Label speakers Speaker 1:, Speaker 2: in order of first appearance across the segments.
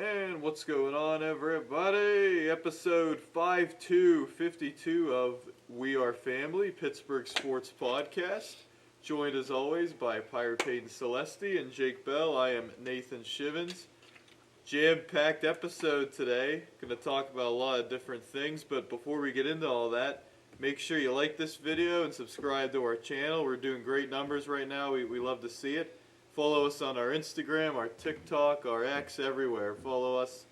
Speaker 1: And what's going on, everybody? Episode 5252 of We Are Family, Pittsburgh Sports Podcast. Joined as always by Pirate Peyton Celesti and Jake Bell. I am Nathan Shivens. Jam-packed episode today. Going to talk about a lot of different things, but before we get into all that, make sure you like this video and subscribe to our channel. We're doing great numbers right now. We love to see it. Follow us on our Instagram, our TikTok, our X, everywhere. Follow us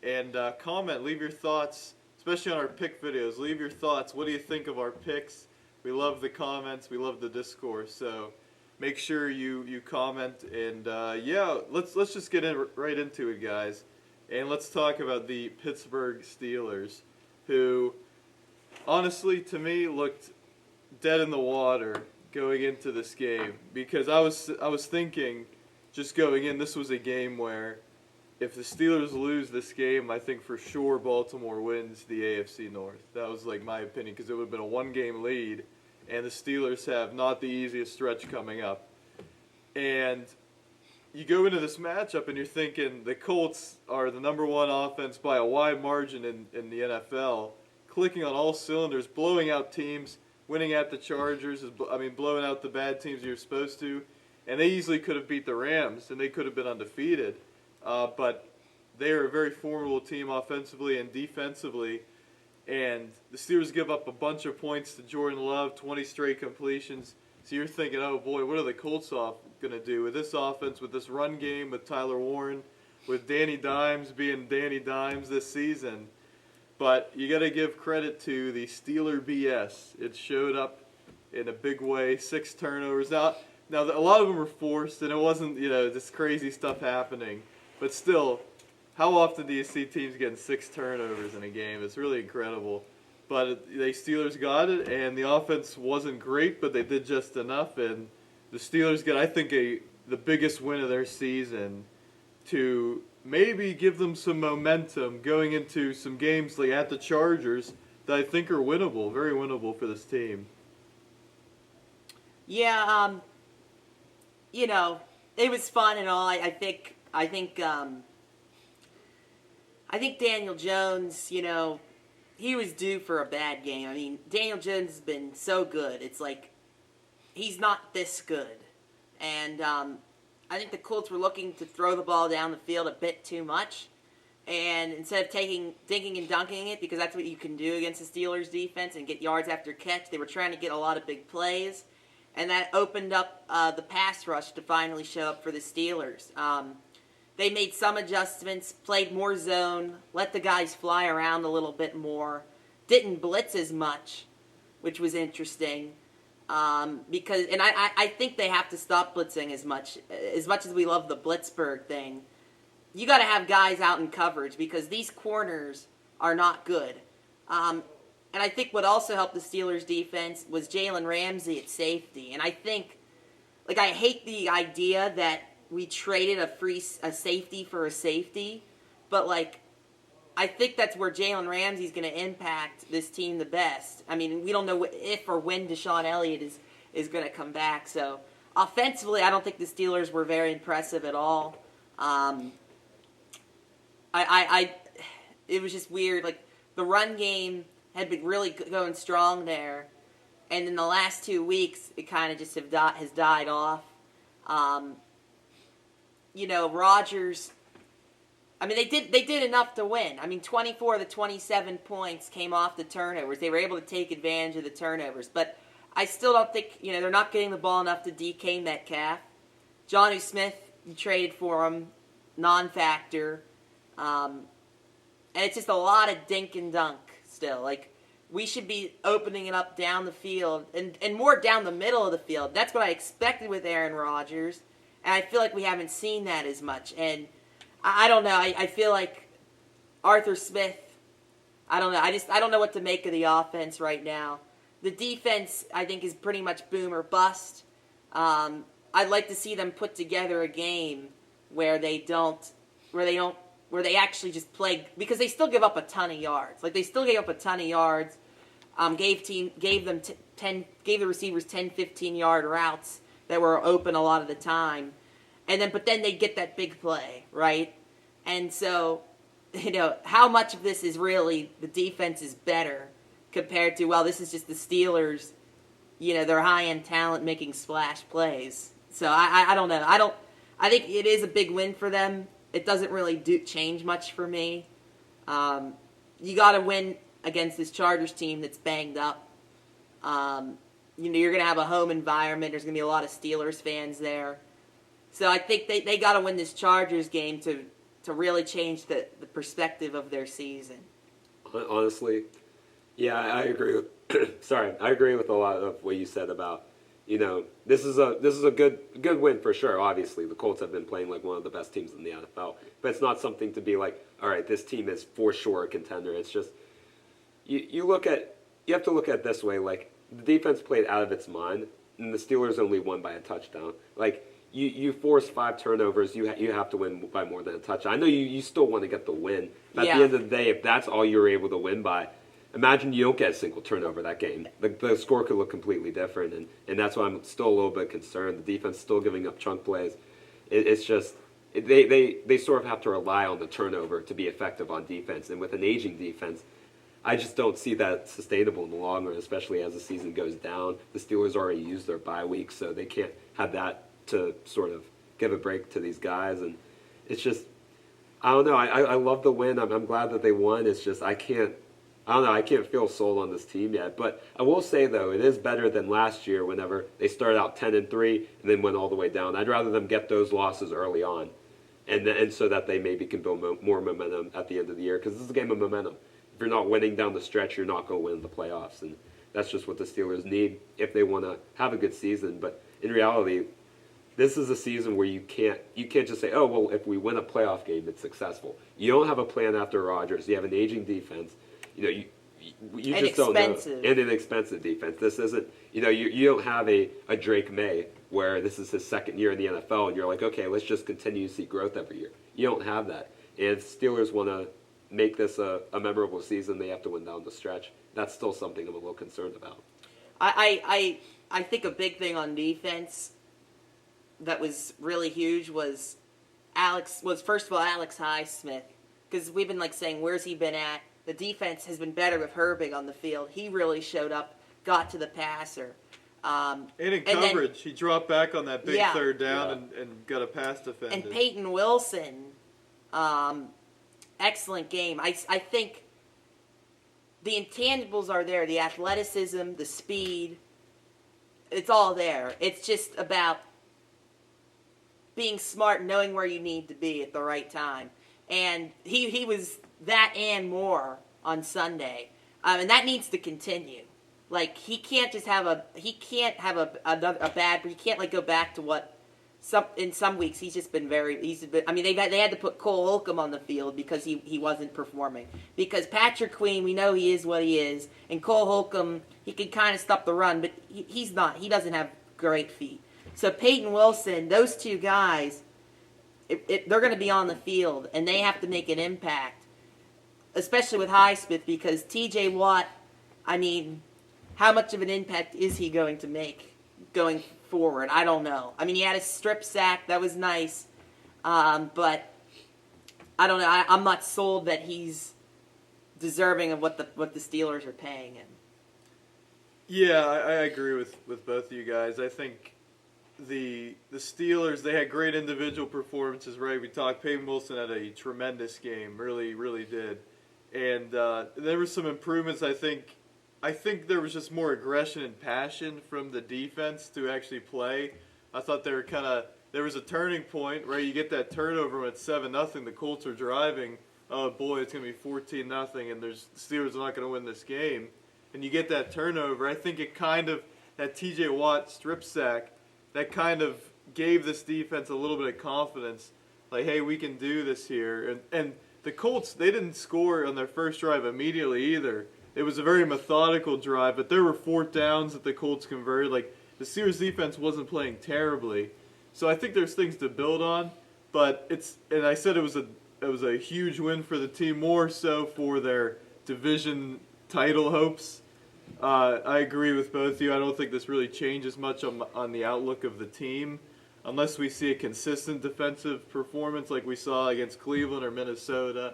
Speaker 1: and comment. Leave your thoughts, especially on our pick videos. Leave your thoughts. What do you think of our picks? We love the comments. We love the discourse. So make sure you comment. And yeah, let's just get right into it, guys. And let's talk about the Pittsburgh Steelers, who honestly, to me, looked dead in the water going into this game, because I was thinking, just going in, this was a game where if the Steelers lose this game, I think for sure Baltimore wins the AFC North. That was like my opinion, because it would have been a one-game lead, and the Steelers have not the easiest stretch coming up. And you go into this matchup and you're thinking the Colts are the number one offense by a wide margin in the NFL, clicking on all cylinders, blowing out teams, winning at the Chargers, blowing out the bad teams you're supposed to. And they easily could have beat the Rams, and they could have been undefeated. But they are a very formidable team offensively and defensively. And the Steelers give up a bunch of points to Jordan Love, 20 straight completions. So you're thinking, oh boy, what are the Colts going to do with this offense, with this run game, with Tyler Warren, with Danny Dimes being Danny Dimes this season? But you got to give credit to the Steeler BS. It showed up in a big way. 6 turnovers. Now a lot of them were forced, and it wasn't this crazy stuff happening. But still, how often do you see teams getting 6 turnovers in a game? It's really incredible. But the Steelers got it, and the offense wasn't great, but they did just enough. And the Steelers got, I think, the biggest win of their season to maybe give them some momentum going into some games like at the Chargers that I think are winnable, very winnable for this team.
Speaker 2: Yeah, it was fun and all. I think Daniel Jones, he was due for a bad game. I mean, Daniel Jones has been so good. It's like he's not this good. And I think the Colts were looking to throw the ball down the field a bit too much. And instead of dinking and dunking it, because that's what you can do against the Steelers defense and get yards after catch, they were trying to get a lot of big plays. And that opened up the pass rush to finally show up for the Steelers. They made some adjustments, played more zone, let the guys fly around a little bit more, didn't blitz as much, which was interesting. Because I think they have to stop blitzing as much as we love the Blitzburg thing. You got to have guys out in coverage because these corners are not good. And I think what also helped the Steelers defense was Jalen Ramsey at safety. And I think, I hate the idea that we traded a safety for a safety, but I think that's where Jalen Ramsey's going to impact this team the best. I mean, we don't know if or when Deshaun Elliott is going to come back. So, offensively, I don't think the Steelers were very impressive at all. It was just weird. The run game had been really going strong there, and in the last 2 weeks, it kind of just has died off. Rodgers. I mean, they did enough to win. I mean, 24 of the 27 points came off the turnovers. They were able to take advantage of the turnovers. But I still don't think, they're not getting the ball enough to DK Metcalf. Jonnu Smith, you traded for him, non-factor. And it's just a lot of dink and dunk still. We should be opening it up down the field and more down the middle of the field. That's what I expected with Aaron Rodgers. And I feel like we haven't seen that as much. And I don't know. I feel like Arthur Smith, I don't know. I don't know what to make of the offense right now. The defense, I think, is pretty much boom or bust. I'd like to see them put together a game where they actually just play, because they still give up a ton of yards. They still gave up a ton of yards. Gave the receivers 10, 15-yard routes that were open a lot of the time. But then they get that big play, right? And so, how much of this is really the defense is better compared to, well, this is just the Steelers, their high-end talent making splash plays. So I don't know. I think it is a big win for them. It doesn't really change much for me. You got to win against this Chargers team that's banged up. You're going to have a home environment. There's going to be a lot of Steelers fans there. So I think they got to win this Chargers game to really change the perspective of their season.
Speaker 3: Honestly, yeah, I agree with I agree with a lot of what you said about, this is a good win for sure. Obviously, the Colts have been playing like one of the best teams in the NFL, but it's not something to be like, all right, this team is for sure a contender. It's just you have to look at it this way, like the defense played out of its mind, and the Steelers only won by a touchdown. Like you force 5 turnovers, you have to win by more than a touchdown. I know you still want to get the win, but at the end of the day, if that's all you're able to win by, imagine you don't get a single turnover that game. The score could look completely different, and that's why I'm still a little bit concerned. The defense still giving up chunk plays. It's just they sort of have to rely on the turnover to be effective on defense, and with an aging defense, I just don't see that sustainable in the long run, especially as the season goes down. The Steelers already used their bye week, so they can't have that to sort of give a break to these guys, and it's just, I don't know. I love the win. I'm glad that they won. It's just I can't feel sold on this team yet. But I will say, though, it is better than last year whenever they started out 10-3 and then went all the way down. I'd rather them get those losses early on and so that they maybe can build more momentum at the end of the year, because this is a game of momentum. If you're not winning down the stretch, you're not going to win the playoffs. And that's just what the Steelers need if they want to have a good season. But in reality, this is a season where you can't just say, oh, well, if we win a playoff game, it's successful. You don't have a plan after Rodgers. You have an aging defense. You just don't know. And an expensive defense. This isn't, you don't have a Drake May where this is his second year in the NFL and you're like, okay, let's just continue to see growth every year. You don't have that. And if Steelers want to make this a memorable season, they have to win down the stretch. That's still something I'm a little concerned about.
Speaker 2: I think a big thing on defense that was really huge was first of all Alex Highsmith, because we've been saying, where's he been at? The defense has been better with Herbig on the field. He really showed up, got to the passer.
Speaker 1: And in coverage, he dropped back on that big third down and got a pass defended.
Speaker 2: And Peyton Wilson, excellent game. I think the intangibles are there. The athleticism, the speed, it's all there. It's just about being smart and knowing where you need to be at the right time. And he was that and more on Sunday. And that needs to continue. He can't just have he can't go back to what in some weeks they had to put Cole Holcomb on the field because he wasn't performing. Because Patrick Queen, we know he is what he is, and Cole Holcomb, he can kind of stop the run, but he's not. He doesn't have great feet. So Peyton Wilson, those two guys, they're going to be on the field, and they have to make an impact, especially with Highsmith, because T.J. Watt, how much of an impact is he going to make going forward? I don't know. He had a strip sack. That was nice. But I don't know. I'm not sold that he's deserving of what the Steelers are paying him.
Speaker 1: Yeah, I agree with both of you guys. I think the Steelers, they had great individual performances, right? We talked, Peyton Wilson had a tremendous game, really, really did. And there were some improvements, I think. I think there was just more aggression and passion from the defense to actually play. I thought there was a turning point, right? You get that turnover at 7-0, the Colts are driving. Oh boy, it's going to be 14-0, and the Steelers are not going to win this game. And you get that turnover. I think that T.J. Watt strip sack, that kind of gave this defense a little bit of confidence. Hey, we can do this here. And the Colts, they didn't score on their first drive immediately either. It was a very methodical drive, but there were 4th downs that the Colts converted. The Steelers defense wasn't playing terribly. So I think there's things to build on, but and I said it was a huge win for the team, more so for their division title hopes. I agree with both of you. I don't think this really changes much on the outlook of the team. unless we see a consistent defensive performance like we saw against Cleveland or Minnesota,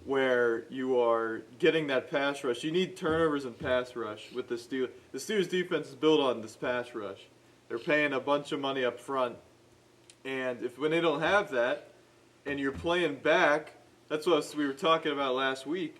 Speaker 1: where you are getting that pass rush. You need turnovers and pass rush with the Steelers. The Steelers defense is built on this pass rush. They're paying a bunch of money up front. And when they don't have that, and you're playing back, that's what we were talking about last week.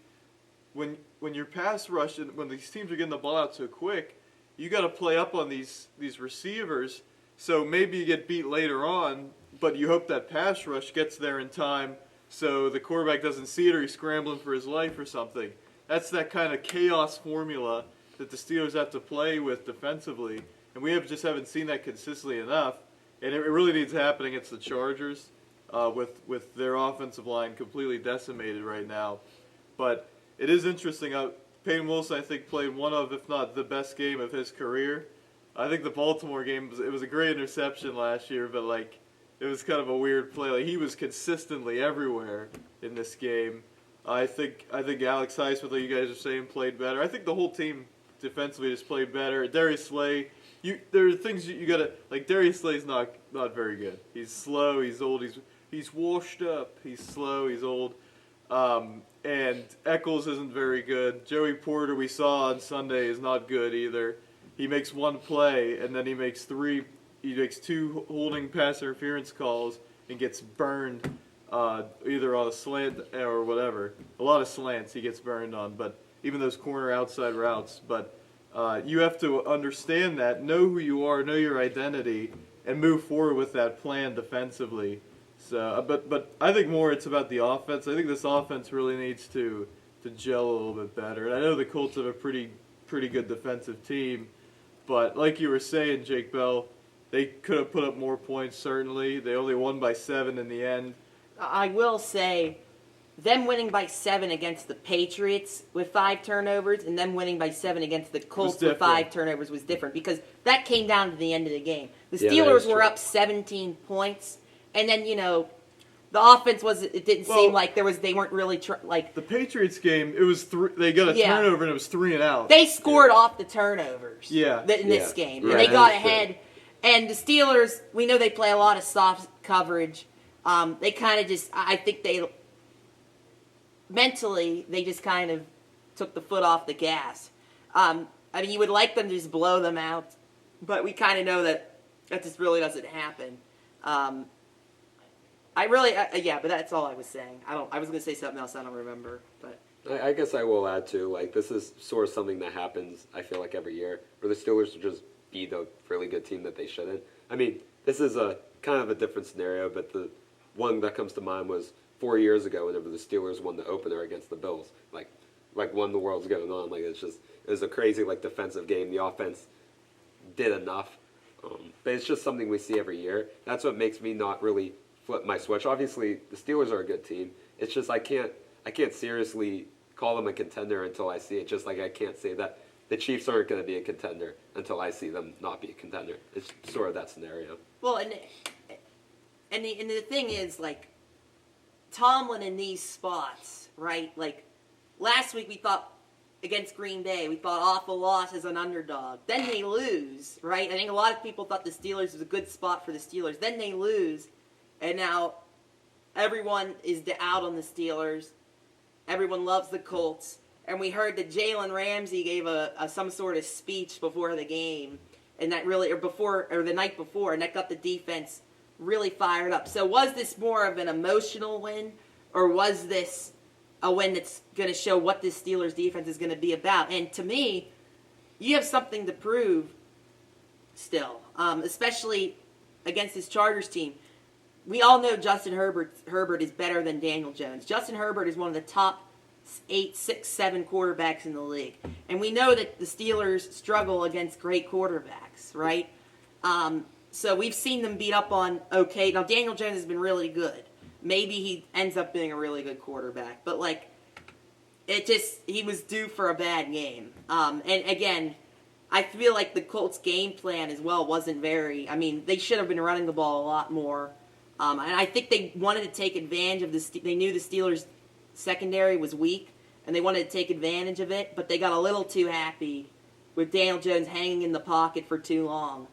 Speaker 1: When your pass rush, and when these teams are getting the ball out so quick, you got to play up on these receivers. So maybe you get beat later on, but you hope that pass rush gets there in time so the quarterback doesn't see it or he's scrambling for his life or something. That's that kind of chaos formula that the Steelers have to play with defensively, and we just haven't seen that consistently enough. And it really needs to happen against the Chargers with their offensive line completely decimated right now. But it is interesting. Peyton Wilson, I think, played one of, if not the best game of his career. I think the Baltimore game, it was a great interception last year, but it was kind of a weird play. He was consistently everywhere in this game. I think Alex Highsmith, like you guys are saying, played better. I think the whole team defensively just played better. Darius Slay, there are things you gotta like. Darius Slay's not very good. He's slow. He's old. He's washed up. He's slow. He's old. And Eccles isn't very good. Joey Porter, we saw on Sunday, is not good either. He makes one play and then he makes two holding pass interference calls and gets burned either on a slant or whatever. A lot of slants he gets burned on, but even those corner outside routes. But you have to understand that, know who you are, know your identity, and move forward with that plan defensively. So, but I think more it's about the offense. I think this offense really needs to gel a little bit better. And I know the Colts have a pretty good defensive team, but like you were saying, Jake Bell, they could have put up more points, certainly. They only won by 7 in the end.
Speaker 2: I will say, them winning by 7 against the Patriots with 5 turnovers and them winning by 7 against the Colts with 5 turnovers was different because that came down to the end of the game. The Steelers were up 17 points, and then, the offense didn't seem like they weren't really
Speaker 1: the Patriots game, it was they got a turnover and it was 3 and out.
Speaker 2: They scored off the turnovers
Speaker 1: in
Speaker 2: this game,
Speaker 3: right.
Speaker 2: And they got ahead. And the Steelers, we know they play a lot of soft coverage. They kind of I think mentally, they just kind of took the foot off the gas. You would like them to just blow them out, but we kind of know that just really doesn't happen. But that's all I was saying. I was going to say something else I don't remember, but.
Speaker 3: I guess I will add too, this is sort of something that happens, I feel like, every year, where the Steelers will just beat a really good team that they shouldn't. This is a kind of a different scenario, but the one that comes to mind was 4 years ago whenever the Steelers won the opener against the Bills. Like when the world's going on, it was a crazy, defensive game. The offense did enough. But it's just something we see every year. That's what makes me not really flip my switch. Obviously, the Steelers are a good team. It's just I can't seriously call them a contender until I see it. Just like I can't say that the Chiefs aren't going to be a contender until I see them not be a contender. It's sort of that scenario.
Speaker 2: Well, and the thing is, Tomlin in these spots, right? Last week we thought against Green Bay, we thought awful loss as an underdog. Then they lose, right? I think a lot of people thought the Steelers was a good spot for the Steelers. Then they lose, and now everyone is out on the Steelers. Everyone loves the Colts. And we heard that Jalen Ramsey gave some sort of speech before the game, and that really, or the night before, and that got the defense really fired up. So was this more of an emotional win, or was this a win that's going to show what this Steelers defense is going to be about? And to me, you have something to prove still, especially against this Chargers team. We all know Justin Herbert is better than Daniel Jones. Justin Herbert is one of the top 8, 6, 7 quarterbacks in the league. And we know that the Steelers struggle against great quarterbacks, right? So we've seen them beat up on okay. Now, Daniel Jones has been really good. Maybe he ends up being a really good quarterback. But, he was due for a bad game. And, again, I feel like the Colts' game plan as well wasn't very... they should have been running the ball a lot more. And I think they wanted to take advantage of this. They knew the Steelers' secondary was weak, and they wanted to take advantage of it, but they got a little too happy with Daniel Jones hanging in the pocket for too long.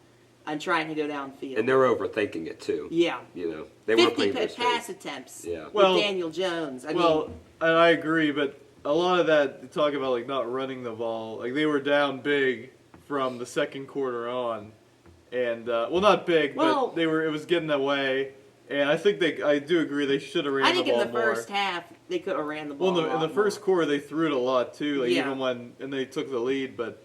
Speaker 2: on trying to go downfield.
Speaker 3: And they're overthinking it too.
Speaker 2: Yeah.
Speaker 3: They want to
Speaker 2: 50
Speaker 3: play this
Speaker 2: pass
Speaker 3: straight.
Speaker 2: attempts
Speaker 3: Yeah.
Speaker 1: Well-
Speaker 2: with Daniel Jones. I mean,
Speaker 1: and I agree, but a lot of that talk about like not running the ball, like they were down big from the second quarter on, and not big, but it was getting away. And I think I do agree they should have ran the ball more.
Speaker 2: I think in the first half they could have ran the ball.
Speaker 1: Well, in the first quarter they threw it a lot too,
Speaker 2: Yeah.
Speaker 1: even and they took the lead. But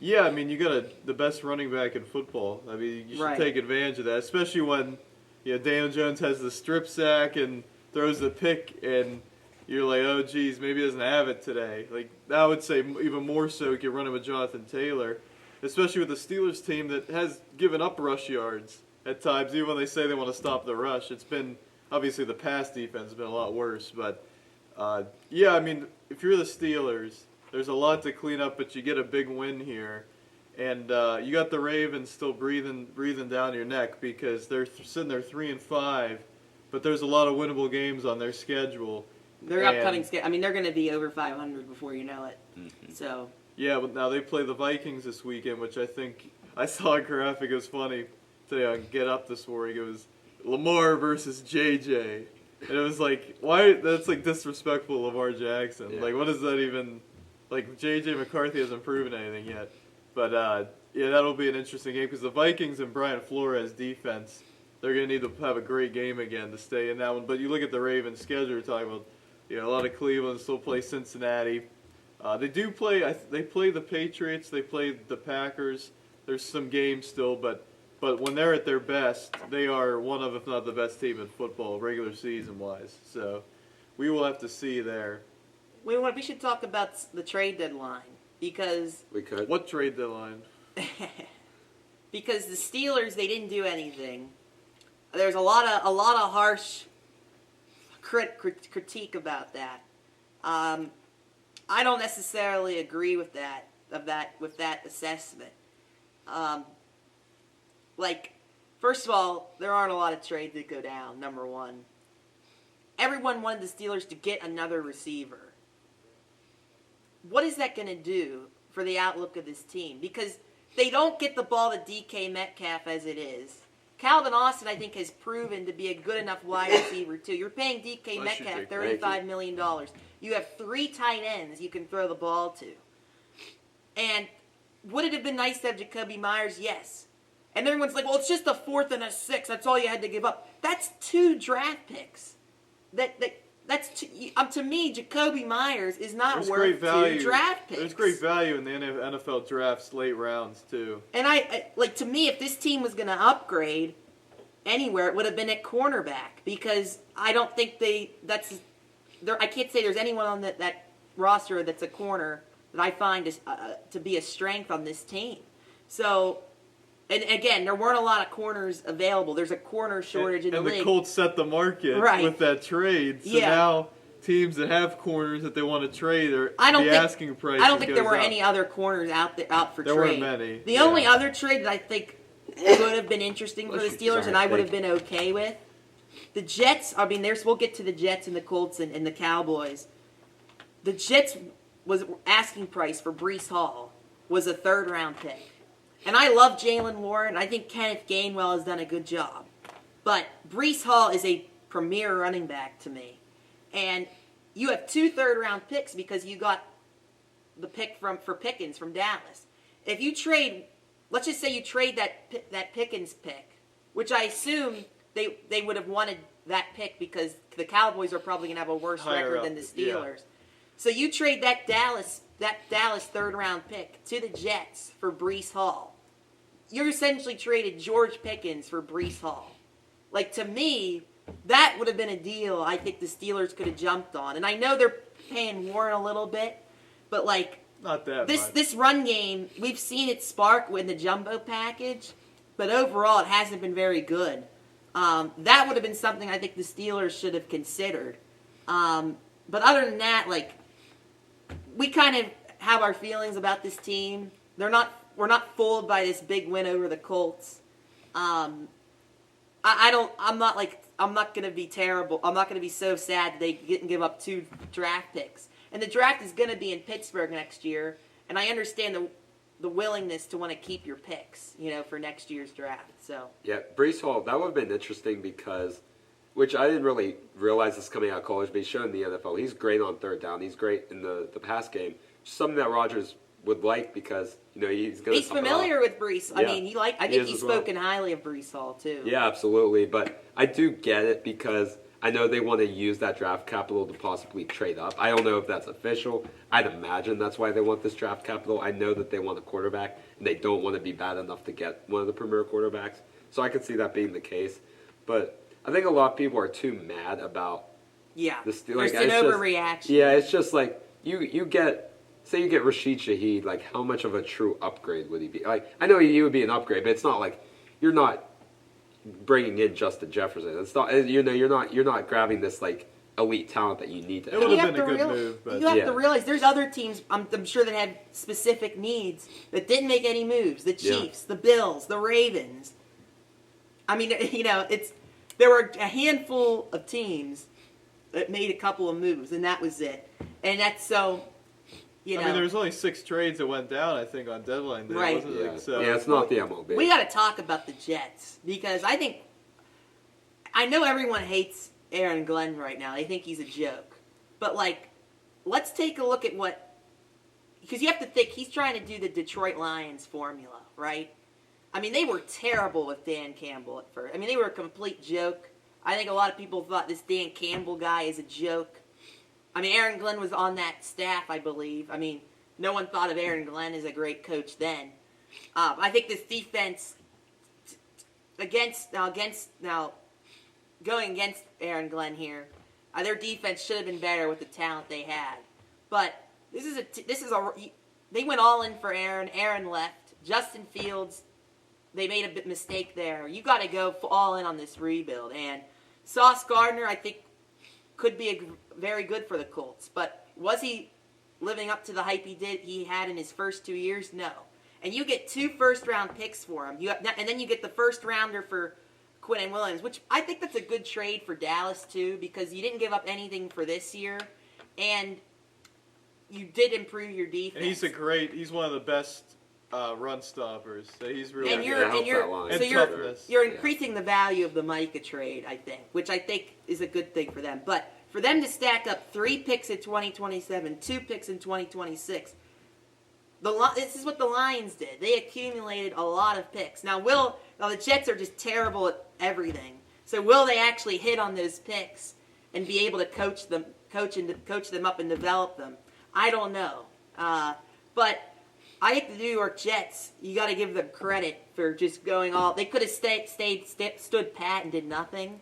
Speaker 1: yeah, I mean you got the best running back in football. I mean you should take advantage of that, especially when Daniel Jones has the strip sack and throws the pick, and you're like, oh geez, maybe he doesn't have it today. Like I would say even more so if you're running with Jonathan Taylor, especially with the Steelers team that has given up rush yards at times, even when they say they want to stop the rush. It's been, obviously the pass defense has been a lot worse, but I mean, if you're the Steelers, there's a lot to clean up, but you get a big win here, and you got the Ravens still breathing down your neck because they're sitting there 3-5, but there's a lot of winnable games on their schedule.
Speaker 2: Their upcoming schedule. I mean, they're going to be over 500 before you know it.
Speaker 3: Mm-hmm.
Speaker 2: So. Yeah,
Speaker 1: but now they play the Vikings this weekend, which I think I saw a graphic. It was funny today on Get Up this morning. It was Lamar versus JJ, and it was like, why? That's like disrespectful, Lamar Jackson.
Speaker 3: Yeah.
Speaker 1: Like, what is that even? Like, JJ McCarthy hasn't proven anything yet. But that'll be an interesting game because the Vikings and Brian Flores defense, they're gonna need to have a great game again to stay in that one. But you look at the Ravens schedule, you're talking about. A lot of Cleveland still play Cincinnati. They do play. They play the Patriots. They play the Packers. There's some games still, but when they're at their best, they are one of, if not the best team in football, regular season wise. So we will have to see there.
Speaker 2: We should talk about the trade deadline because
Speaker 3: we could.
Speaker 1: What trade deadline?
Speaker 2: Because the Steelers, they didn't do anything. There's a lot of harsh critique about that. I don't necessarily agree with that assessment. First of all, there aren't a lot of trades that go down. Number one, everyone wanted the Steelers to get another receiver. What is that going to do for the outlook of this team? Because they don't get the ball to DK Metcalf as it is. Calvin Austin, I think, has proven to be a good enough wide receiver, too. You're paying DK Metcalf $35 million. You have 3 tight ends you can throw the ball to. And would it have been nice to have Jacoby Myers? Yes. And everyone's like, well, it's just a 4th and a 6th. That's all you had to give up. That's 2 draft picks. To me, Jacoby Myers is not worth 2 draft picks.
Speaker 1: There's great value in the NFL drafts, late rounds, too.
Speaker 2: And to me, if this team was going to upgrade anywhere, it would have been at cornerback because I don't think I can't say there's anyone on that roster that's a corner that I find to be a strength on this team. So, and again, there weren't a lot of corners available. There's a corner shortage in the league.
Speaker 1: And the Colts set the market with that trade. So now teams that have corners that they want to trade asking price.
Speaker 2: I don't think there were any other corners out for trade.
Speaker 1: There weren't many.
Speaker 2: The only other trade that I think could have been interesting for the Steelers and I would have been okay with, the Jets, we'll get to the Jets and the Colts and the Cowboys. The Jets was asking price for Breece Hall was a 3rd-round pick. And I love Jalen Warren. I think Kenneth Gainwell has done a good job. But Breece Hall is a premier running back to me. And you have 2 third-round picks because you got the pick for Pickens from Dallas. If you trade, let's just say you trade that Pickens pick, which I assume they would have wanted that pick because the Cowboys are probably going to have a worse record than the Steelers. Yeah. So you trade that Dallas 3rd-round pick to the Jets for Breece Hall. You're essentially traded George Pickens for Breece Hall. To me, that would have been a deal I think the Steelers could have jumped on. And I know they're paying Warren a little bit, but
Speaker 1: not that much.
Speaker 2: This run game, we've seen it spark in the jumbo package, but overall it hasn't been very good. That would have been something I think the Steelers should have considered. But other than that, we kind of have our feelings about this team. We're not fooled by this big win over the Colts. I'm not going to be terrible. I'm not going to be so sad that they didn't give up 2 draft picks. And the draft is going to be in Pittsburgh next year. And I understand the willingness to want to keep your picks, for next year's draft. So
Speaker 3: Yeah, Brees Hall, that would have been interesting because, which I didn't really realize this coming out of college, but he's shown in the NFL. He's great on third down. He's great in the pass game. Something that Rodgers would like because he's going to.
Speaker 2: He's familiar with Brees. I
Speaker 3: Yeah,
Speaker 2: mean, I think he's spoken highly of Brees Hall too.
Speaker 3: Yeah, absolutely. But I do get it because I know they want to use that draft capital to possibly trade up. I don't know if that's official. I'd imagine that's why they want this draft capital. I know that they want a quarterback and they don't want to be bad enough to get one of the premier quarterbacks. So I could see that being the case. But I think a lot of people are too mad about.
Speaker 2: Yeah,
Speaker 3: this.
Speaker 2: There's an overreaction.
Speaker 3: Yeah, it's just like you get. Say you get Rashid Shaheed, like how much of a true upgrade would he be? Like I know he would be an upgrade, but it's not like you're not bringing in Justin Jefferson. It's not you're not grabbing this like elite talent that you need to.
Speaker 1: It would have been a good move, but
Speaker 2: you have to realize there's other teams I'm sure that had specific needs that didn't make any moves. The Chiefs, the Bills, the Ravens. I mean, there were a handful of teams that made a couple of moves, and that was it. And that's so.
Speaker 1: I mean, there was only 6 trades that went down, I think, on deadline day,
Speaker 2: right.
Speaker 1: wasn't it? So,
Speaker 3: it's not the MLB.
Speaker 2: We got to talk about the Jets because I know everyone hates Aaron Glenn right now. They think he's a joke. But, let's take a look at because you have to think he's trying to do the Detroit Lions formula, right? I mean, they were terrible with Dan Campbell at first. I mean, they were a complete joke. I think a lot of people thought this Dan Campbell guy is a joke. I mean, Aaron Glenn was on that staff, I believe. I mean, no one thought of Aaron Glenn as a great coach then. I think this defense going against Aaron Glenn here, their defense should have been better with the talent they had. But they went all in for Aaron. Aaron left. Justin Fields, they made a mistake there. You got to go all in on this rebuild. And Sauce Gardner, I think, could be very good for the Colts, but was he living up to the hype he had in his first 2 years? No. And you get 2 first-round picks for him, and then you get the first-rounder for Quinnen Williams, which I think that's a good trade for Dallas too, because you didn't give up anything for this year, and you did improve your defense.
Speaker 1: And he's one of the best run stoppers. So he's really
Speaker 2: you're increasing the value of the Micah trade, I think, which I think is a good thing for them. But for them to stack up 3 picks in 2027, 2 picks in 2026, this is what the Lions did. They accumulated a lot of picks. Now the Jets are just terrible at everything. So will they actually hit on those picks and be able to coach them up and develop them? I don't know. But I think the New York Jets, you got to give them credit for just going all. They could have stood pat and did nothing.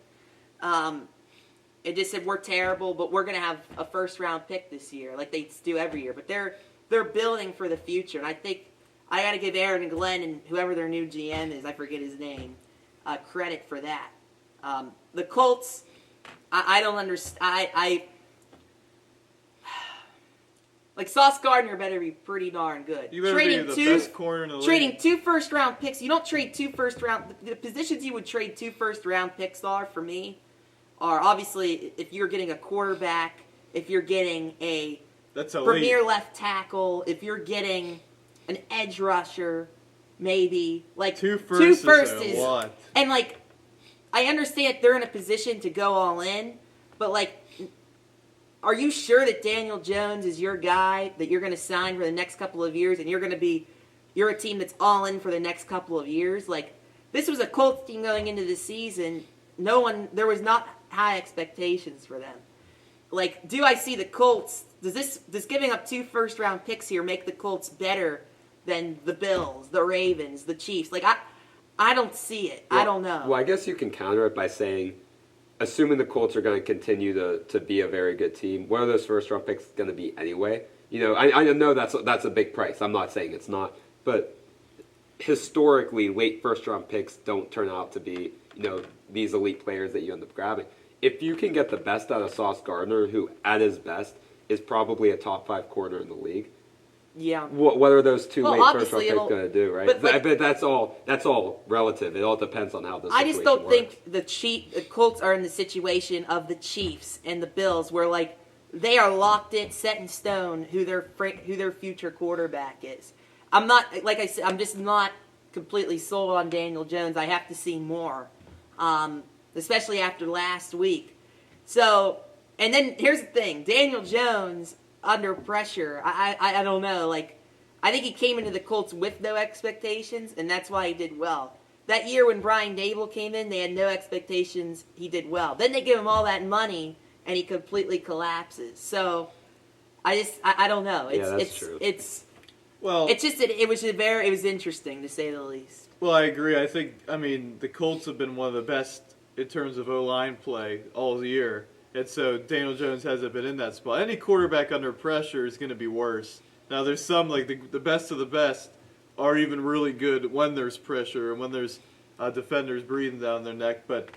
Speaker 2: It just said we're terrible, but we're going to have a first-round pick this year, like they do every year. But they're building for the future, and I think I got to give Aaron and Glenn and whoever their new GM is, I forget his name, credit for that. The Colts, I don't understand. Like Sauce Gardner better be pretty darn good.
Speaker 1: You better be the best corner in the league.
Speaker 2: Trading 2 first-round picks. You don't trade 2 first-round. The positions you would trade 2 first-round picks for me are obviously if you're getting a quarterback, if you're getting a premier left tackle, if you're getting an edge rusher, maybe like
Speaker 1: 2 firsts is a lot.
Speaker 2: And I understand they're in a position to go all in, but are you sure that Daniel Jones is your guy that you're going to sign for the next couple of years and you're a team that's all in for the next couple of years? This was a Colts team going into the season. There was not high expectations for them. Do I see the Colts, does giving up 2 first-round picks here make the Colts better than the Bills, the Ravens, the Chiefs? I don't see it. I don't know.
Speaker 3: Well, I guess you can counter it by saying, assuming the Colts are going to continue to be a very good team, what are those first-round picks going to be anyway? I know that's a big price. I'm not saying it's not. But historically, late first-round picks don't turn out to be, these elite players that you end up grabbing. If you can get the best out of Sauce Gardner, who at his best is probably a top 5 corner in the league,
Speaker 2: yeah.
Speaker 3: What are those 2 late first-round picks going to do, right? But that's all relative. It all depends on how the situation
Speaker 2: I just don't
Speaker 3: works.
Speaker 2: think the Colts are in the situation of the Chiefs and the Bills, where they are locked in, set in stone who their future quarterback is. I'm not, like I said, I'm just not completely sold on Daniel Jones. I have to see more, especially after last week. So, and then here's the thing. Daniel Jones, under pressure, I don't know. Like, I think he came into the Colts with no expectations, and that's why he did well. That year when Brian Dable came in, they had no expectations. He did well. Then they give him all that money, and he completely collapses. So, I don't know.
Speaker 3: That's true.
Speaker 1: Well,
Speaker 2: It was interesting to say the least.
Speaker 1: Well, I agree. I mean, the Colts have been one of the best in terms of O-line play all year. And so Daniel Jones hasn't been in that spot. Any quarterback under pressure is going to be worse. Now, there's some, like the best of the best, are even really good when there's pressure and when there's defenders breathing down their neck. But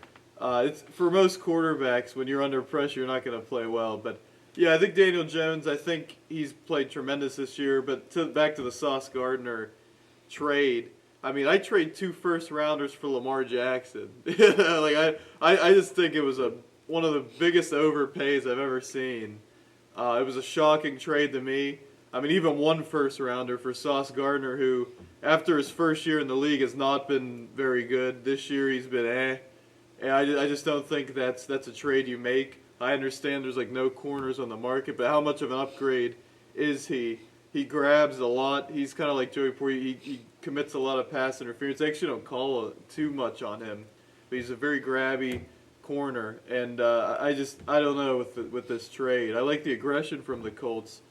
Speaker 1: it's for most quarterbacks, when you're under pressure, you're not going to play well. But yeah, I think Daniel Jones, I think he's played tremendous this year. But back to the Sauce Gardner trade, I mean, I trade 2 first-rounders for Lamar Jackson. Like I just think it was one of the biggest overpays I've ever seen. It was a shocking trade to me. I mean, even 1 first-rounder for Sauce Gardner, who, after his first year in the league, has not been very good. This year he's been And I just don't think that's a trade you make. I understand there's like no corners on the market, but how much of an upgrade is he? He grabs a lot. He's kind of like Joey Porter. He commits a lot of pass interference. They actually don't call too much on him, but he's a very grabby corner. And I don't know with this trade. I like the aggression from the Colts,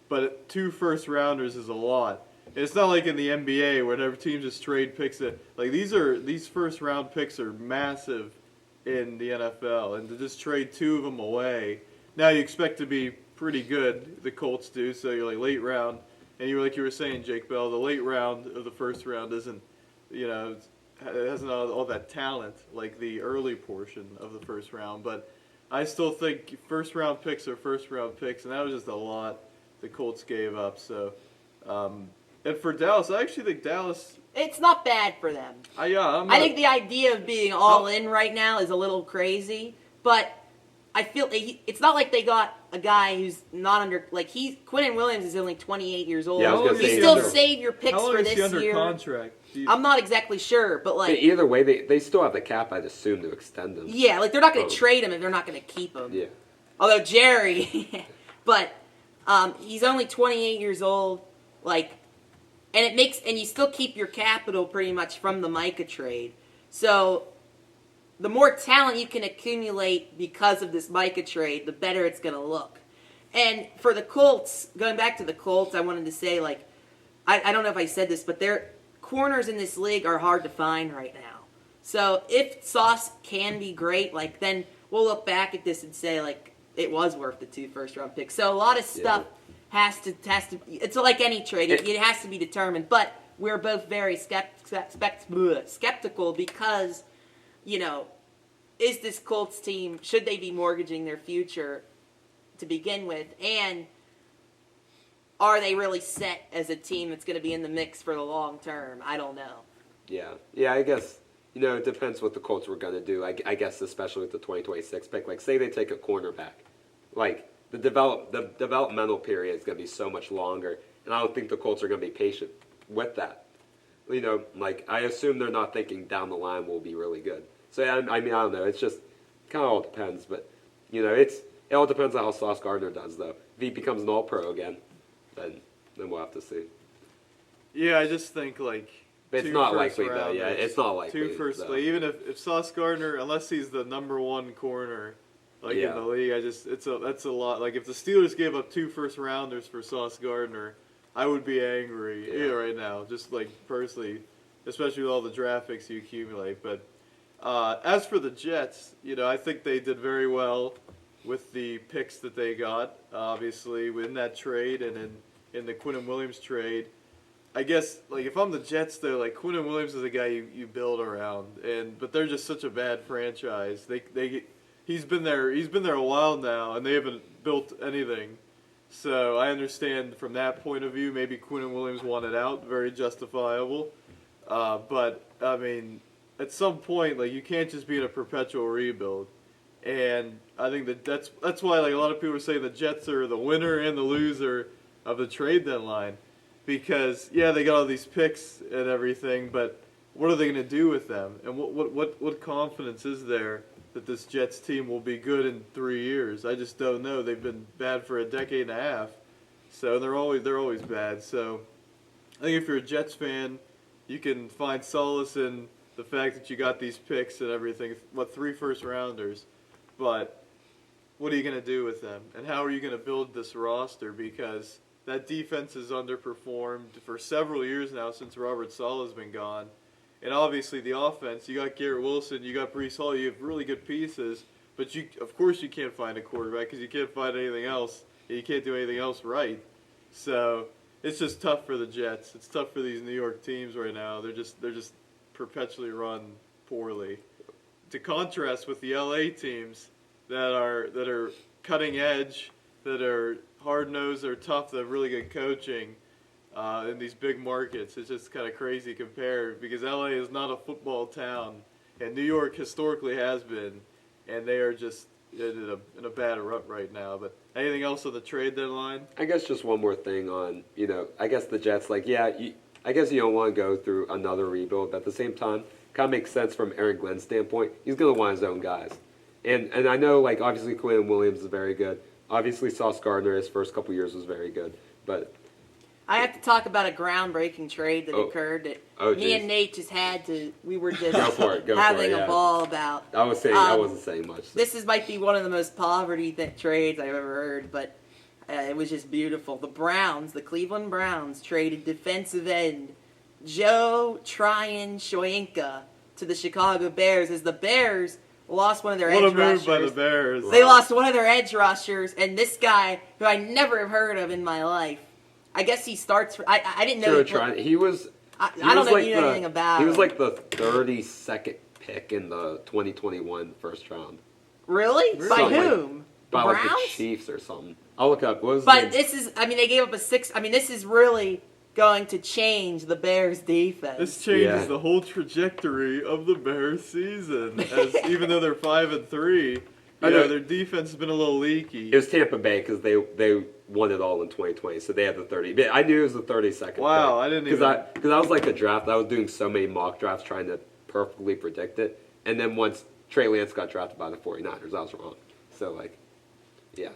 Speaker 1: but 2 first-rounders is a lot. And it's not like in the NBA where every team just trade picks it. Like these first-round picks are massive in the NFL, and to just trade 2 of them away. Now you expect to be pretty good, the Colts do, so you're like late round, and you're like you were saying, Jake Bell, the late round of the first round isn't, it hasn't all that talent like the early portion of the first round, but I still think first round picks are first round picks, and that was just a lot the Colts gave up. So, and for Dallas, I actually think Dallas,
Speaker 2: it's not bad for them. I think the idea of being all in right now is a little crazy, but I feel it's not like they got a guy who's not under, like Quinnen Williams is only 28 years old.
Speaker 3: Yeah, I was gonna say,
Speaker 2: you still save your picks
Speaker 1: how long
Speaker 2: for
Speaker 1: is
Speaker 2: this
Speaker 1: he under
Speaker 2: year.
Speaker 1: Contract?
Speaker 2: I'm not exactly sure, but like
Speaker 3: Either way, they still have the cap, I'd assume, to extend him.
Speaker 2: yeah, like they're not going to trade him if they're not going to keep him.
Speaker 3: Yeah.
Speaker 2: Although Jerry, but he's only 28 years old, like, and you still keep your capital pretty much from the Micah trade. So the more talent you can accumulate because of this Micah trade, the better it's going to look. And for the Colts, going back to the Colts, I wanted to say, like, I don't know if I said this, but their corners in this league are hard to find right now. So if Sauce can be great, like, then we'll look back at this and say, like, it was worth the 2 first-round picks. So a lot of stuff has to. It's like any trade; it has to be determined. But we're both very skeptical because, is this Colts team, should they be mortgaging their future to begin with, and are they really set as a team that's going to be in the mix for the long term? I don't know.
Speaker 3: Yeah. I guess it depends what the Colts were going to do. I guess especially with the 2026 pick. Like, say they take a cornerback, like. The developmental period is going to be so much longer, and I don't think the Colts are going to be patient with that. Like, I assume they're not thinking down the line will be really good. So, I mean, I don't know. It's just kind of all depends, but, it all depends on how Sauce Gardner does, though. If he becomes an all-pro again, then we'll have to see.
Speaker 1: Yeah, I just think, like,
Speaker 3: but it's not likely, though. Yeah, it's not likely.
Speaker 1: 2 first, like, even if Sauce Gardner, unless he's the number 1 corner, like in the league, that's a lot. Like if the Steelers gave up 2 first-rounders for Sauce Gardner, I would be angry right now, just like personally, especially with all the draft picks you accumulate. But as for the Jets, I think they did very well with the picks that they got, obviously, in that trade and in the Quinnen Williams trade. I guess, like, if I'm the Jets, though, like, Quinnen Williams is a guy you build around, but they're just such a bad franchise. He's been there a while now, and they haven't built anything. So I understand from that point of view, maybe Quinnen Williams wanted out, very justifiable. But I mean, at some point, like, you can't just be in a perpetual rebuild. And I think that's why, like, a lot of people are saying the Jets are the winner and the loser of the trade deadline, because they got all these picks and everything, but what are they going to do with them? And what confidence is there that this Jets team will be good in 3 years? I just don't know. They've been bad for a decade and a half, so they're always bad. So I think if you're a Jets fan, you can find solace in the fact that you got these picks and everything. 3 first-rounders, but what are you going to do with them? And how are you going to build this roster? Because that defense has underperformed for several years now since Robert Saleh has been gone. And obviously the offense, you got Garrett Wilson, you got Breece Hall, you have really good pieces, but of course you can't find a quarterback because you can't find anything else. You can't do anything else right. So it's just tough for the Jets. It's tough for these New York teams right now. They're just perpetually run poorly. To contrast with the LA teams that are cutting edge, that are hard-nosed, that are tough, that have really good coaching. In these big markets, it's just kind of crazy compared because LA is not a football town, and New York historically has been, and they are just in a bad rut right now. But anything else on the trade deadline?
Speaker 3: I guess just one more thing on, I guess the Jets, I guess you don't want to go through another rebuild, but at the same time, kind of makes sense from Aaron Glenn's standpoint. He's going to want his own guys. And I know, obviously Quinn Williams is very good. Obviously Sauce Gardner, his first couple years was very good, but
Speaker 2: I have to talk about a groundbreaking trade that occurred that me and Nate just we were just having a ball about.
Speaker 3: I wasn't saying much. So.
Speaker 2: This might be one of the most poverty trades I've ever heard, but it was just beautiful. The Cleveland Browns, traded defensive end Joe Tryon Shoyinka to the Chicago Bears as the Bears lost one of their edge rushers. What a move by the
Speaker 1: Bears.
Speaker 2: They lost one of their edge rushers, and this guy, who I never have heard of in my life, I guess he starts for, I didn't know.
Speaker 3: He was.
Speaker 2: I don't know if you know anything about him.
Speaker 3: He was like the 32nd pick in the 2021 first round.
Speaker 2: Really? By whom?
Speaker 3: By
Speaker 2: Browns?
Speaker 3: The Chiefs or something. I'll look up. What was
Speaker 2: but this is, they gave up a 6. This is really going to change the Bears' defense.
Speaker 1: This changes the whole trajectory of the Bears' season. As even though they're 5-3, their defense has been a little leaky.
Speaker 3: It was Tampa Bay because they won it all in 2020, so they had the 30. I knew it was the 32nd.
Speaker 1: Wow,
Speaker 3: pick.
Speaker 1: I didn't even.
Speaker 3: Because I was like a draft. I was doing so many mock drafts trying to perfectly predict it, and then once Trey Lance got drafted by the 49ers, I was wrong. So yeah.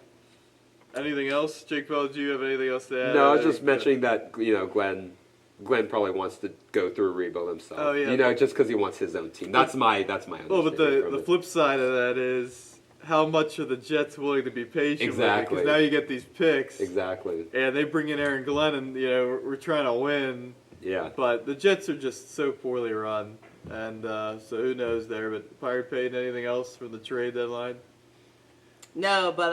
Speaker 1: Anything else, Jake Bell? Do you have anything else to add?
Speaker 3: No, I was just mentioning that Glenn probably wants to go through a rebuild himself.
Speaker 1: Oh yeah.
Speaker 3: Just because he wants his own team. That's my understanding.
Speaker 1: Well, but the flip side of that is, how much are the Jets willing to be patient
Speaker 3: exactly.
Speaker 1: with it? Because now you get these picks.
Speaker 3: Exactly.
Speaker 1: And they bring in Aaron Glenn, and we're trying to win.
Speaker 3: Yeah.
Speaker 1: But the Jets are just so poorly run, and so who knows there? But Pirate Peyton, anything else from the trade deadline?
Speaker 2: No, but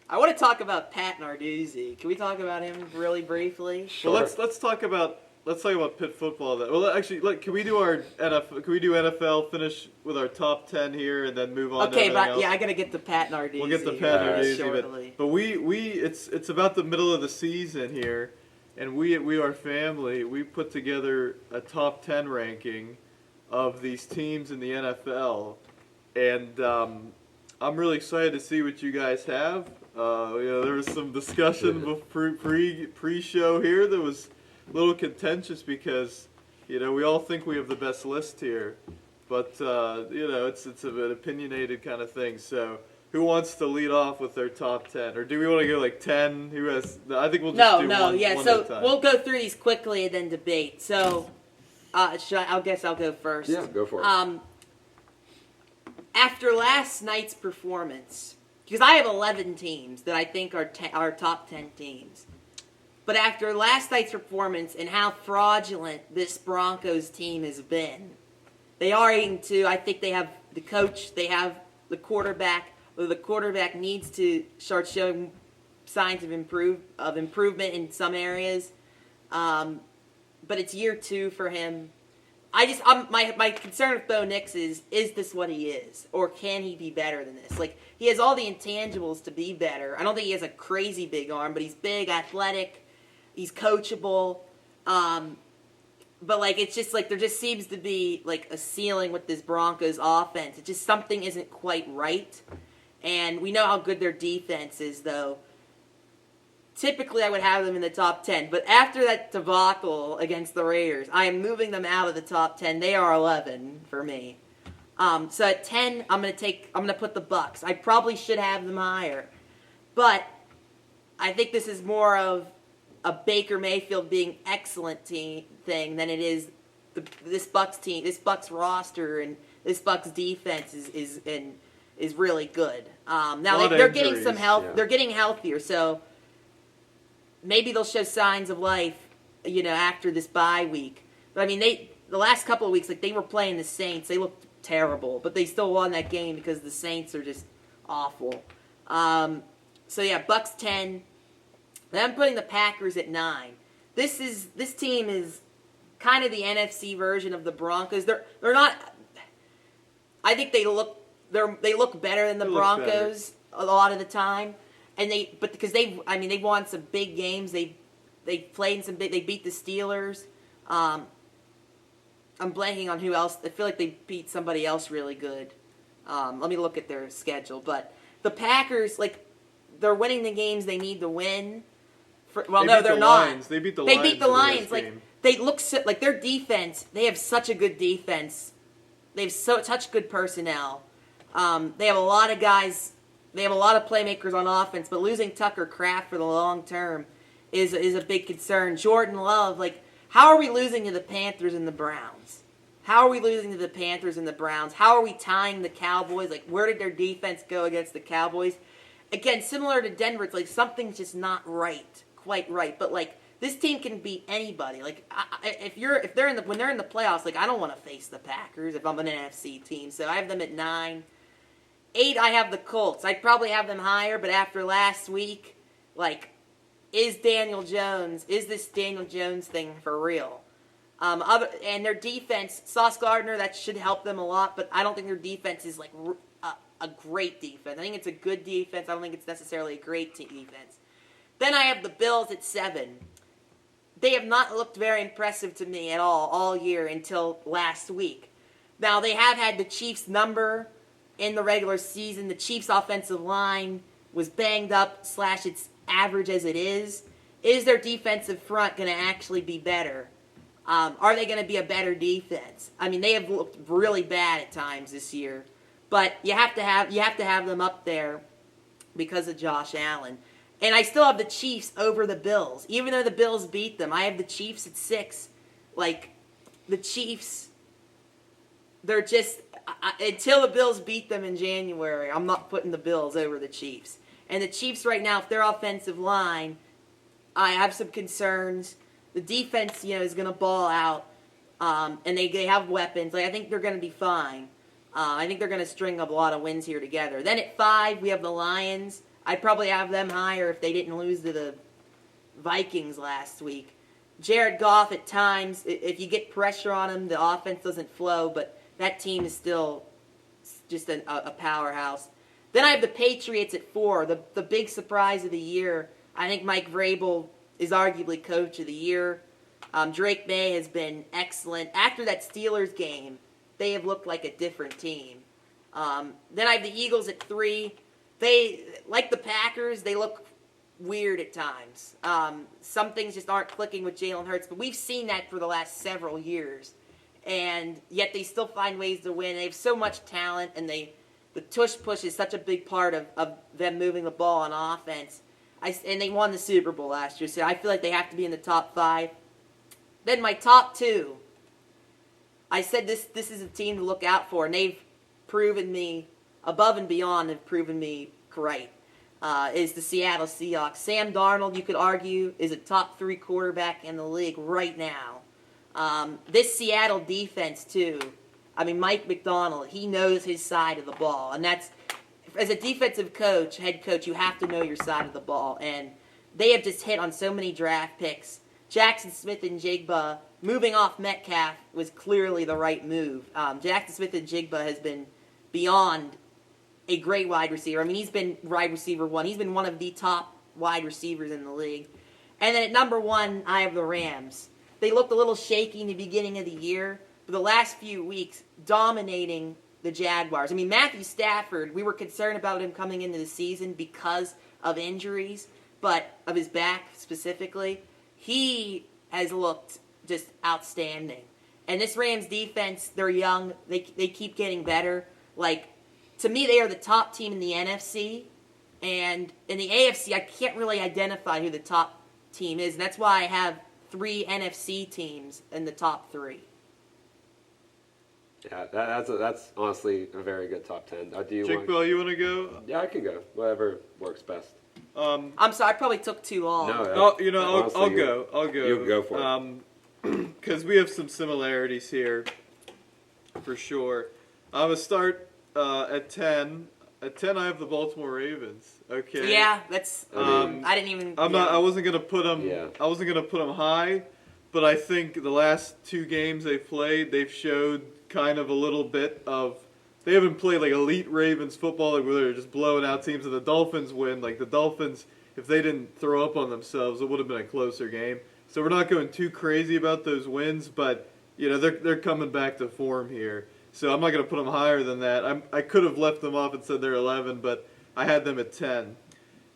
Speaker 2: I want to talk about Pat Narduzzi. Can we talk about him really briefly?
Speaker 1: Sure. Well, let's talk about Pitt Football then. Well, actually, can we do NFL, finish with our top 10 here, and then move on to everything else?
Speaker 2: I got to get the Pat Narduzzi.
Speaker 1: We'll get the Pat Narduzzi
Speaker 2: shortly.
Speaker 1: But it's about the middle of the season here, and we our family, we put together a top 10 ranking of these teams in the NFL, and I'm really excited to see what you guys have. There was some discussion pre-show here that was a little contentious because, we all think we have the best list here, but it's an opinionated kind of thing. So, who wants to lead off with their top 10, or do we want to go 10? Who has? I think we'll just do one. One
Speaker 2: so
Speaker 1: at a time.
Speaker 2: We'll go through these quickly and then debate. So, I guess I'll go first.
Speaker 3: Yeah, go for it.
Speaker 2: After last night's performance, because I have 11 teams that I think are top 10 teams. But after last night's performance and how fraudulent this Broncos team has been, they are 8-2. I think they have the coach, they have the quarterback. The quarterback needs to start showing signs of improvement in some areas. But it's year 2 for him. My concern with Bo Nix is this what he is? Or can he be better than this? He has all the intangibles to be better. I don't think he has a crazy big arm, but he's big, athletic, he's coachable. But it's just there just seems to be a ceiling with this Broncos offense. It's just something isn't quite right. And we know how good their defense is, though. typically I would have them in the top 10, but after that debacle against the Raiders, I am moving them out of the top 10. They are 11 for me. So at 10, I'm gonna put the Bucs. I probably should have them higher, but I think this is more of a Baker Mayfield being excellent thing than it is this Bucs team, this Bucs roster, and this Bucs defense is really good. Now they're getting some health. Yeah. They're getting healthier, so maybe they'll show signs of life, after this bye week. But I mean, the last couple of weeks, like they were playing the Saints, they looked terrible, but they still won that game because the Saints are just awful. So yeah, Bucs 10. Then I'm putting the Packers at 9. This team is kind of the NFC version of the Broncos. They're not. I think they look better than the Broncos a lot of the time, and because they won some big games. They played in some big. They beat the Steelers. I'm blanking on who else. I feel like they beat somebody else really good. Let me look at their schedule. But the Packers, they're winning the games they need to win. They're not.
Speaker 1: They beat the
Speaker 2: Lions. They look like their defense. They have such a good defense. They have such good personnel. They have a lot of guys. They have a lot of playmakers on offense. But losing Tucker Kraft for the long term is a big concern. Jordan Love, how are we losing to the Panthers and the Browns? How are we losing to the Panthers and the Browns? How are we tying the Cowboys? Where did their defense go against the Cowboys? Again, similar to Denver, it's something's just not quite right. But this team can beat anybody. When they're in the playoffs, I don't want to face the Packers if I'm an NFC team. So I have them at 9. 8, I have the Colts. I'd probably have them higher, but after last week, is this Daniel Jones thing for real? And their defense, Sauce Gardner, that should help them a lot, but I don't think their defense is a great defense. I think it's a good defense. I don't think it's necessarily a great defense. Then I have the Bills at 7. They have not looked very impressive to me at all year until last week. Now, they have had the Chiefs' number in the regular season. The Chiefs' offensive line was banged up / it's average as it is. Is their defensive front going to actually be better? Are they going to be a better defense? I mean, they have looked really bad at times this year, but you have to have them up there because of Josh Allen. And I still have the Chiefs over the Bills. Even though the Bills beat them, I have the Chiefs at 6. The Chiefs, they're just... until the Bills beat them in January, I'm not putting the Bills over the Chiefs. And the Chiefs right now, if their offensive line, I have some concerns. The defense, is going to ball out. And they have weapons. I think they're going to be fine. I think they're going to string up a lot of wins here together. Then at 5, we have the Lions. I'd probably have them higher if they didn't lose to the Vikings last week. Jared Goff at times, if you get pressure on him, the offense doesn't flow, but that team is still just a powerhouse. Then I have the Patriots at 4, the big surprise of the year. I think Mike Vrabel is arguably coach of the year. Drake May has been excellent. After that Steelers game, they have looked like a different team. Then I have the Eagles at 3. They, like the Packers, they look weird at times. Some things just aren't clicking with Jalen Hurts, but we've seen that for the last several years. And yet they still find ways to win. They have so much talent, and the tush push is such a big part of them moving the ball on offense. And they won the Super Bowl last year, so I feel like they have to be in the top 5. Then my top 2, I said this is a team to look out for, and they've proven me, above and beyond, have proven me right, is the Seattle Seahawks. Sam Darnold, you could argue, is a top 3 quarterback in the league right now. This Seattle defense, too, Mike McDonald, he knows his side of the ball. And that's, as a defensive coach, head coach, you have to know your side of the ball. And they have just hit on so many draft picks. Jackson Smith and Jigba, moving off Metcalf was clearly the right move. Jackson Smith and Jigba has been beyond a great wide receiver. He's been wide receiver 1. He's been one of the top wide receivers in the league. And then at number 1, I have the Rams. They looked a little shaky in the beginning of the year, but the last few weeks, dominating the Jaguars. Matthew Stafford, we were concerned about him coming into the season because of injuries, but of his back specifically, he has looked just outstanding. And this Rams defense, they're young. They keep getting better. Like, to me, they are the top team in the NFC. And in the AFC, I can't really identify who the top team is. And that's why I have 3 NFC teams in the top 3.
Speaker 3: Yeah, that's honestly a very good top 10. Do you
Speaker 1: Jake
Speaker 3: want?
Speaker 1: Bell, you want to go?
Speaker 3: Yeah, I can go. Whatever works best.
Speaker 2: I'm sorry, I probably took too long.
Speaker 3: No,
Speaker 1: I'll go.
Speaker 3: You go for
Speaker 1: it. Because we have some similarities here, for sure. I'm gonna start at 10. At 10, I have the Baltimore Ravens. Okay.
Speaker 2: Yeah, that's. I didn't even.
Speaker 1: I wasn't gonna put them.
Speaker 3: Yeah.
Speaker 1: I wasn't gonna put them high, but I think the last 2 games they've played, they've showed kind of a little bit of. They haven't played like elite Ravens football, like where they're just blowing out teams, and the Dolphins win. Like the Dolphins, if they didn't throw up on themselves, it would have been a closer game. So we're not going too crazy about those wins, but they're coming back to form here. So I'm not going to put them higher than that. I could have left them off and said they're 11, but I had them at 10.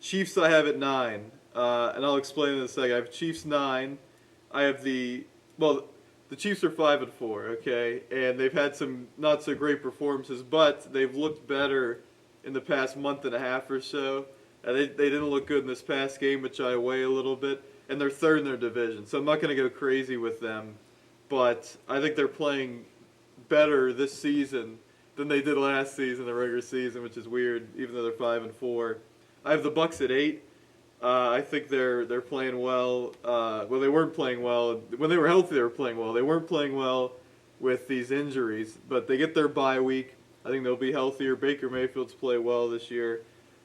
Speaker 1: Chiefs I have at 9, and I'll explain in a second. I have Chiefs 9. I have the Chiefs are 5-4, okay, and they've had some not so great performances, but they've looked better in the past month and a half or so. They didn't look good in this past game, which I weigh a little bit. And they're 3rd in their division, so I'm not going to go crazy with them. But I think they're playing better this season than they did last season, the regular season, which is weird, even though they're 5-4. I have the Bucs at 8. I think they're playing well. Well, they weren't playing well when they were healthy. They were playing well. They weren't playing well with these injuries, but they get their bye week. I think they'll be healthier. Baker Mayfield's played well this year.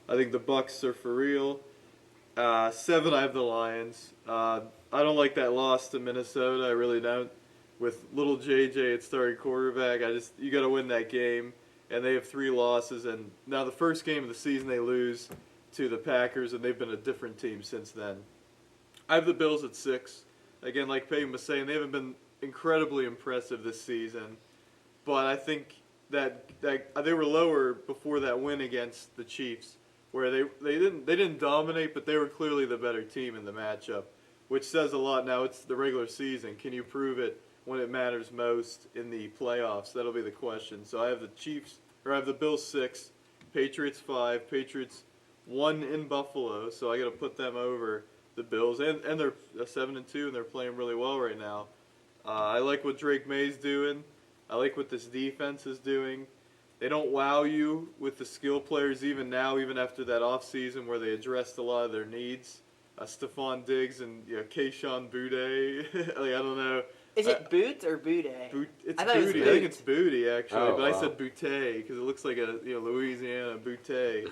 Speaker 1: I think the Bucs are for real. 7, I have the Lions. I don't like that loss to Minnesota. I really don't. With little JJ at starting quarterback, you got to win that game. And they have 3 losses. And now the first game of the season they lose to the Packers, and they've been a different team since then. I have the Bills at 6. Again, like Peyton was saying, they haven't been incredibly impressive this season. But I think that they were lower before that win against the Chiefs, where they didn't dominate, but they were clearly the better team in the matchup, which says a lot. Now it's the regular season. Can you prove it when it matters most in the playoffs? That'll be the question. So I have the Bills 6, Patriots 5, Patriots 1 in Buffalo. So I got to put them over the Bills, and they're 7-2, and they're playing really well right now. I like what Drake May's doing. I like what this defense is doing. They don't wow you with the skill players even now, even after that offseason where they addressed a lot of their needs. Stephon Diggs and Kayshon Boutte. I don't know.
Speaker 2: Is it Boot or Boutte?
Speaker 1: It's
Speaker 2: I
Speaker 1: Booty. I think it's Booty actually,
Speaker 3: Oh,
Speaker 1: but I
Speaker 3: wow.
Speaker 1: said Boutte because it looks like a Louisiana Boutte.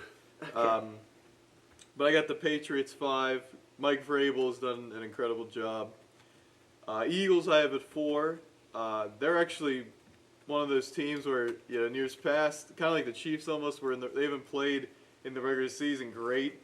Speaker 1: But I got the Patriots 5. Mike Vrabel's done an incredible job. Eagles I have at 4. They're actually one of those teams where in years past, kind of like the Chiefs almost, where they haven't played in the regular season great,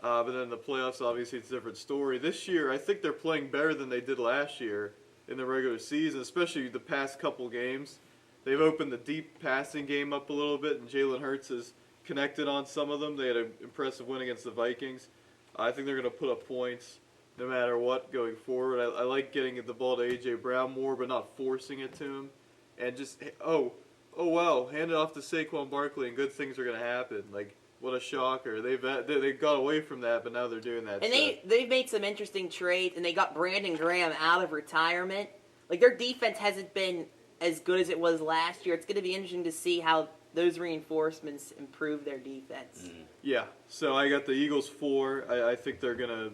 Speaker 1: but then in the playoffs, obviously it's a different story. This year, I think they're playing better than they did last year in the regular season, especially the past couple games. They've opened the deep passing game up a little bit, and Jalen Hurts has connected on some of them. They had an impressive win against the Vikings. I think they're going to put up points no matter what going forward. I like getting the ball to A.J. Brown more, but not forcing it to him. And just, oh wow, hand it off to Saquon Barkley and good things are going to happen. Like, what a shocker. They got away from that, but now they're doing that.
Speaker 2: And they've made some interesting trades, and they got Brandon Graham out of retirement. Like, their defense hasn't been as good as it was last year. It's going to be interesting to see how those reinforcements improve their defense.
Speaker 1: Yeah, so I got the Eagles 4. I think they're going to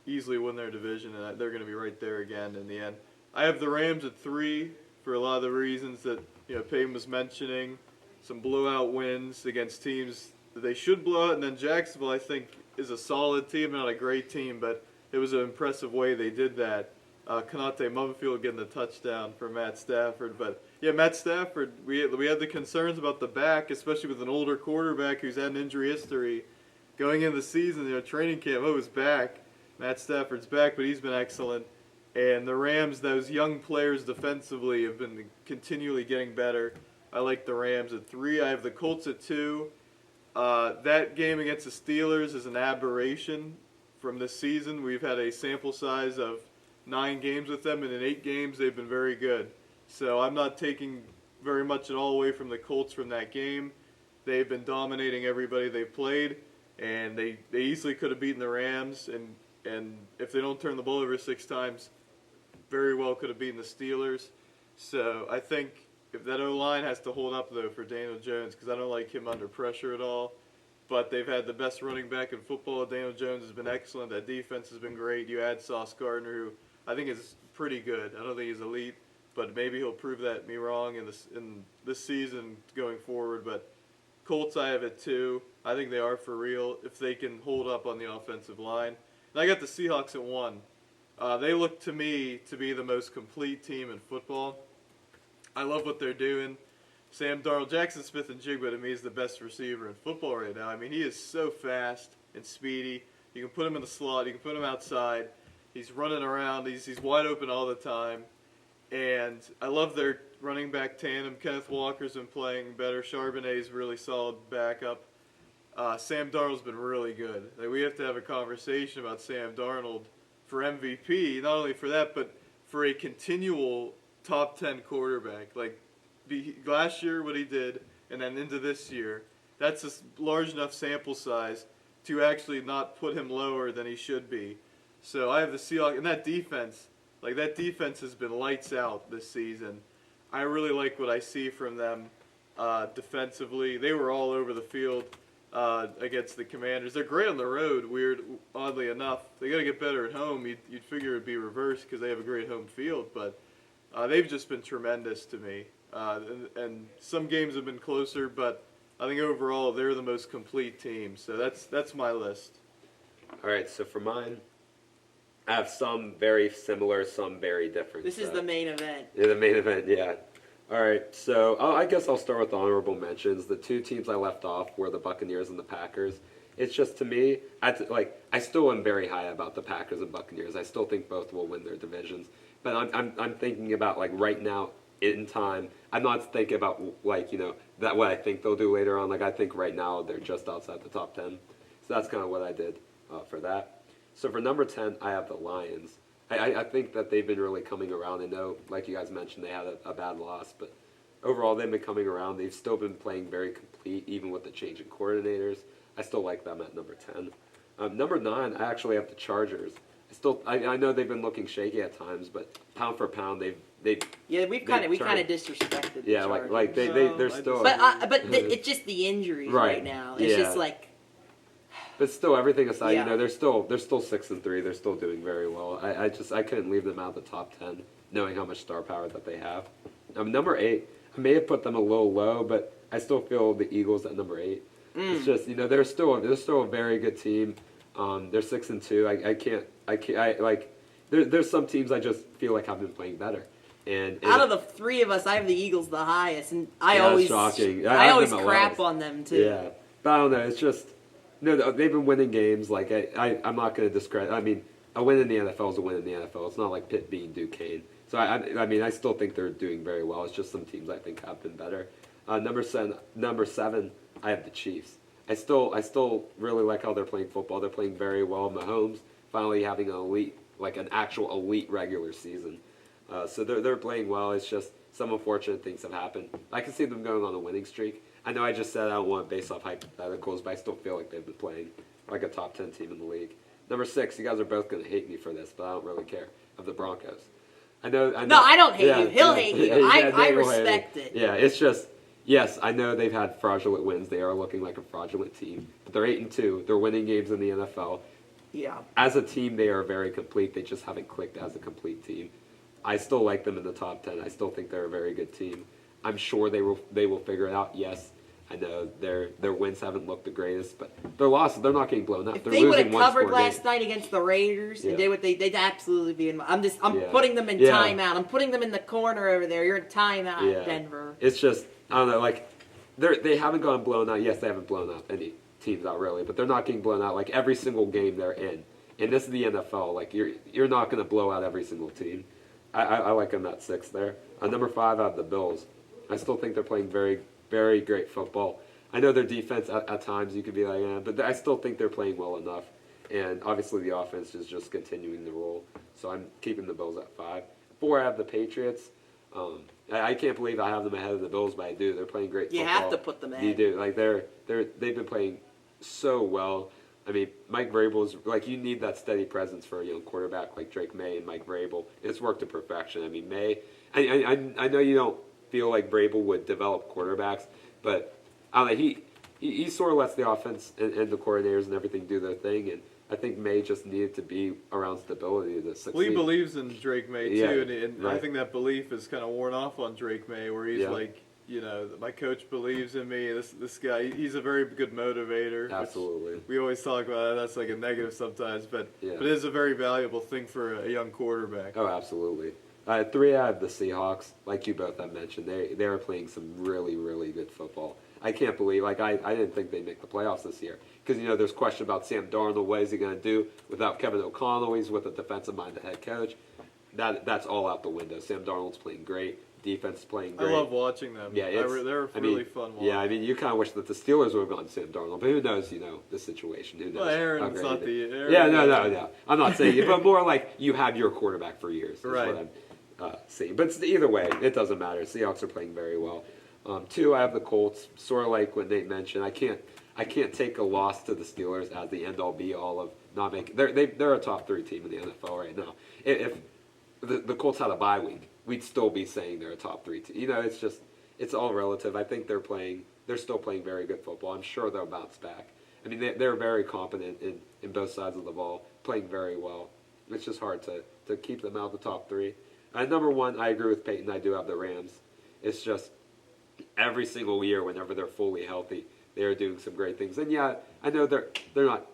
Speaker 1: easily win their division, and they're going to be right there again in the end. I have the Rams at 3 for a lot of the reasons that Peyton was mentioning. Some blowout wins against teams that they should blow out, and then Jacksonville, I think, is a solid team, not a great team, but it was an impressive way they did that. Konate Mumfield getting the touchdown for Matt Stafford. But, yeah, Matt Stafford, we had the concerns about the back, especially with an older quarterback who's had an injury history. Going into the season, training camp, he's back. Matt Stafford's back, but he's been excellent. And the Rams, those young players defensively have been continually getting better. I like the Rams at 3. I have the Colts at 2. That game against the Steelers is an aberration from this season. We've had a sample size of 9 games with them, and in 8 games they've been very good. So I'm not taking very much at all away from the Colts from that game. They've been dominating everybody they've played, and they easily could have beaten the Rams, and if they don't turn the ball over 6 times, very well could have beaten the Steelers. So I think if that O-line has to hold up, though, for Daniel Jones, because I don't like him under pressure at all. But they've had the best running back in football. Daniel Jones has been excellent. That defense has been great. You add Sauce Gardner, who I think is pretty good. I don't think he's elite, but maybe he'll prove that me wrong in this season going forward. But Colts, I have it too. I think they are for real if they can hold up on the offensive line. And I got the Seahawks at 1. They look to me to be the most complete team in football. I love what they're doing. Sam Darnold, Jackson Smith and Jigba to me is the best receiver in football right now. I mean, he is so fast and speedy. You can put him in the slot. You can put him outside. He's running around. He's wide open all the time. And I love their running back tandem. Kenneth Walker's been playing better. Charbonnet's really solid backup. Sam Darnold's been really good. Like, we have to have a conversation about Sam Darnold for MVP, not only for that, but for a continual top 10 quarterback. Like, last year what he did, and then into this year, that's a large enough sample size to actually not put him lower than he should be. So I have the Seahawks, and that defense has been lights out this season. I really like what I see from them defensively. They were all over the field against the Commanders. They're great on the road, oddly enough. They got to get better at home. You'd figure it would be reversed because they have a great home field, but they've just been tremendous to me. And some games have been closer, but I think overall they're the most complete team. So that's my list.
Speaker 3: All right, so for mine, I have some very similar, some very different.
Speaker 2: This is the main event.
Speaker 3: Yeah, the main event, yeah. All right, so I guess I'll start with the honorable mentions. The 2 teams I left off were the Buccaneers and the Packers. It's just, to me, I still am very high about the Packers and Buccaneers. I still think both will win their divisions. But I'm thinking about, like, right now in time. I'm not thinking about, like, that what I think they'll do later on. Like, I think right now they're just outside the top 10. So that's kind of what I did for that. So for number 10, I have the Lions. I think that they've been really coming around. I know, like you guys mentioned, they had a bad loss, but overall they've been coming around. They've still been playing very complete, even with the change in coordinators. I still like them at number 10. Number 9, I actually have the Chargers. I know they've been looking shaky at times, but pound for pound, we've kind of
Speaker 2: disrespected.
Speaker 3: Yeah,
Speaker 2: the Chargers.
Speaker 3: like they're still.
Speaker 2: But it's just the injuries right now. It's just like.
Speaker 3: But still, everything aside,
Speaker 2: Yeah.
Speaker 3: they're still 6-3. They're still doing very well. I couldn't leave them out of the top 10, knowing how much star power that they have. Number 8, I may have put them a little low, but I still feel the Eagles at number 8. It's just they're still a very good team. They're 6-2. There's some teams I just feel like have been playing better. And
Speaker 2: out of the 3 of us, I have the Eagles the highest, and I
Speaker 3: always shocking.
Speaker 2: I always crap on them too.
Speaker 3: Yeah, but I don't know. It's just they've been winning games. Like I'm not going to discredit. I mean, a win in the NFL is a win in the NFL. It's not like Pitt beating Duquesne. So I still think they're doing very well. It's just some teams I think have been better. Number 7, I have the Chiefs. I still really like how they're playing football. They're playing very well. Mahomes finally having an actual elite regular season. So they're playing well. It's just some unfortunate things have happened. I can see them going on a winning streak. I know I just said I don't want to base off hypotheticals, but I still feel like they've been playing like a top 10 team in the league. Number 6, you guys are both going to hate me for this, but I don't really care, of the Broncos. I know.
Speaker 2: No, I don't hate you. He'll hate you. I respect it.
Speaker 3: Yeah, it's just, yes, I know they've had fraudulent wins. They are looking like a fraudulent team. But they're 8-2. They're winning games in the NFL.
Speaker 2: Yeah.
Speaker 3: As a team, they are very complete. They just haven't clicked as a complete team. I still like them in the top 10. I still think they're a very good team. I'm sure they will figure it out. Yes, I know their wins haven't looked the greatest, but their losses, they're not getting blown up.
Speaker 2: If
Speaker 3: they're
Speaker 2: they would
Speaker 3: losing
Speaker 2: have covered
Speaker 3: one-score
Speaker 2: last
Speaker 3: game.
Speaker 2: night against the Raiders and did what they'd absolutely be in. I'm
Speaker 3: Yeah.
Speaker 2: putting them in
Speaker 3: Yeah.
Speaker 2: timeout. I'm putting them in the corner over there. You're in timeout, Denver.
Speaker 3: It's just, I don't know, like they haven't gone blown out. Yes, they haven't blown out any teams out really, but they're not getting blown out like every single game they're in. And this is the NFL. Like you're not going to blow out every single team. I like them at 6 there. Number 5, I have the Bills. I still think they're playing very, very great football. I know their defense at times you could be like, but I still think they're playing well enough. and obviously the offense is just continuing to roll. So I'm keeping the Bills at 5. 4, I have the Patriots. I can't believe I have them ahead of the Bills, but I do. They're playing great football.
Speaker 2: You have to put them ahead.
Speaker 3: You do. Like they've been playing so well. I mean, Mike Vrabel's like, you need that steady presence for a young quarterback like Drake May and Mike Vrabel. It's worked to perfection. I mean, May. I know you don't feel like Vrabel would develop quarterbacks, but I don't know, he sort of lets the offense and the coordinators and everything do their thing, and I think May just needed to be around stability to succeed.
Speaker 1: Well, he believes in Drake May too,
Speaker 3: Yeah,
Speaker 1: and
Speaker 3: right.
Speaker 1: I think that belief is kind of worn off on Drake May, where he's
Speaker 3: Yeah.
Speaker 1: like, my coach believes in me. This guy, he's a very good motivator. which
Speaker 3: Absolutely.
Speaker 1: We always talk about that. That's like a negative sometimes, but
Speaker 3: Yeah.
Speaker 1: it is a very valuable thing for a young quarterback.
Speaker 3: Oh, absolutely. 3, I have the Seahawks. Like you both have mentioned, they are playing some really, really good football. I can't believe, I didn't think they'd make the playoffs this year. Because, there's question about Sam Darnold. What is he going to do without Kevin O'Connell? He's with a defensive-minded head coach. That's all out the window. Sam Darnold's playing great. Defense is playing great.
Speaker 1: I love watching them.
Speaker 3: Yeah,
Speaker 1: they're really fun watching.
Speaker 3: Yeah, I mean, you kind of wish that the Steelers would have gone Sam Darnold, but who knows, the situation. Who knows?
Speaker 1: Well, Aaron's
Speaker 3: how great
Speaker 1: not
Speaker 3: it
Speaker 1: the.
Speaker 3: is.
Speaker 1: Aaron,
Speaker 3: Yeah, no. I'm not saying it, but more like you have your quarterback for years. Is
Speaker 1: Right.
Speaker 3: what I'm seeing. But either way, it doesn't matter. Seahawks are playing very well. 2, I have the Colts. Sort of like what Nate mentioned. I can't take a loss to the Steelers as the end-all be-all of not making. They're a top 3 team in the NFL right now. If the Colts had a bye week, we'd still be saying they're a top 3 team. It's all relative. I think they're still playing very good football. I'm sure they'll bounce back. I mean, they're very competent in both sides of the ball, playing very well. It's just hard to keep them out of the top 3. Number 1, I agree with Peyton. I do have the Rams. It's just every single year, whenever they're fully healthy, they are doing some great things. And yeah, I know they're not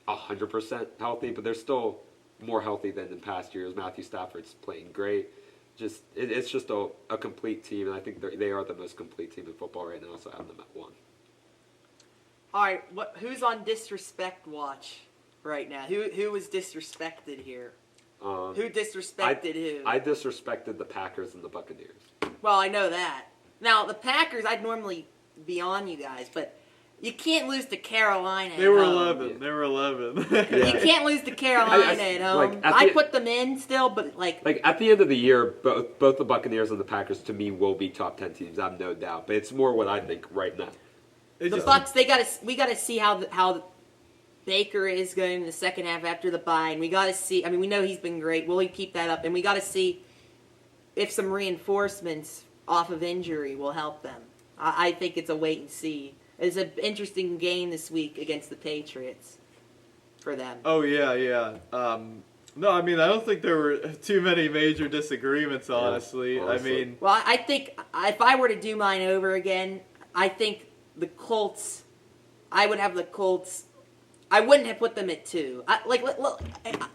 Speaker 3: 100% healthy, but they're still more healthy than in past years. Matthew Stafford's playing great. It's just a complete team, and I think they are the most complete team in football right now. So I have them at 1.
Speaker 2: All right, who's on disrespect watch right now? Who was disrespected here? Who disrespected who?
Speaker 3: I disrespected the Packers and the Buccaneers.
Speaker 2: Well, I know that. Now the Packers, I'd normally be on you guys, but you can't lose to Carolina.
Speaker 1: They were
Speaker 2: at home.
Speaker 1: 11.
Speaker 3: Yeah.
Speaker 1: They were 11.
Speaker 3: Yeah.
Speaker 2: You can't lose to Carolina at home.
Speaker 3: like, at
Speaker 2: I
Speaker 3: the-
Speaker 2: put them in still, but like
Speaker 3: at the end of the year, both the Buccaneers and the Packers to me will be top 10 teams. I have no doubt. But it's more what I think right now.
Speaker 1: It
Speaker 2: the
Speaker 1: just-
Speaker 2: Bucks, we got to see how Baker is going in the second half after the bye, and we got to see. I mean, we know he's been great. Will he keep that up? And we got to see if some reinforcements off of injury will help them. I think it's a wait and see. It's an interesting game this week against the Patriots for them.
Speaker 1: Oh yeah. No, I mean I don't think there were too many major disagreements. Honestly, I
Speaker 3: honestly.
Speaker 1: mean
Speaker 2: Well, I think if I were to do mine over again, I think the Colts. I would have the Colts. I wouldn't have put them at 2. Look,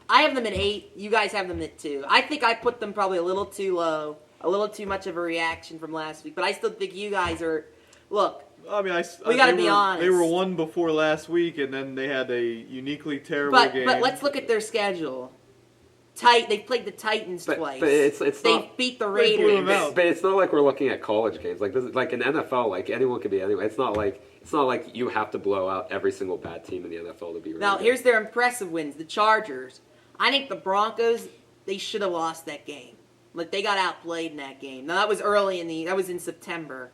Speaker 2: I have them at 8. You guys have them at 2. I think I put them probably a little too low, a little too much of a reaction from last week. But I still think you guys are. Look,
Speaker 1: I mean
Speaker 2: We gotta
Speaker 1: they
Speaker 2: be
Speaker 1: were-
Speaker 2: honest.
Speaker 1: They were 1 before last week, and then they had a uniquely terrible game.
Speaker 2: but let's look at their schedule. They played the Titans twice.
Speaker 3: But it's
Speaker 2: they
Speaker 3: not.
Speaker 2: beat the
Speaker 1: They blew them
Speaker 2: Raiders.
Speaker 1: out.
Speaker 3: But it's not like we're looking at college games. Like this is like an NFL. Like anyone could be anyone. It's not like you have to blow out every single bad team in the NFL to be. Really
Speaker 2: Now,
Speaker 3: good.
Speaker 2: here's their impressive wins. The Chargers. I think the Broncos, they should have lost that game. Like, they got outplayed in that game. Now, that was that was in September.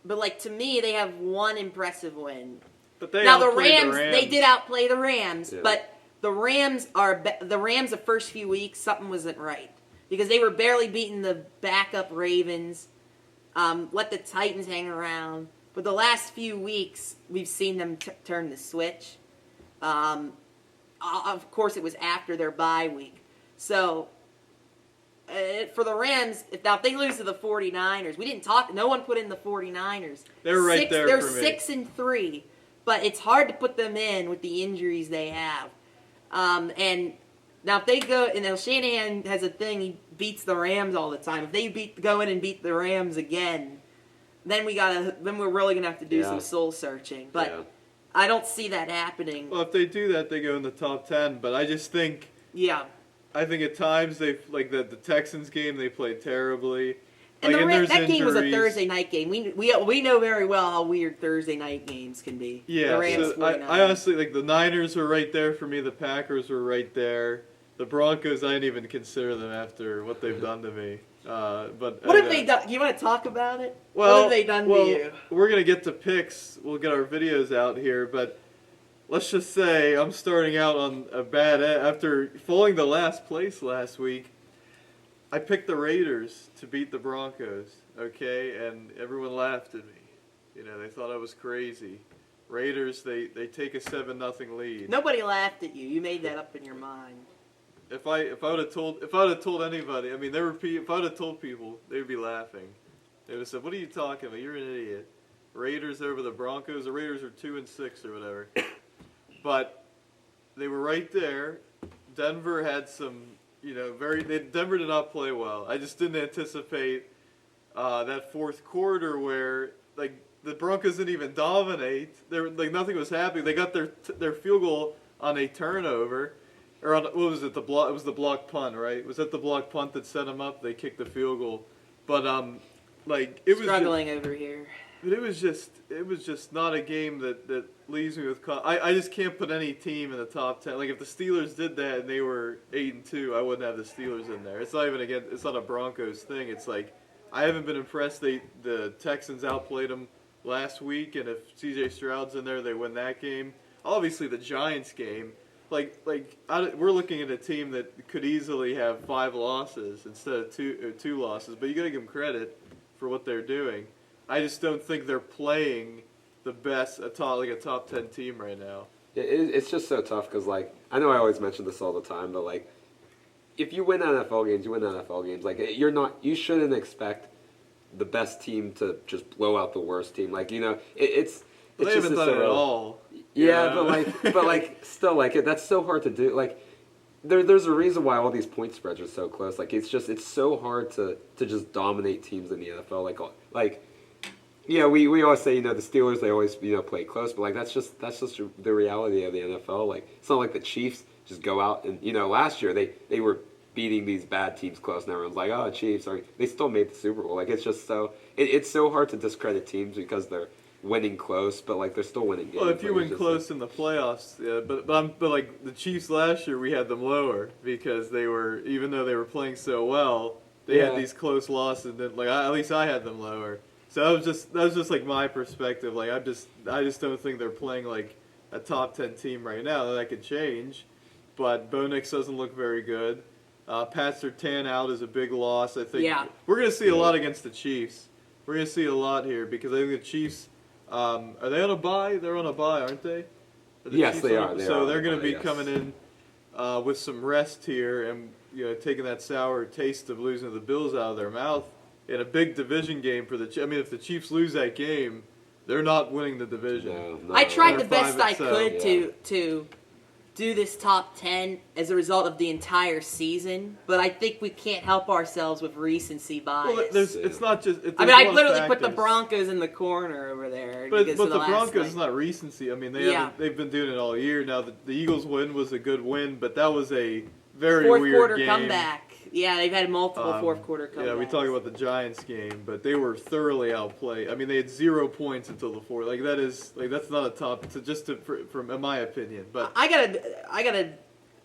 Speaker 2: But, like, to me, they have one impressive win.
Speaker 1: But they
Speaker 2: Now, the
Speaker 1: outplayed
Speaker 2: Rams, they did outplay the Rams.
Speaker 3: Yeah.
Speaker 2: But the Rams the first few weeks, something wasn't right. Because they were barely beating the backup Ravens. Let the Titans hang around. But the last few weeks, we've seen them turn the switch. Of course, it was after their bye week. So, for the Rams, if they lose to the 49ers, no one put in the 49ers.
Speaker 1: They were right there
Speaker 2: They're
Speaker 1: for me.
Speaker 2: 6-3, but it's hard to put them in with the injuries they have. And now if they go, and now Shanahan has a thing, he beats the Rams all the time. If they go in and beat the Rams again, then we're really gonna have to do
Speaker 3: Yeah.
Speaker 2: some soul searching. But
Speaker 3: Yeah.
Speaker 2: I don't see that happening.
Speaker 1: Well, if they do that, they go in the top 10. But I just think,
Speaker 2: Yeah.
Speaker 1: I think at times like the Texans game, they played terribly.
Speaker 2: And
Speaker 1: Like, there's
Speaker 2: that game was a
Speaker 1: injuries.
Speaker 2: Thursday night game. We know very well how weird Thursday night games can be.
Speaker 1: Yeah,
Speaker 2: The Rams,
Speaker 1: so I honestly, like, the Niners were right there for me. The Packers were right there. The Broncos, I didn't even consider them after what they've done to me. But
Speaker 2: what have they done? You want to talk about it?
Speaker 1: Well,
Speaker 2: what have they done to you?
Speaker 1: We're gonna get to picks. We'll get our videos out here, but let's just say I'm starting out on a bad after falling to last place last week. I picked the Raiders to beat the Broncos, okay, and everyone laughed at me. You know, they thought I was crazy. Raiders, they take a 7-0 lead.
Speaker 2: Nobody laughed at you. You made that up in your mind.
Speaker 1: If I would have told anybody, I mean, if I would have told people, they would be laughing. They would have said, "What are you talking about? You're an idiot." Raiders over the Broncos. The Raiders are 2-6 or whatever, but they were right there. Denver had some, Denver did not play well. I just didn't anticipate that fourth quarter where, like, the Broncos didn't even dominate. Nothing was happening. They got their field goal on a turnover. Or on, what was it? It was the block punt, right? Was that the block punt that set them up? They kicked the field goal, but it was
Speaker 2: struggling over here.
Speaker 1: But it was just not a game that leaves me with. I just can't put any team in the top 10. Like, if the Steelers did that and they were 8-2, I wouldn't have the Steelers in there. It's not even it's not a Broncos thing. It's like, I haven't been impressed. The Texans outplayed them last week, and if C.J. Stroud's in there, they win that game. Obviously, the Giants game. We're looking at a team that could easily have 5 losses instead of two losses, but you got to give them credit for what they're doing. I just don't think they're playing the best, a top 10 team right now.
Speaker 3: It's just so tough because, like, I know I always mention this all the time, but, like, if you win NFL games, you win NFL games. Like, you shouldn't expect the best team to just blow out the worst team. Like, it's
Speaker 1: They
Speaker 3: just
Speaker 1: haven't done it at all.
Speaker 3: Yeah, but still, that's so hard to do. Like, there's a reason why all these point spreads are so close. Like, it's so hard to just dominate teams in the NFL. We always say, the Steelers, they always, play close, but, like, that's just the reality of the NFL. Like, it's not like the Chiefs just go out and, last year they were beating these bad teams close, and everyone's like, oh, Chiefs, they still made the Super Bowl. Like, it's just it's so hard to discredit teams because they're winning close, but, like, they're still winning games.
Speaker 1: Well, if you win close in the playoffs, yeah, but like the Chiefs last year, we had them lower because even though they were playing so well, they had these close losses. And at least I had them lower. So that was just like my perspective. Like, I just don't think they're playing like a top 10 team right now. That could change, but Bo Nix doesn't look very good. Pat Surtain out is a big loss. I think we're going to see a lot against the Chiefs. We're going to see a lot here because I think the Chiefs. Are they on a bye? They're on a bye, aren't they?
Speaker 3: Yes, they are.
Speaker 1: So they're going to be coming in with some rest here and taking that sour taste of losing to the Bills out of their mouth in a big division game for the. I mean, if the Chiefs lose that game, they're not winning the division.
Speaker 3: No,
Speaker 2: I tried the best I
Speaker 1: 5-7.
Speaker 2: could to do this top 10 as a result of the entire season, but I think we can't help ourselves with recency bias.
Speaker 1: Well, it's not just.
Speaker 2: I literally put the Broncos in the corner over there.
Speaker 1: But the Broncos is not recency. I mean, they've been doing it all year. Now, the Eagles win was a good win, but that was a very
Speaker 2: fourth
Speaker 1: weird
Speaker 2: quarter
Speaker 1: game.
Speaker 2: comeback. Yeah, they've had multiple fourth quarter comebacks.
Speaker 1: Yeah, we talk about the Giants game, but they were thoroughly outplayed. I mean, they had 0 points until the fourth. That's not a top. From in my opinion, but
Speaker 2: I gotta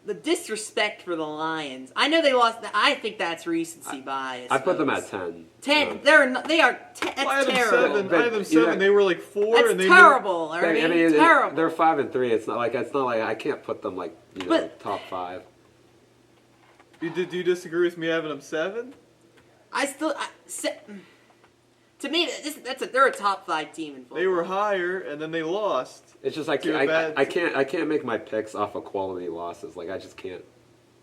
Speaker 2: the disrespect for the Lions. I know they lost. I think that's recency bias.
Speaker 3: I put them at 10.
Speaker 2: 10. They are. That's terrible.
Speaker 1: I had them 7. They were like 4.
Speaker 2: That's
Speaker 1: and they
Speaker 2: terrible. Terrible.
Speaker 3: They're 5-3. It's not like I can't put them top 5.
Speaker 1: Do you disagree with me having them 7?
Speaker 2: To me, they're a top 5 team in football.
Speaker 1: They were higher, and then they lost.
Speaker 3: It's just I can't make my picks off of quality losses. Like, I just can't.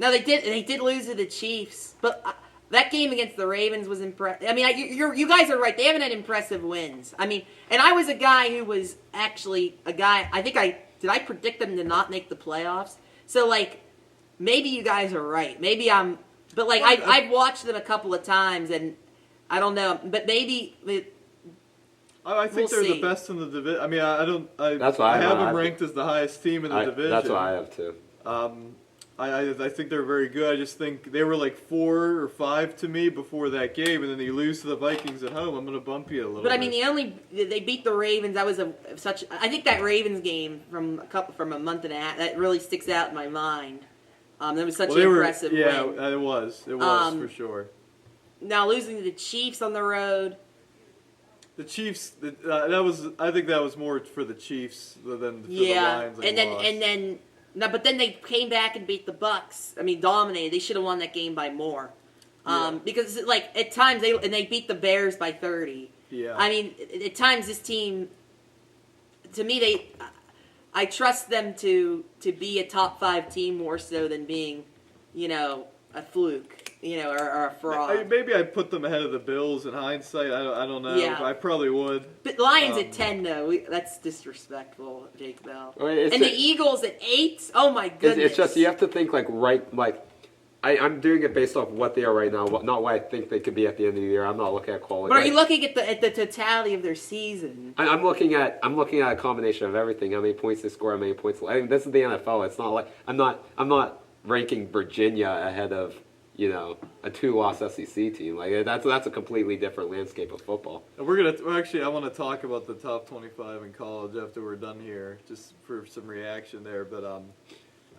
Speaker 2: No, they did lose to the Chiefs, but that game against the Ravens was impressive. I mean, you guys are right. They haven't had impressive wins. I mean, and I was a guy who was actually a guy. Did I predict them to not make the playoffs? So, like, maybe you guys are right. Maybe I'm. But, like, I've watched them a couple of times, and I don't know. But maybe.
Speaker 1: I think they're the best in the division. I mean, I don't.
Speaker 3: That's why
Speaker 1: I have them ranked as the highest team in the division.
Speaker 3: That's what I have too.
Speaker 1: I think they're very good. I just think they were like 4 or 5 to me before that game, and then you lose to the Vikings at home. I'm going to bump you a little.
Speaker 2: But
Speaker 1: bit.
Speaker 2: I mean, they beat the Ravens. That was I think that Ravens game from a month and a half that really sticks out in my mind. That was such an impressive win.
Speaker 1: Yeah, it was for sure.
Speaker 2: Now losing to the Chiefs on the road.
Speaker 1: The Chiefs, I think that was more for the Chiefs than for the Lions.
Speaker 2: But then they came back and beat the Bucks. I mean, dominated. They should have won that game by more. Because like at times they beat the Bears by 30.
Speaker 1: Yeah.
Speaker 2: I mean, at times this team, to me, I trust them to be a top 5 team more so than being, a fluke, or a fraud.
Speaker 1: Maybe I put them ahead of the Bills in hindsight. I don't know.
Speaker 2: Yeah.
Speaker 1: I probably would.
Speaker 2: But Lions at 10 though, that's disrespectful, Jake Bell.
Speaker 3: Well,
Speaker 2: the Eagles at 8. Oh my goodness!
Speaker 3: It's just you have to think I'm doing it based off what they are right now, not what I think they could be at the end of the year. I'm not looking at quality.
Speaker 2: But are you looking at the totality of their season?
Speaker 3: I'm looking at a combination of everything. How many points they score, how many points. I mean, this is the NFL. It's not like I'm not ranking Virginia ahead of a 2-loss SEC team. Like that's a completely different landscape of football.
Speaker 1: And I want to talk about the top 25 in college after we're done here, just for some reaction there. But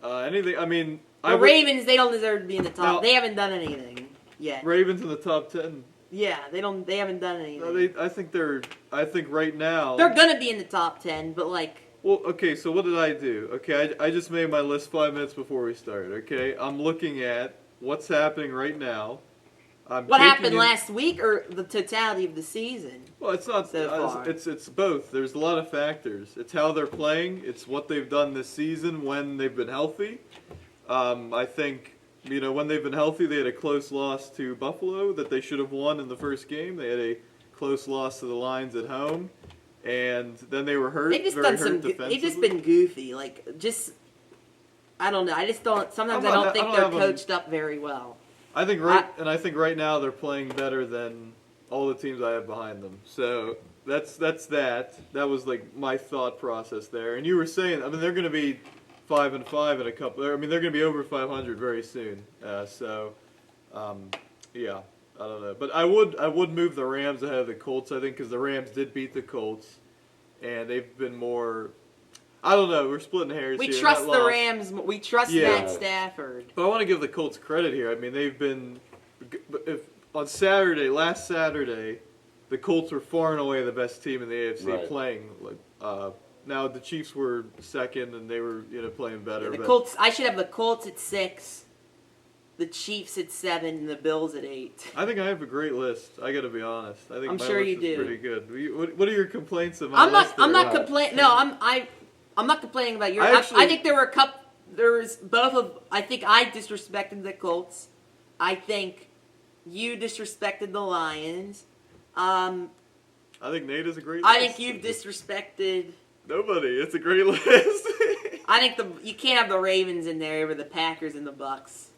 Speaker 1: anything. I mean,
Speaker 2: the Ravens, they don't deserve to be in the top.
Speaker 1: No.
Speaker 2: They haven't done anything yet.
Speaker 1: Ravens in the top 10.
Speaker 2: Yeah, they haven't done anything.
Speaker 1: No, I think right now
Speaker 2: they're gonna be in the top 10, but like.
Speaker 1: Well, okay, so what did I do? Okay, I just made my list 5 minutes before we started. Okay, I'm looking at what's happening right now.
Speaker 2: What happened last week, or the totality of the season?
Speaker 1: Well, it's not.
Speaker 2: So far.
Speaker 1: It's both. There's a lot of factors. It's how they're playing. It's what they've done this season when they've been healthy. I think when they've been healthy, they had a close loss to Buffalo that they should have won in the first game. They had a close loss to the Lions at home, and then they were hurt. They've
Speaker 2: just been goofy. I don't know. I just don't. Sometimes I don't think they're coached up very well.
Speaker 1: I think right now they're playing better than all the teams I have behind them. So that's that. That was like my thought process there. And you were saying, I mean, they're going to be 5-5 in a couple. I mean, they're going to be over 500 very soon. Yeah, I don't know. But I would move the Rams ahead of the Colts. I think because the Rams did beat the Colts, and they've been more. I don't know. We're splitting hairs here.
Speaker 2: We trust the Rams. We trust Matt Stafford.
Speaker 1: But I want to give the Colts credit here. I mean, they've been. Last Saturday, the Colts were far and away the best team in the AFC playing. Now the Chiefs were second, and they were playing better.
Speaker 2: Yeah, Colts. I should have the Colts at 6, the Chiefs at 7, and the Bills at 8.
Speaker 1: I think I have a great list. I got to be honest. I think
Speaker 2: I'm
Speaker 1: my
Speaker 2: sure
Speaker 1: list
Speaker 2: you do.
Speaker 1: Pretty good. What are your complaints about?
Speaker 2: I'm not complaining. No, I'm not complaining about yours. I think there were a couple. There's both of. I think I disrespected the Colts. I think you disrespected the Lions.
Speaker 1: I think Nate is a great.
Speaker 2: I think you've disrespected.
Speaker 1: Nobody. It's a great list.
Speaker 2: I think you can't have the Ravens in there over the Packers and the Bucks.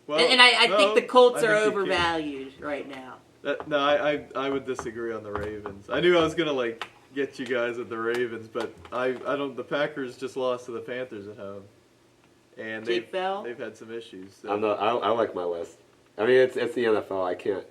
Speaker 1: Well,
Speaker 2: I think the Colts are overvalued right now.
Speaker 1: No, I would disagree on the Ravens. I knew I was gonna get you guys at the Ravens, but I don't. The Packers just lost to the Panthers at home, and they've had some issues. So.
Speaker 3: I like my list. I mean, it's the NFL. I can't,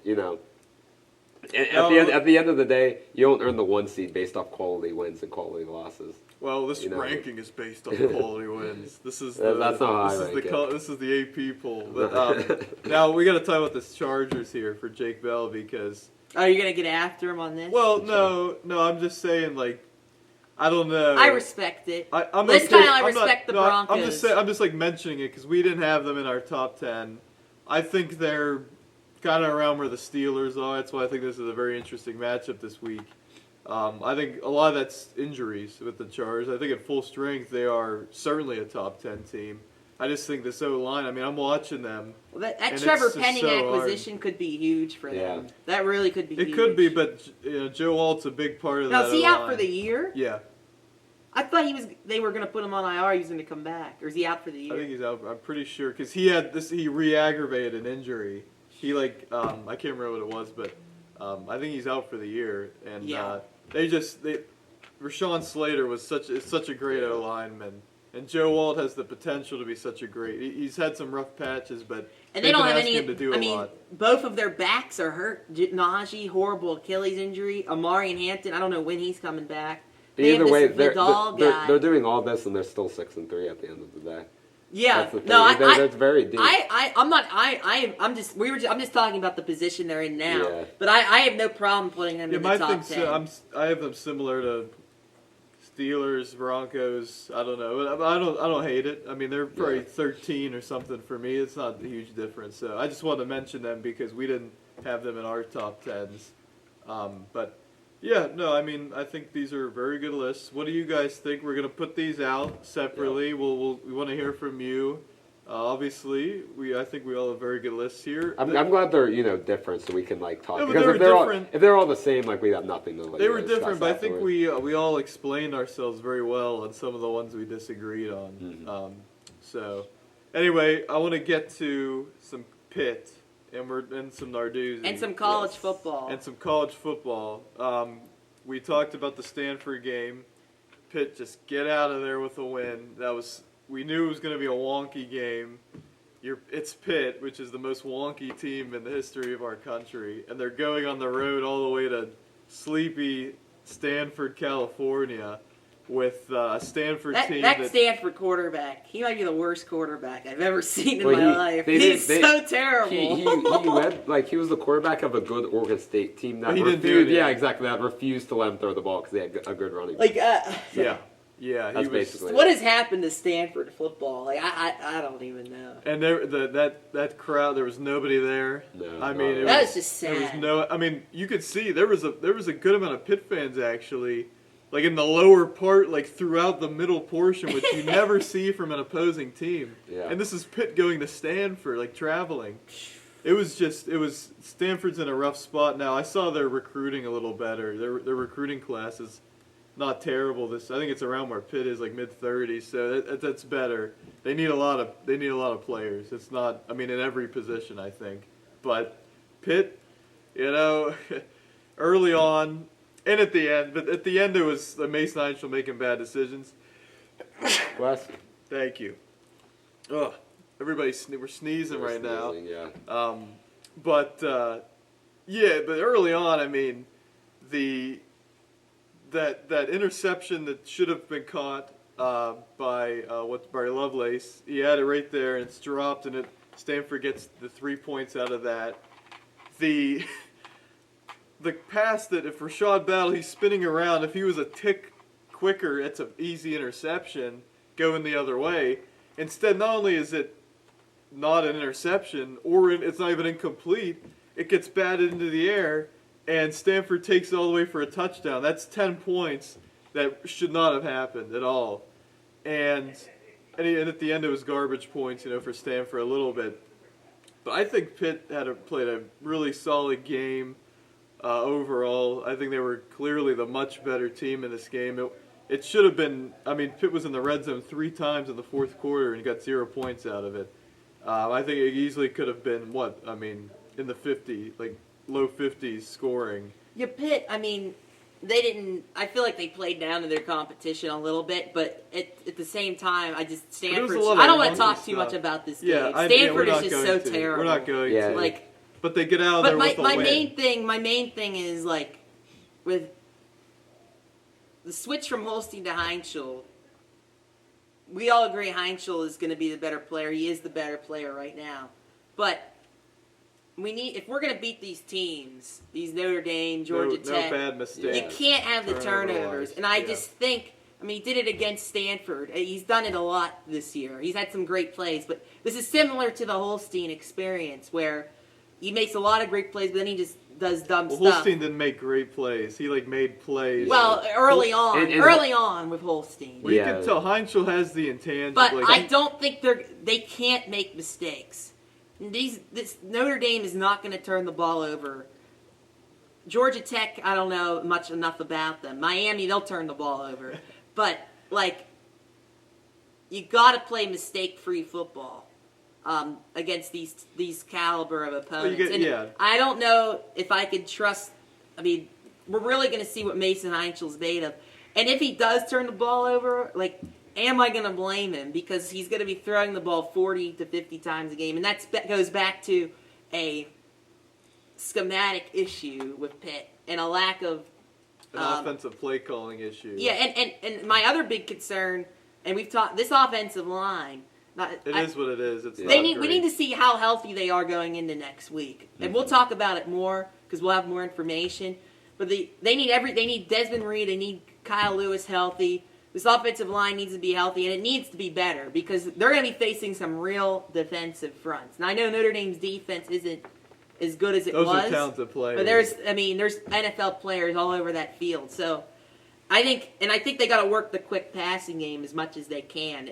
Speaker 3: At the end of the day, you don't earn the 1 seed based off quality wins and quality losses.
Speaker 1: Well, this ranking is based on quality wins. This is
Speaker 3: that's not how I rank it.
Speaker 1: This is the AP poll. But now we got to talk about the Chargers here for Jake Bell because.
Speaker 2: Are you gonna get after him on this?
Speaker 1: Well, no. I'm just saying, I don't know.
Speaker 2: I respect it.
Speaker 1: I
Speaker 2: respect the Broncos.
Speaker 1: I'm just mentioning it because we didn't have them in our top 10. I think they're kind of around where the Steelers are. That's why I think this is a very interesting matchup this week. I think a lot of that's injuries with the Chargers. I think at full strength they are certainly a top 10 team. I just think the O-line, I mean, I'm watching them.
Speaker 2: Well, that Trevor Penning acquisition could be huge for them. That really could be huge.
Speaker 1: It could be, but Joe Alt's a big part of that.
Speaker 2: Now, is he out for the year?
Speaker 1: Yeah.
Speaker 2: I thought they were going to put him on IR. He was going to come back. Or is he out for the year?
Speaker 1: I think he's out. I'm pretty sure. Because he re-aggravated an injury. He, I can't remember what it was, but I think he's out for the year. And Rashawn Slater was such a great O-lineman. And Joe Walt has the potential to be such a great. He's had some rough patches, but
Speaker 2: and they don't have any.
Speaker 1: him to do
Speaker 2: I mean,
Speaker 1: lot.
Speaker 2: both of their backs are hurt. Najee, horrible Achilles injury. Amari and Hampton, I don't know when he's coming back. They
Speaker 3: Either
Speaker 2: have
Speaker 3: way,
Speaker 2: this
Speaker 3: they're
Speaker 2: guy.
Speaker 3: doing all this and they're still 6-3 at the end of the day.
Speaker 2: Yeah,
Speaker 3: That's the thing.
Speaker 2: no,
Speaker 3: That's very deep.
Speaker 2: I'm just talking about the position they're in now.
Speaker 3: Yeah.
Speaker 2: But I have no problem putting them in the top 10.
Speaker 1: I have them similar to Steelers, Broncos. I don't know. I don't hate it. I mean, they're probably 13 or something for me. It's not a huge difference. So I just wanted to mention them because we didn't have them in our top 10s. But yeah, no, I mean, I think these are very good lists. What do you guys think? We're gonna put these out separately. Yeah. We want to hear from you. Obviously, I think we all have very good lists here.
Speaker 3: I'm glad they're different, so we can talk.
Speaker 1: Yeah,
Speaker 3: because if they're all the same, we have nothing to.
Speaker 1: They were different, but I think we all explained ourselves very well on some of the ones we disagreed on.
Speaker 3: Mm-hmm.
Speaker 1: So, anyway, I want to get to some Pitt and some Narduzzi
Speaker 2: and some college football.
Speaker 1: And some college football. We talked about the Stanford game. Pitt just get out of there with a win. We knew it was going to be a wonky game. It's Pitt, which is the most wonky team in the history of our country, and they're going on the road all the way to sleepy Stanford, California, with a Stanford team.
Speaker 2: That Stanford quarterback, he might be the worst quarterback I've ever seen in my life. He's so terrible.
Speaker 3: He led he was the quarterback of a good Oregon State team that
Speaker 1: refused.
Speaker 3: Yeah, exactly. That refused to let him throw the ball because they had a good running.
Speaker 1: Yeah,
Speaker 3: that's basically
Speaker 2: what has happened to Stanford football? I don't even know.
Speaker 1: And that crowd, there was nobody there.
Speaker 3: No,
Speaker 1: I mean,
Speaker 2: that was just sad.
Speaker 1: There was I mean, you could see there was a good amount of Pitt fans actually, in the lower part, throughout the middle portion, which you never see from an opposing team.
Speaker 3: Yeah.
Speaker 1: And this is Pitt going to Stanford, traveling. It was Stanford's in a rough spot now. I saw their recruiting a little better. Their recruiting class is not terrible. I think it's around where Pitt is, mid-30s. So that's better. They need a lot of players. It's not. I mean, in every position, I think. But Pitt, early on and at the end. But at the end, it was Mason Einschel making bad decisions.
Speaker 3: Bless.
Speaker 1: Thank you. Ugh. We're sneezing right now.
Speaker 3: Yeah.
Speaker 1: But early on, I mean, that interception that should have been caught by Lovelace, he had it right there, and it's dropped, and Stanford gets the 3 points out of that. The pass that if Rashad Battle, he's spinning around, if he was a tick quicker, it's an easy interception going the other way. Instead, not only is it not an interception, or it's not even incomplete, it gets batted into the air, and Stanford takes it all the way for a touchdown. That's 10 points that should not have happened at all. And at the end, it was garbage points, for Stanford a little bit. But I think Pitt played a really solid game overall. I think they were clearly the much better team in this game. It should have been. I mean, Pitt was in the red zone 3 times in the fourth quarter and got 0 points out of it. I think it easily could have been in the 50, low 50s scoring.
Speaker 2: Yeah, Pitt, I mean, they didn't. I feel like they played down to their competition a little bit, but at the same time, Stanford. I don't want to talk too much about this game.
Speaker 1: Yeah,
Speaker 2: Stanford is just so terrible.
Speaker 1: We're not going to.
Speaker 2: But
Speaker 1: but they get out of there with a win.
Speaker 2: My main thing is with the switch from Holstein to Heinschel. We all agree Heinschel is going to be the better player. He is the better player right now, but if we're going to beat these teams, these Notre Dame, Georgia Tech,
Speaker 1: no bad mistakes.
Speaker 2: You can't have the turnovers. And I just think, he did it against Stanford. He's done it a lot this year. He's had some great plays, but this is similar to the Holstein experience where he makes a lot of great plays, but then he just does dumb stuff.
Speaker 1: Holstein didn't make great plays. He made plays.
Speaker 2: Well, early on with Holstein.
Speaker 1: Well, you can tell Heinschel has the intangible.
Speaker 2: But I don't think they can't make mistakes. This Notre Dame is not going to turn the ball over. Georgia Tech, I don't know enough about them. Miami, they'll turn the ball over. But you got to play mistake-free football against these caliber of opponents. I don't know if I could trust. We're really going to see what Mason Heinschel's made of. And if he does turn the ball over, am I going to blame him? Because he's going to be throwing the ball 40 to 50 times a game, and that goes back to a schematic issue with Pitt and a lack of
Speaker 1: an offensive play calling issue.
Speaker 2: Yeah, and my other big concern, and we've talked this offensive line.
Speaker 1: It is what it is. It's
Speaker 2: we need to see how healthy they are going into next week, and we'll talk about it more because we'll have more information. But they need Desmond Reed, they need Kyle Lewis healthy. This offensive line needs to be healthy, and it needs to be better because they're going to be facing some real defensive fronts. And I know Notre Dame's defense isn't as good as it was.
Speaker 1: Those are talented players.
Speaker 2: But there's NFL players all over that field. So I think they got to work the quick passing game as much as they can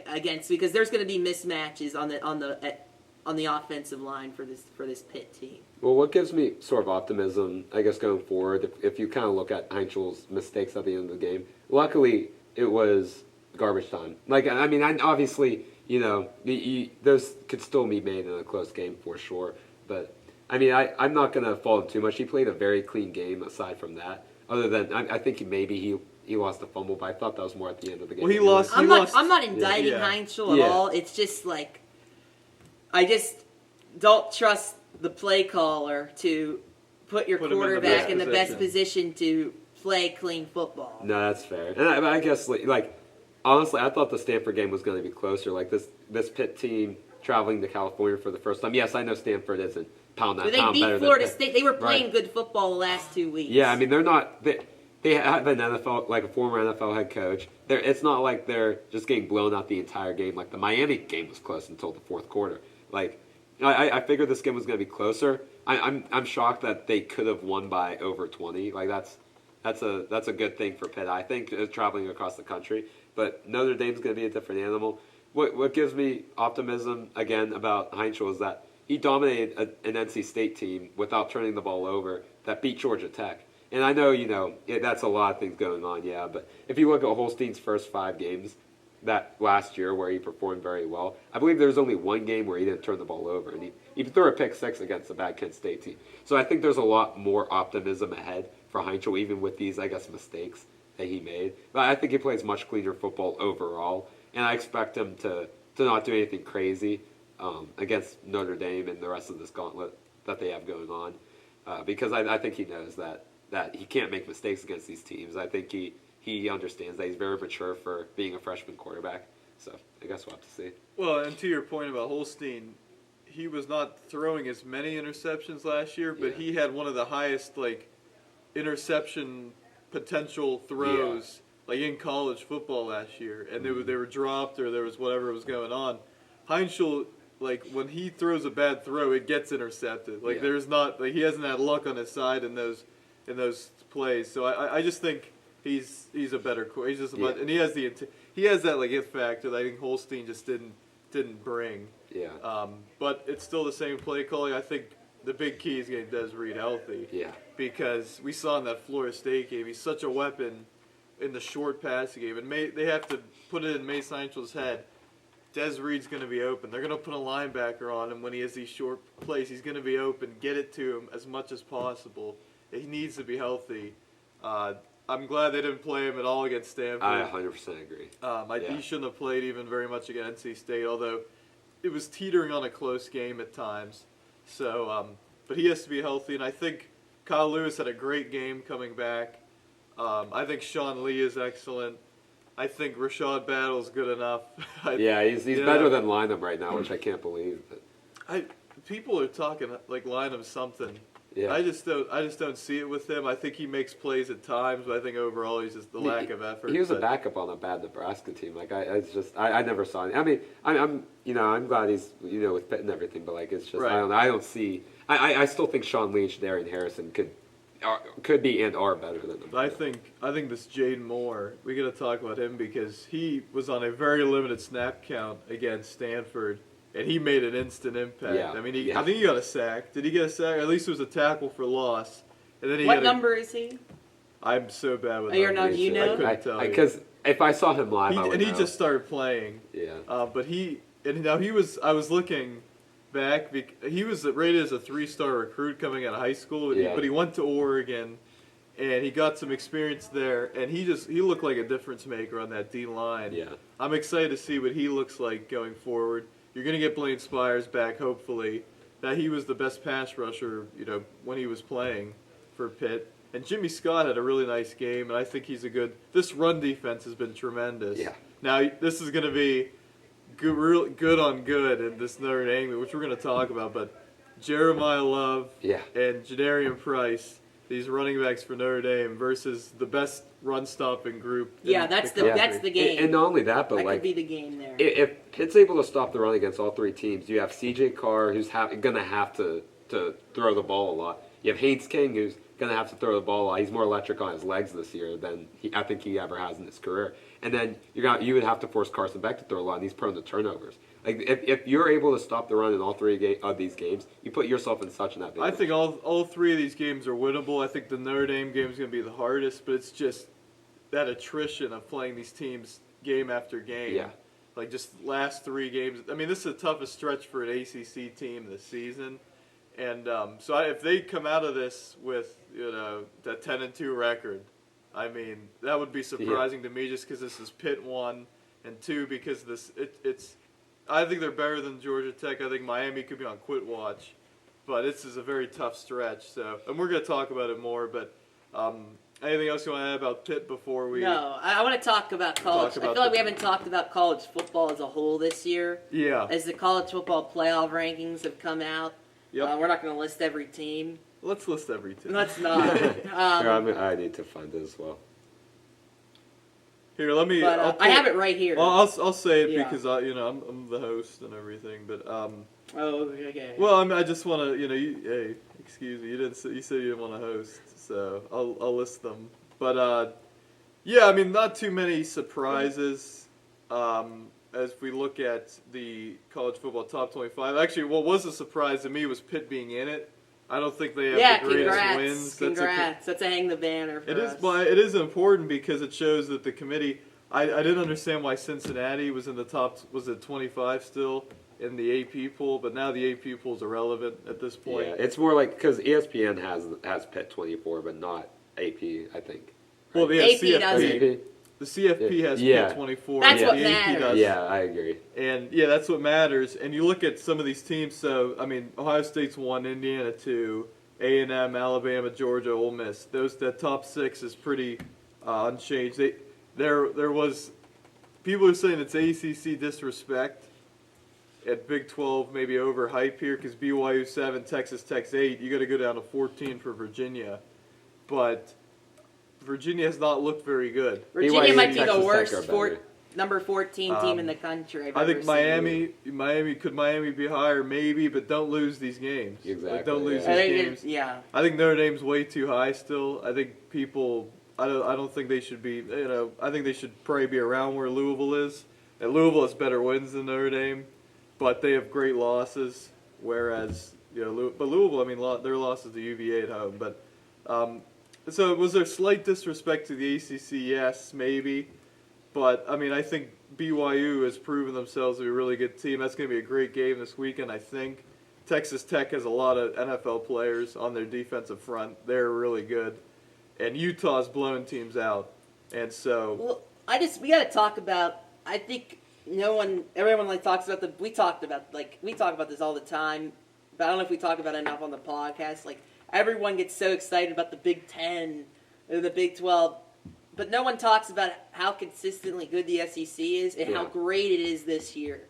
Speaker 2: against, because there's going to be mismatches on the offensive line for this Pitt team.
Speaker 3: Well, what gives me sort of optimism, I guess, going forward, if you kind of look at Heinzel's mistakes at the end of the game, luckily it was garbage time. Like, I mean, obviously, those could still be made in a close game for sure. But, I mean, I'm not going to fault him too much. He played a very clean game aside from that. Other than, I think maybe he lost a fumble, but I thought that was more at the end of the game.
Speaker 1: Well, he lost.
Speaker 2: I'm not indicting Heinzel at all. It's just like, I just don't trust the play caller to put your quarterback in the best position to play clean football.
Speaker 3: No, that's fair. And I guess, like, honestly, I thought the Stanford game was going to be closer. Like, this Pitt team traveling to California for the first time. Yes, I know Stanford isn't pound that pound better than Pitt.
Speaker 2: They beat Florida State. They were playing good football the last 2 weeks.
Speaker 3: Yeah, I mean, they're not. They have an NFL, like a former NFL head coach. It's not like they're just getting blown out the entire game. Like, the Miami game was close until the fourth quarter. Like, I figured this game was going to be closer. I'm shocked that they could have won by over 20. Like, that's a good thing for Pitt, I think, traveling across the country. But Notre Dame's going to be a different animal. What gives me optimism again about Heinzel is that he dominated an NC State team without turning the ball over that beat Georgia Tech. And I know that's a lot of things going on, yeah. But if you look at Holstein's first 5 games, that last year where he performed very well, I believe there was only one game where he didn't turn the ball over, and he threw a pick 6 against the bad Kent State team. So I think there's a lot more optimism ahead for Heinzel, even with these, I guess, mistakes that he made. But I think he plays much cleaner football overall, and I expect him to not do anything crazy against Notre Dame and the rest of this gauntlet that they have going on, because I think he knows that he can't make mistakes against these teams. I think he understands that he's very mature for being a freshman quarterback. So I guess we'll have to see.
Speaker 1: Well, and to your point about Holstein, he was not throwing as many interceptions last year, but he had one of the highest interception potential throws in college football last year, and they were dropped or there was whatever was going on. Heinzel, when he throws a bad throw, it gets intercepted. There's not he hasn't had luck on his side in those plays. So I just think he's a better he's just and he has that it factor that I think Holstein just didn't bring.
Speaker 3: Yeah.
Speaker 1: But it's still the same play calling. I think the big key is getting Des Reed healthy.
Speaker 3: Yeah.
Speaker 1: Because we saw in that Florida State game, he's such a weapon in the short passing game, and they have to put it in Mace Heinzel's head. Des Reed's going to be open. They're going to put a linebacker on him when he has these short plays. He's going to be open. Get it to him as much as possible. He needs to be healthy. I'm glad they didn't play him at all against Stanford.
Speaker 3: I 100% agree.
Speaker 1: He shouldn't have played even very much against NC State, although it was teetering on a close game at times. So, but he has to be healthy, and I think Kyle Lewis had a great game coming back. I think Sean Lee is excellent. I think Rashad Battle's good enough.
Speaker 3: He's better than Lynham right now, which I can't believe.
Speaker 1: People are talking Lynham something.
Speaker 3: Yeah.
Speaker 1: I just don't see it with him. I think he makes plays at times, but I think overall he's just the lack of effort.
Speaker 3: He was a backup on a bad Nebraska team. I never saw it. I mean, I'm glad he's with Pitt and everything, but it's just right. I don't see. I still think Sean Leach, Darian Harrison could be and are better than them.
Speaker 1: But I think this Jaden Moore, we got to talk about him because he was on a very limited snap count against Stanford, and he made an instant impact.
Speaker 3: Yeah.
Speaker 1: I mean, I think he got a sack. Did he get a sack? At least it was a tackle for loss. And then
Speaker 2: what number is he?
Speaker 1: I'm so bad with
Speaker 2: numbers.
Speaker 1: Do you know? I couldn't tell you.
Speaker 3: Because if I saw him live, I would know.
Speaker 1: He just started playing.
Speaker 3: Yeah.
Speaker 1: I was looking back. He was rated as a 3-star recruit coming out of high school, but he went to Oregon, and he got some experience there, and he looked like a difference maker on that D line.
Speaker 3: Yeah.
Speaker 1: I'm excited to see what he looks like going forward. You're going to get Blaine Spires back, hopefully. That he was the best pass rusher, when he was playing for Pitt. And Jimmy Scott had a really nice game, and I think he's a good. This run defense has been tremendous.
Speaker 3: Yeah.
Speaker 1: Now this is going to be real good on good in this Notre Dame, which we're going to talk about. But Jeremiah Love and Jadarian Price, these running backs for Notre Dame, versus the best run-stopping group.
Speaker 2: That's the game.
Speaker 3: And not only that, but
Speaker 2: that
Speaker 3: like
Speaker 2: could be the game there.
Speaker 3: If Pitt's able to stop the run against all three teams, you have C.J. Carr, who's going to have to throw the ball a lot. You have Haynes King, who's going to have to throw the ball a lot. He's more electric on his legs this year than I think he ever has in his career. And then you would have to force Carson Beck to throw a lot, and he's prone to turnovers. Like if you're able to stop the run in all three of these games, you put yourself in such an advantage.
Speaker 1: I think all three of these games are winnable. I think the Notre Dame game is going to be the hardest, but it's just that attrition of playing these teams game after game.
Speaker 3: Yeah.
Speaker 1: Like just last three games. I mean, this is the toughest stretch for an ACC team this season. And so if they come out of this with, that 10-2 record, I mean, that would be surprising to me just because this is Pitt 1, and 2 because it's I think they're better than Georgia Tech. I think Miami could be on quit watch. But this is a very tough stretch. So, and we're going to talk about it more, but anything else you want to add about Pitt before we...
Speaker 2: No, I want to talk about college. I feel like we haven't talked about college football as a whole this year.
Speaker 1: Yeah.
Speaker 2: As the college football playoff rankings have come out.
Speaker 1: Yep.
Speaker 2: We're not going to list every team.
Speaker 1: Let's list every team.
Speaker 2: Let's not.
Speaker 3: I need to find it as well.
Speaker 1: Here, let me...
Speaker 2: But, I have it right here.
Speaker 1: Well, I'll say it because I'm the host and everything, but...
Speaker 2: okay.
Speaker 1: Well, I just want to, hey, excuse me, you said you didn't want to host, so I'll list them. But not too many surprises as we look at the college football top 25. Actually, what was a surprise to me was Pitt being in it. I don't think they have the greatest wins.
Speaker 2: Congrats. That's a hang the banner for us.
Speaker 1: It is important because it shows that the committee. I didn't understand why Cincinnati was in the top. Was it 25 still? In the AP pool, but now the AP pool is irrelevant at this point.
Speaker 3: Yeah, it's more like because ESPN has Pitt 24, but not AP, I think.
Speaker 1: Well, yeah,
Speaker 2: AP doesn't.
Speaker 1: The CFP has Pitt 24.
Speaker 2: That's what
Speaker 1: the
Speaker 2: matters.
Speaker 1: AP does.
Speaker 3: Yeah, I agree.
Speaker 1: And that's what matters. And you look at some of these teams. So Ohio State's 1, Indiana 2, A&M, Alabama, Georgia, Ole Miss. That top 6 is pretty unchanged. There was people are saying it's ACC disrespect. At Big 12, maybe overhype here because BYU 7, Texas Tech's 8. You got to go down to 14 for Virginia, but Virginia has not looked very good.
Speaker 2: Virginia might be
Speaker 3: Texas
Speaker 2: the worst
Speaker 3: better.
Speaker 2: number 14 team in the country.
Speaker 1: I think Miami could be higher maybe, but don't lose these games.
Speaker 3: Exactly.
Speaker 1: Don't lose these games.
Speaker 2: Yeah.
Speaker 1: I think Notre Dame's way too high still. I think people. I don't think they should be. I think they should probably be around where Louisville is. And Louisville has better wins than Notre Dame. But they have great losses, whereas but Louisville, their losses to UVA at home. But so was there slight disrespect to the ACC? Yes, maybe. But I think BYU has proven themselves to be a really good team. That's going to be a great game this weekend. I think Texas Tech has a lot of NFL players on their defensive front. They're really good, and Utah's blowing teams out. And so,
Speaker 2: we got to talk about. I think. Everyone talks about we talk about this all the time, but I don't know if we talk about it enough on the podcast. Like, everyone gets so excited about the Big 10 or the Big 12, but no one talks about how consistently good the SEC is and how great it is this year.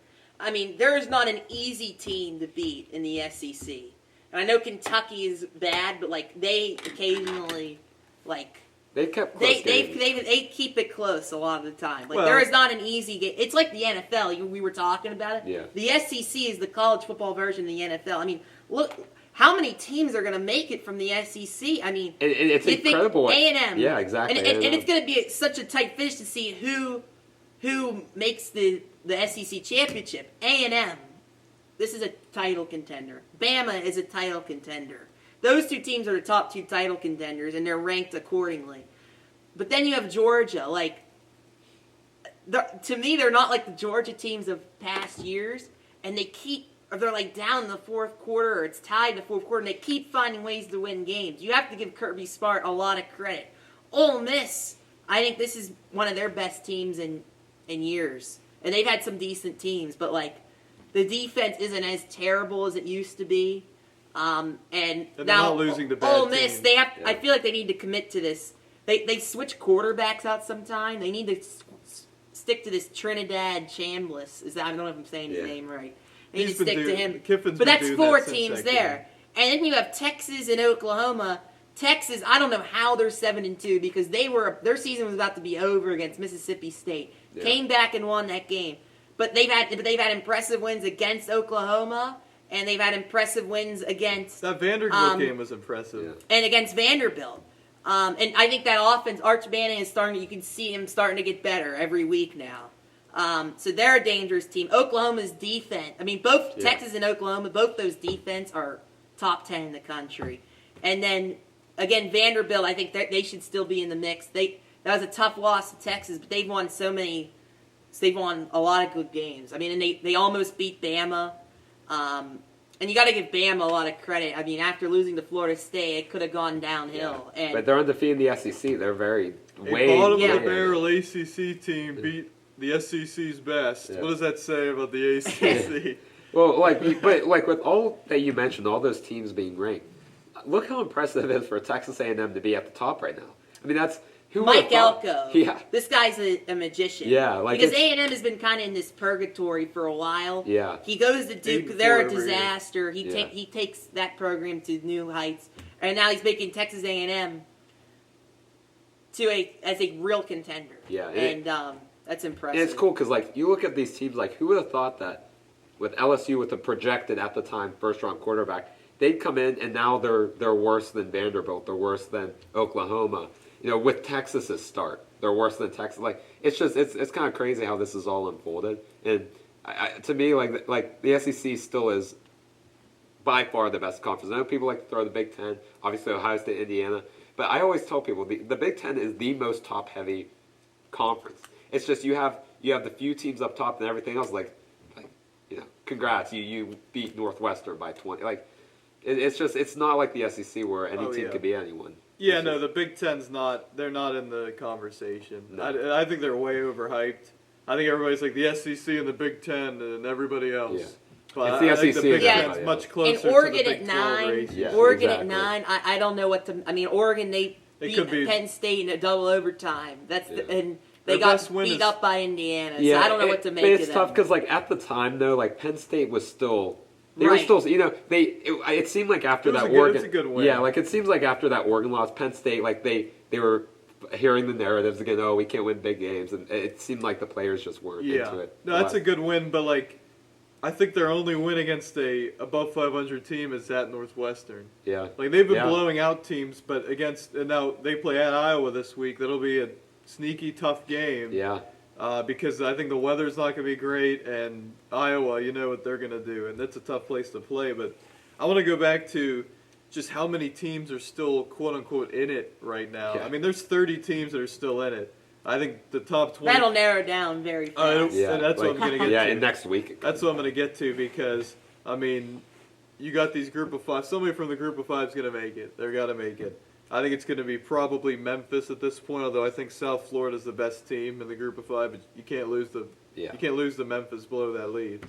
Speaker 2: There is not an easy team to beat in the SEC. And I know Kentucky is bad, but they occasionally
Speaker 3: They kept close
Speaker 2: they keep it close a lot of the time. There is not an easy game. It's like the NFL. We were talking about it.
Speaker 3: Yeah.
Speaker 2: The SEC is the college football version of the NFL. Look how many teams are going to make it from the SEC.
Speaker 3: It's incredible.
Speaker 2: A&M.
Speaker 3: Yeah, exactly.
Speaker 2: And it's going to be such a tight finish to see who makes the SEC championship. A&M. This is a title contender. Bama is a title contender. Those two teams are the top 2 title contenders, and they're ranked accordingly. But then you have Georgia. To me, they're not like the Georgia teams of past years, and they keep or they're like down in the fourth quarter, or it's tied in the fourth quarter, and they keep finding ways to win games. You have to give Kirby Smart a lot of credit. Ole Miss, I think this is one of their best teams in years, and they've had some decent teams, but like the defense isn't as terrible as it used to be. And
Speaker 1: they're
Speaker 2: now
Speaker 1: not losing to bad
Speaker 2: Ole Miss,
Speaker 1: teams.
Speaker 2: they have. I feel like they need to commit to this. They switch quarterbacks out sometime. They need to stick to this Trinidad Chambliss. I don't know if I'm saying his name right. They need to stick to him.
Speaker 1: Kiffin's
Speaker 2: but
Speaker 1: been
Speaker 2: that's
Speaker 1: doing
Speaker 2: 4
Speaker 1: that
Speaker 2: teams
Speaker 1: since
Speaker 2: there. And then you have Texas and Oklahoma. Texas, I don't know how they're 7-2 because their season was about to be over against Mississippi State.
Speaker 3: Yeah.
Speaker 2: Came back and won that game. But they've had impressive wins against Oklahoma, and they've had impressive wins against
Speaker 1: That Vanderbilt game was impressive.
Speaker 3: Yeah.
Speaker 2: and against Vanderbilt. And I think that offense, Arch Manning is starting. You can see him starting to get better every week now. So they're a dangerous team. Oklahoma's defense. I mean, both Texas and Oklahoma, both those defense are top 10 in the country. And then again, Vanderbilt. I think they should still be in the mix. That was a tough loss to Texas, but they've won so many. They've won a lot of good games. I mean, and they almost beat Bama. And you got to give Bama a lot of credit. I mean, after losing to Florida State, it could have gone downhill.
Speaker 3: Yeah.
Speaker 2: And
Speaker 3: But they're undefeated in the SEC. They're very
Speaker 1: A bottom
Speaker 2: Yeah.
Speaker 1: of the barrel ACC team beat the SEC's best.
Speaker 3: Yeah.
Speaker 1: What does that say about the ACC?
Speaker 3: Well, but with all that you mentioned, all those teams being ranked, look how impressive it is for Texas A&M to be at the top right now. I mean, that's who
Speaker 2: Mike
Speaker 3: would've thought-
Speaker 2: Elko.
Speaker 3: Yeah,
Speaker 2: This guy's a magician.
Speaker 3: Yeah, like
Speaker 2: because
Speaker 3: it's-
Speaker 2: A&M has been kind of in this purgatory for a while.
Speaker 3: Yeah.
Speaker 2: He goes to Duke.
Speaker 1: 8-4
Speaker 2: They're a
Speaker 1: every year.
Speaker 2: disaster. He takes that program to new heights, and now he's making Texas A&M as a real contender.
Speaker 3: Yeah,
Speaker 2: and that's impressive.
Speaker 3: and it's cool because like you look at these teams, like who would have thought that with LSU with the projected at the time first round quarterback, they'd come in and now they're worse than Vanderbilt, they're worse than Oklahoma. You know, with Texas's start, they're worse than Texas. Like it's kind of crazy how this is all unfolded. And to me, like the SEC still is by far the best conference. I know people like to throw the Big Ten, obviously Ohio State, Indiana, but I always tell people the Big Ten is the most top heavy conference. It's just you have the few teams up top and everything else. Like you know, congrats, you beat Northwestern by 20. Like it's not like the SEC where any team could beat anyone.
Speaker 1: Yeah,
Speaker 3: It's
Speaker 1: no,
Speaker 3: just-
Speaker 1: the Big Ten's they're not in the conversation.
Speaker 3: No.
Speaker 1: I think they're way overhyped. I think everybody's like the SEC and the Big Ten and everybody else.
Speaker 3: Yeah.
Speaker 1: But
Speaker 3: It's the
Speaker 1: I think the
Speaker 3: SEC
Speaker 1: Big
Speaker 2: and
Speaker 1: Ten's
Speaker 3: everybody
Speaker 1: much
Speaker 3: else.
Speaker 1: closer
Speaker 2: And Oregon
Speaker 1: to the
Speaker 2: at
Speaker 1: Big 12
Speaker 2: 9.
Speaker 1: race.
Speaker 3: Yeah.
Speaker 2: Oregon
Speaker 3: exactly.
Speaker 2: at 9. I don't know what to. I mean, Oregon they
Speaker 1: It
Speaker 2: beat
Speaker 1: could be-
Speaker 2: Penn State in a double overtime. That's
Speaker 3: Yeah.
Speaker 2: and
Speaker 1: Their
Speaker 2: they got
Speaker 1: best win
Speaker 2: beat
Speaker 1: is-
Speaker 2: up by Indiana.
Speaker 3: Yeah,
Speaker 2: so I don't know what to make
Speaker 3: but
Speaker 2: of
Speaker 3: it's
Speaker 2: them.
Speaker 3: tough because like at the time though, like Penn State was still. They were
Speaker 2: Right.
Speaker 3: still, you know, it seemed like after
Speaker 1: It was
Speaker 3: that
Speaker 1: a good-
Speaker 3: Oregon,
Speaker 1: it's a good win.
Speaker 3: yeah, like it seems like after that Oregon loss, Penn State, like they were hearing the narratives again. Oh, we can't win big games, and it seemed like the players just weren't
Speaker 1: Yeah,
Speaker 3: into it.
Speaker 1: no, that's a good win, but like, I think their only win against a above 500 team is at Northwestern.
Speaker 3: Yeah,
Speaker 1: Like they've been
Speaker 3: Yeah.
Speaker 1: blowing out teams, but and now they play at Iowa this week. That'll be a sneaky tough game.
Speaker 3: yeah,
Speaker 1: Because I think the weather's not going to be great, and Iowa, you know what they're going to do, and that's a tough place to play. But I want to go back to just how many teams are still "quote unquote" in it right now.
Speaker 3: Yeah.
Speaker 1: I mean, there's 30 teams that are still in it. I think the top 20.
Speaker 2: That'll narrow down very fast.
Speaker 3: yeah.
Speaker 1: And that's what I'm gonna get
Speaker 3: yeah,
Speaker 1: to.
Speaker 3: and next week.
Speaker 1: That's what I'm going to get to because I mean, you got these group of five. Somebody from the group of five is going to make it. They're got to make it. I think it's going to be probably Memphis at this point. Although I think South Florida's the best team in the group of five, but you can't lose the Memphis below that lead.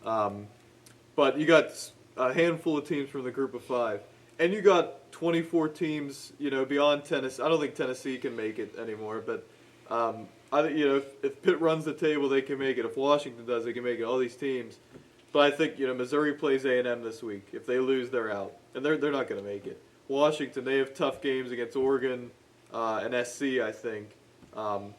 Speaker 1: But you got a handful of teams from the group of five, and you got 24 teams. You know, beyond Tennessee. I don't think Tennessee can make it anymore, but. I think if Pitt runs the table, they can make it. If Washington does, they can make it. All these teams, but I think Missouri plays A&M this week. If they lose, they're out, and they're not going to make it. Washington, they have tough games against Oregon and SC, I think,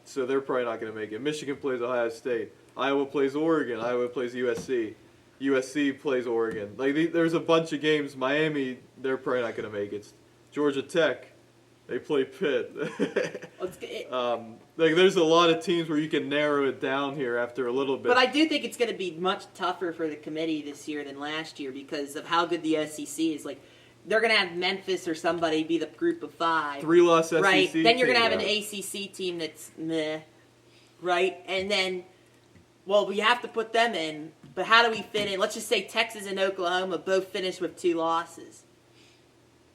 Speaker 1: so they're probably not going to make it. Michigan plays Ohio State. Iowa plays Oregon. Iowa plays USC. USC plays Oregon. Like there's a bunch of games. Miami, they're probably not going to make it. Georgia Tech, they play Pitt. Like there's a lot of teams where you can narrow it down here after a little bit.
Speaker 2: But I do think it's going to be much tougher for the committee this year than last year because of how good the SEC is. Like they're going to have Memphis or somebody be the group of five.
Speaker 1: 3-loss SEC
Speaker 2: right? Then you're going to have
Speaker 1: team.
Speaker 2: an ACC team that's meh, right? And then, well, we have to put them in. But how do we fit in? Let's just say Texas and Oklahoma both finished with 2 losses.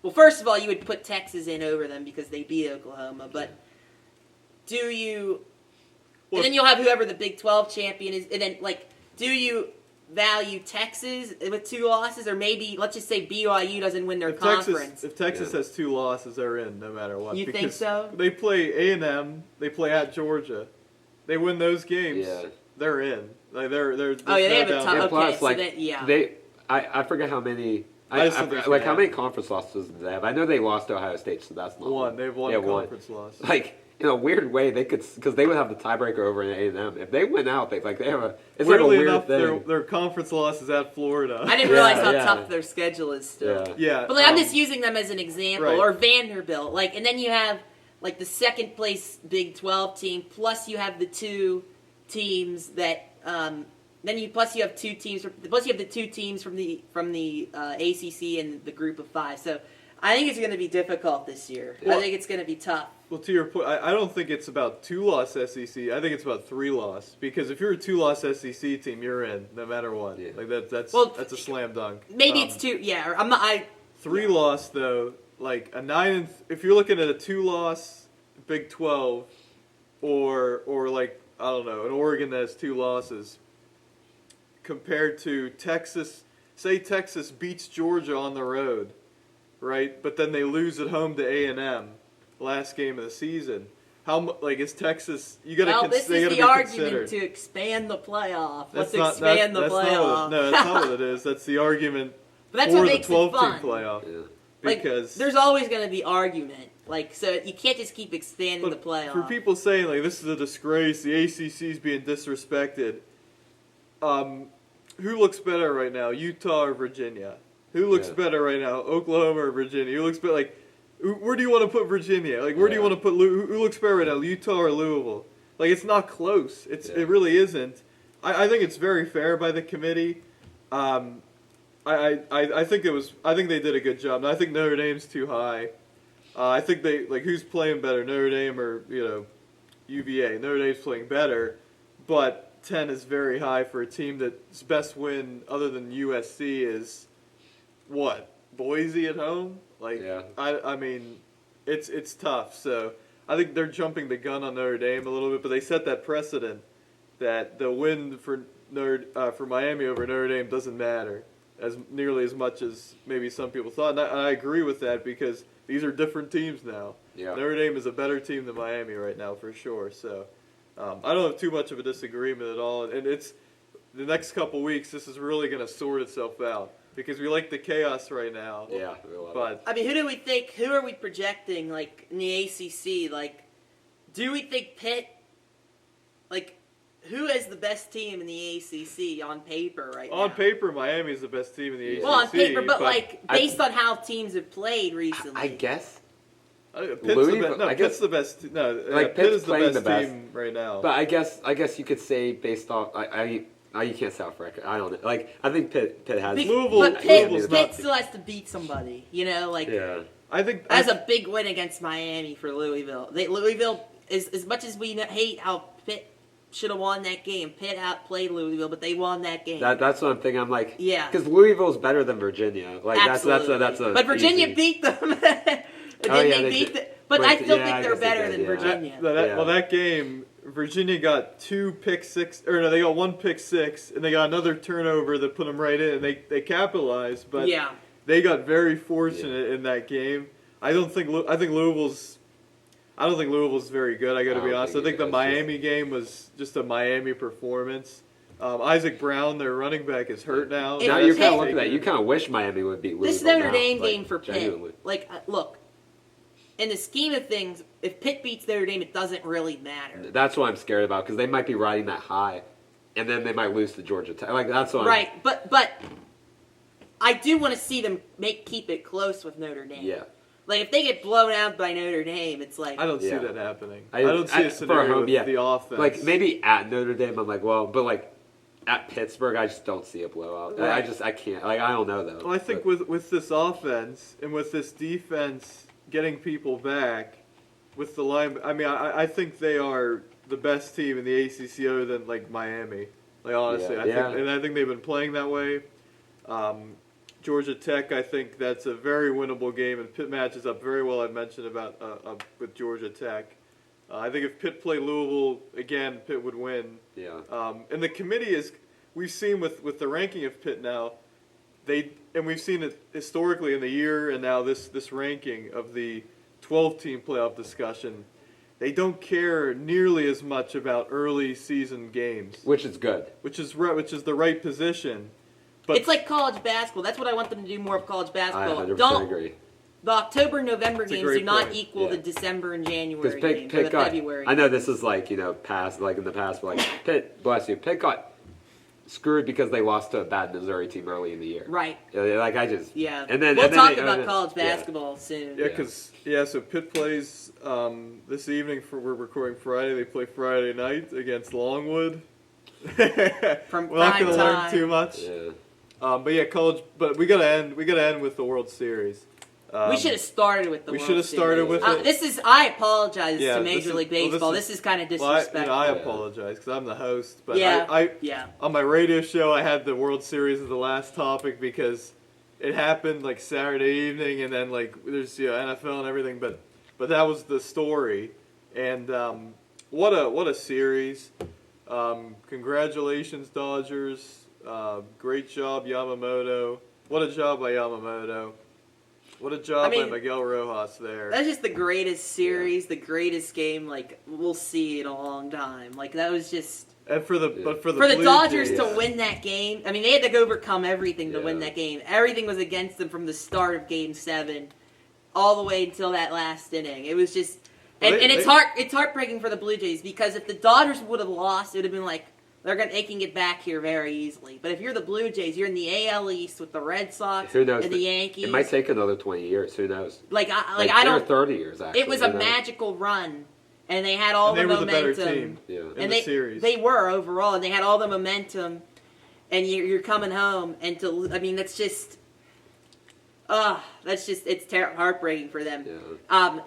Speaker 2: Well, first of all, you would put Texas in over them because they beat Oklahoma. But do you...
Speaker 1: Well,
Speaker 2: and then you'll have whoever the Big 12 champion is. And then, like, do you value Texas with 2 losses? Or maybe, let's just say BYU doesn't win their conference.
Speaker 1: If Texas has 2 losses, they're in no matter what.
Speaker 2: You think so?
Speaker 1: They play A&M. They play at Georgia. They win those games.
Speaker 3: Yeah.
Speaker 1: They're in. Like they
Speaker 2: have a tough.
Speaker 3: Yeah,
Speaker 2: Okay,
Speaker 3: plus,
Speaker 2: so
Speaker 3: like,
Speaker 2: that, yeah.
Speaker 3: I forget how many.
Speaker 1: I just don't think
Speaker 3: Like how many conference losses did they have? I know they lost to Ohio State, so that's not
Speaker 1: one. They have one conference loss.
Speaker 3: Like in a weird way, they could because they would have the tiebreaker over in A&M. If they win out, they have a. It's
Speaker 1: Weirdly
Speaker 3: like a
Speaker 1: enough,
Speaker 3: weird thing.
Speaker 1: their conference losses at Florida.
Speaker 2: I didn't realize how
Speaker 3: Yeah.
Speaker 2: tough their schedule is still.
Speaker 1: Yeah.
Speaker 2: But like, I'm just using them as an example,
Speaker 1: Right.
Speaker 2: or Vanderbilt. Like, and then you have like the second place Big 12 team, plus you have the 2 teams that. Then you have 2 teams. Plus you have the 2 teams from the ACC and the group of 5. So I think it's going to be difficult this year.
Speaker 1: Well,
Speaker 2: I think it's going to be tough.
Speaker 1: Well, to your point, I don't think it's about 2-loss SEC. I think it's about 3-loss. Because if you're a 2-loss SEC team, you're in no matter what.
Speaker 3: Yeah.
Speaker 1: Like that's a slam dunk.
Speaker 2: Maybe it's 2. Yeah, or I'm not.
Speaker 1: 3-loss though, like a 9. If you're looking at a 2-loss Big 12, or like I don't know, an Oregon that has 2 losses, compared to Texas. Say Texas beats Georgia on the road, right? But then they lose at home to A&M, last game of the season. Is Texas? You got to.
Speaker 2: Well, this is the argument to expand the playoff. Let's expand the playoff.
Speaker 1: No, that's not what it is. That's the argument
Speaker 2: but that's
Speaker 1: for
Speaker 2: what
Speaker 1: the
Speaker 2: makes
Speaker 1: 12-team
Speaker 2: it fun.
Speaker 1: playoff.
Speaker 3: Yeah.
Speaker 1: Because
Speaker 2: there's always going to be argument. Like, so you can't just keep expanding the playoff.
Speaker 1: For people saying like this is a disgrace, the ACC's being disrespected. Who looks better right now, Utah or Virginia? Who looks better right now, Oklahoma or Virginia? Who looks better? Like, where do you want to put Virginia? Like, where do you want to put who looks better right now, Utah or Louisville? Like, it's not close. It really isn't. I think it's very fair by the committee. I think they did a good job. And I think Notre Dame's too high. I think who's playing better, Notre Dame or UVA? Notre Dame's playing better, but 10 is very high for a team that's best win other than USC is what? Boise at home? Like I mean it's tough. So I think they're jumping the gun on Notre Dame a little bit, but they set that precedent that the win for Miami over Notre Dame doesn't matter as nearly as much as maybe some people thought. And I agree with that because these are different teams now.
Speaker 3: Yeah.
Speaker 1: Notre Dame is a better team than Miami right now for sure. So I don't have too much of a disagreement at all, and it's the next couple weeks. This is really going to sort itself out because we like the chaos right now.
Speaker 3: Yeah, we love
Speaker 1: but
Speaker 2: I mean, who do we think? Who are we projecting? Like in the ACC, like, do we think Pitt? Like, who is the best team in the ACC on paper right now?
Speaker 1: on paper, Miami is the best team in the ACC.
Speaker 2: Well, on paper, but like based on how teams have played recently.
Speaker 3: I guess.
Speaker 1: Pitt's the best. Pitt is the best team right now.
Speaker 3: But I guess you could say based off. You can't say off record. I don't know. Like I think Pitt has.
Speaker 1: Louisville's
Speaker 2: Pitt still has to beat somebody. Like
Speaker 1: I think
Speaker 2: that's a big win against Miami for Louisville. Louisville is as much as we hate how Pitt should have won that game. Pitt outplayed Louisville, but they won that game.
Speaker 3: That's what I'm thinking. I'm like,
Speaker 2: yeah,
Speaker 3: because Louisville's better than Virginia. Like
Speaker 2: absolutely.
Speaker 3: that's a.
Speaker 2: But Virginia
Speaker 3: easy.
Speaker 2: beat them. They beat them. But I still think they're better than Virginia.
Speaker 1: Well, that game, Virginia got 2 pick six, or no, they got 1 pick six, and they got another turnover that put them right in, and they capitalized. But they got very fortunate in that game. I don't think Louisville's very good. I got to be honest. I think the Miami game was just a Miami performance. Isaac Brown, their running back, is hurt now.
Speaker 3: Now you're kind of looking at that. You kind of wish Miami would beat Louisville.
Speaker 2: This Notre Dame
Speaker 3: now,
Speaker 2: game for Pitt. Like, look. In the scheme of things, if Pitt beats Notre Dame, it doesn't really matter.
Speaker 3: That's what I'm scared about because they might be riding that high, and then they might lose to Georgia Tech. Like that's what.
Speaker 2: Right, but I do want to see them keep it close with Notre Dame.
Speaker 3: Yeah.
Speaker 2: Like if they get blown out by Notre Dame, it's like
Speaker 1: I don't see that happening. I don't see a scenario with the offense.
Speaker 3: Like maybe at Notre Dame, I'm like, well, but like at Pittsburgh, I just don't see a blowout. Right. I can't. Like I don't know though.
Speaker 1: Well, I think with this offense and with this defense getting people back with the line. I mean, I think they are the best team in the ACC other than like Miami. Like honestly,
Speaker 3: Yeah.
Speaker 1: I think they've been playing that way. Georgia Tech, I think that's a very winnable game, and Pitt matches up very well. I mentioned about with Georgia Tech. I think if Pitt play Louisville again, Pitt would win.
Speaker 3: Yeah.
Speaker 1: And the committee is, we've seen with the ranking of Pitt now, and we've seen it historically in the year, and now this ranking of the 12-team playoff discussion. They don't care nearly as much about early season games,
Speaker 3: Which is good.
Speaker 1: which is the right position. But
Speaker 2: It's like college basketball. That's what I want them to do more of college
Speaker 3: I
Speaker 2: basketball.
Speaker 3: 100% agree.
Speaker 2: The October and November
Speaker 1: It's a
Speaker 2: games
Speaker 1: great
Speaker 2: do not
Speaker 1: point.
Speaker 2: equal
Speaker 3: Yeah.
Speaker 2: the December and January
Speaker 3: Because
Speaker 2: games, or
Speaker 3: Pitt
Speaker 2: the
Speaker 3: got,
Speaker 2: February
Speaker 3: I know
Speaker 2: games.
Speaker 3: this is like, past, like in the past, but like Pitt, bless you, Pitt got screwed because they lost to a bad Missouri team early in the year.
Speaker 2: Right.
Speaker 3: Like I just,
Speaker 2: Yeah.
Speaker 3: And then,
Speaker 2: we'll
Speaker 3: and then
Speaker 2: talk
Speaker 3: they-
Speaker 2: about
Speaker 3: and then-
Speaker 2: college
Speaker 3: yeah.
Speaker 2: basketball soon.
Speaker 1: Yeah, so Pitt plays this evening. We're recording Friday. They play Friday night against Longwood.
Speaker 2: From
Speaker 1: We're not
Speaker 2: prime
Speaker 1: going to learn
Speaker 2: time.
Speaker 1: too much.
Speaker 3: Yeah.
Speaker 1: But yeah, college. But we gotta end with the World Series.
Speaker 2: We should have started with the
Speaker 1: we
Speaker 2: World
Speaker 1: should have started
Speaker 2: Series.
Speaker 1: with it.
Speaker 2: I apologize
Speaker 1: Yeah,
Speaker 2: to
Speaker 1: this
Speaker 2: Major
Speaker 1: is-
Speaker 2: League
Speaker 1: well, this
Speaker 2: Baseball.
Speaker 1: is-
Speaker 2: This is kind of
Speaker 1: Well,
Speaker 2: disrespectful.
Speaker 1: I apologize because I'm the host. But
Speaker 2: Yeah,
Speaker 1: I on my radio show I had the World Series as the last topic because it happened like Saturday evening, and then like there's NFL and everything. But that was the story, and what a series! Congratulations, Dodgers. Great job, Yamamoto. What a job by Yamamoto. What a job by Miguel Rojas there.
Speaker 2: That's just the greatest series, the greatest game. Like we'll see in a long time. Like that was just
Speaker 1: And for the
Speaker 2: for the
Speaker 1: Blue
Speaker 2: Dodgers
Speaker 1: Jays,
Speaker 2: to win that game. I mean, they had to overcome everything to win
Speaker 3: Yeah.
Speaker 2: that game. Everything was against them from the start of Game 7, all the way until that last inning. It was just, and it's heartbreaking for the Blue Jays because if the Dodgers would have lost, it would have been like they can get back here very easily. But if you're the Blue Jays, you're in the AL East with the Red Sox
Speaker 3: Who knows?
Speaker 2: and the Yankees.
Speaker 3: It might take another 20 years. Who knows?
Speaker 2: Like I don't.
Speaker 3: 30 years actually.
Speaker 2: It was
Speaker 3: Who
Speaker 2: a
Speaker 3: knows?
Speaker 2: magical run, and they had all
Speaker 1: and they
Speaker 2: the
Speaker 1: were the
Speaker 2: momentum.
Speaker 1: better team
Speaker 3: Yeah.
Speaker 1: in
Speaker 2: And
Speaker 1: the
Speaker 2: they
Speaker 1: series.
Speaker 2: they were overall, and they had all the momentum. And you're coming home, and that's just, it's heartbreaking for them.
Speaker 3: Yeah.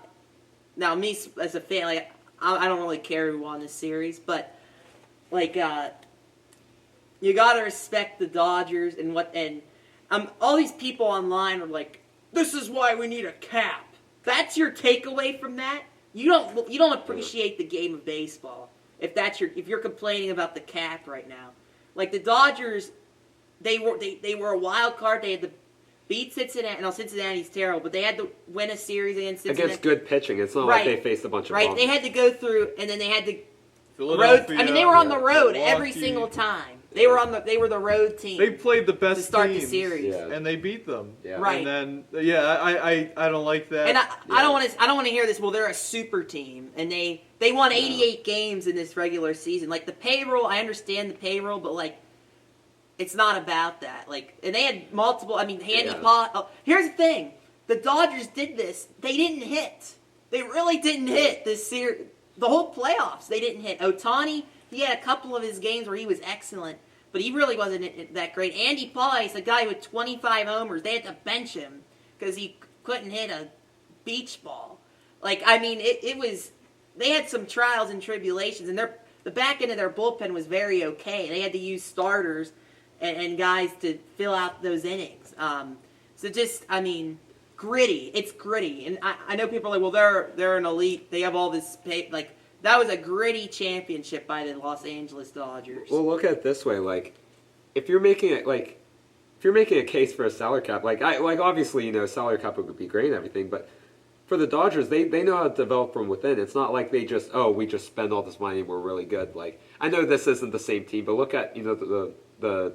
Speaker 2: Now me as a fan, like I don't really care who won this series, but like you gotta respect the Dodgers and all these people online are like, this is why we need a cap. That's your takeaway from that. You don't appreciate the game of baseball if you're complaining about the cap right now. Like the Dodgers, they were a wild card. They had to beat Cincinnati. No, Cincinnati's terrible, but they had to win a series against Cincinnati.
Speaker 3: Against good pitching. It's not like they faced a bunch of
Speaker 2: right.
Speaker 3: bums.
Speaker 2: They had to go through, and then they had to
Speaker 1: Philadelphia,
Speaker 2: road. I mean, they were on the road
Speaker 1: Milwaukee.
Speaker 2: every single time. They were the road team.
Speaker 1: They played the best
Speaker 2: to start
Speaker 1: teams,
Speaker 2: the series.
Speaker 3: Yeah.
Speaker 1: and they beat them.
Speaker 3: Yeah.
Speaker 2: Right.
Speaker 1: And then I don't like that.
Speaker 2: And I don't want to hear this. Well, they're a super team, and they won 88 games in this regular season. Like the payroll, I understand the payroll, but like it's not about that. Like, and they had multiple. I mean, Handy Pot. Oh, here's the thing: the Dodgers did this. They didn't hit. They really didn't hit this series. The whole playoffs, they didn't hit. Ohtani, he had a couple of his games where he was excellent, but he really wasn't that great. Andy Pye, a guy with 25 homers, they had to bench him because he couldn't hit a beach ball. Like, I mean, it was. They had some trials and tribulations, and the back end of their bullpen was very okay. They had to use starters and guys to fill out those innings. So just, I mean, gritty. It's gritty, and I know people are like, well, they're an elite. They have all this like. That was a gritty championship by the Los Angeles Dodgers.
Speaker 3: Well, look at it this way: like, if you're making a case for a salary cap, obviously salary cap would be great and everything, but for the Dodgers, they know how to develop from within. It's not like we just spend all this money and we're really good. Like, I know this isn't the same team, but look at the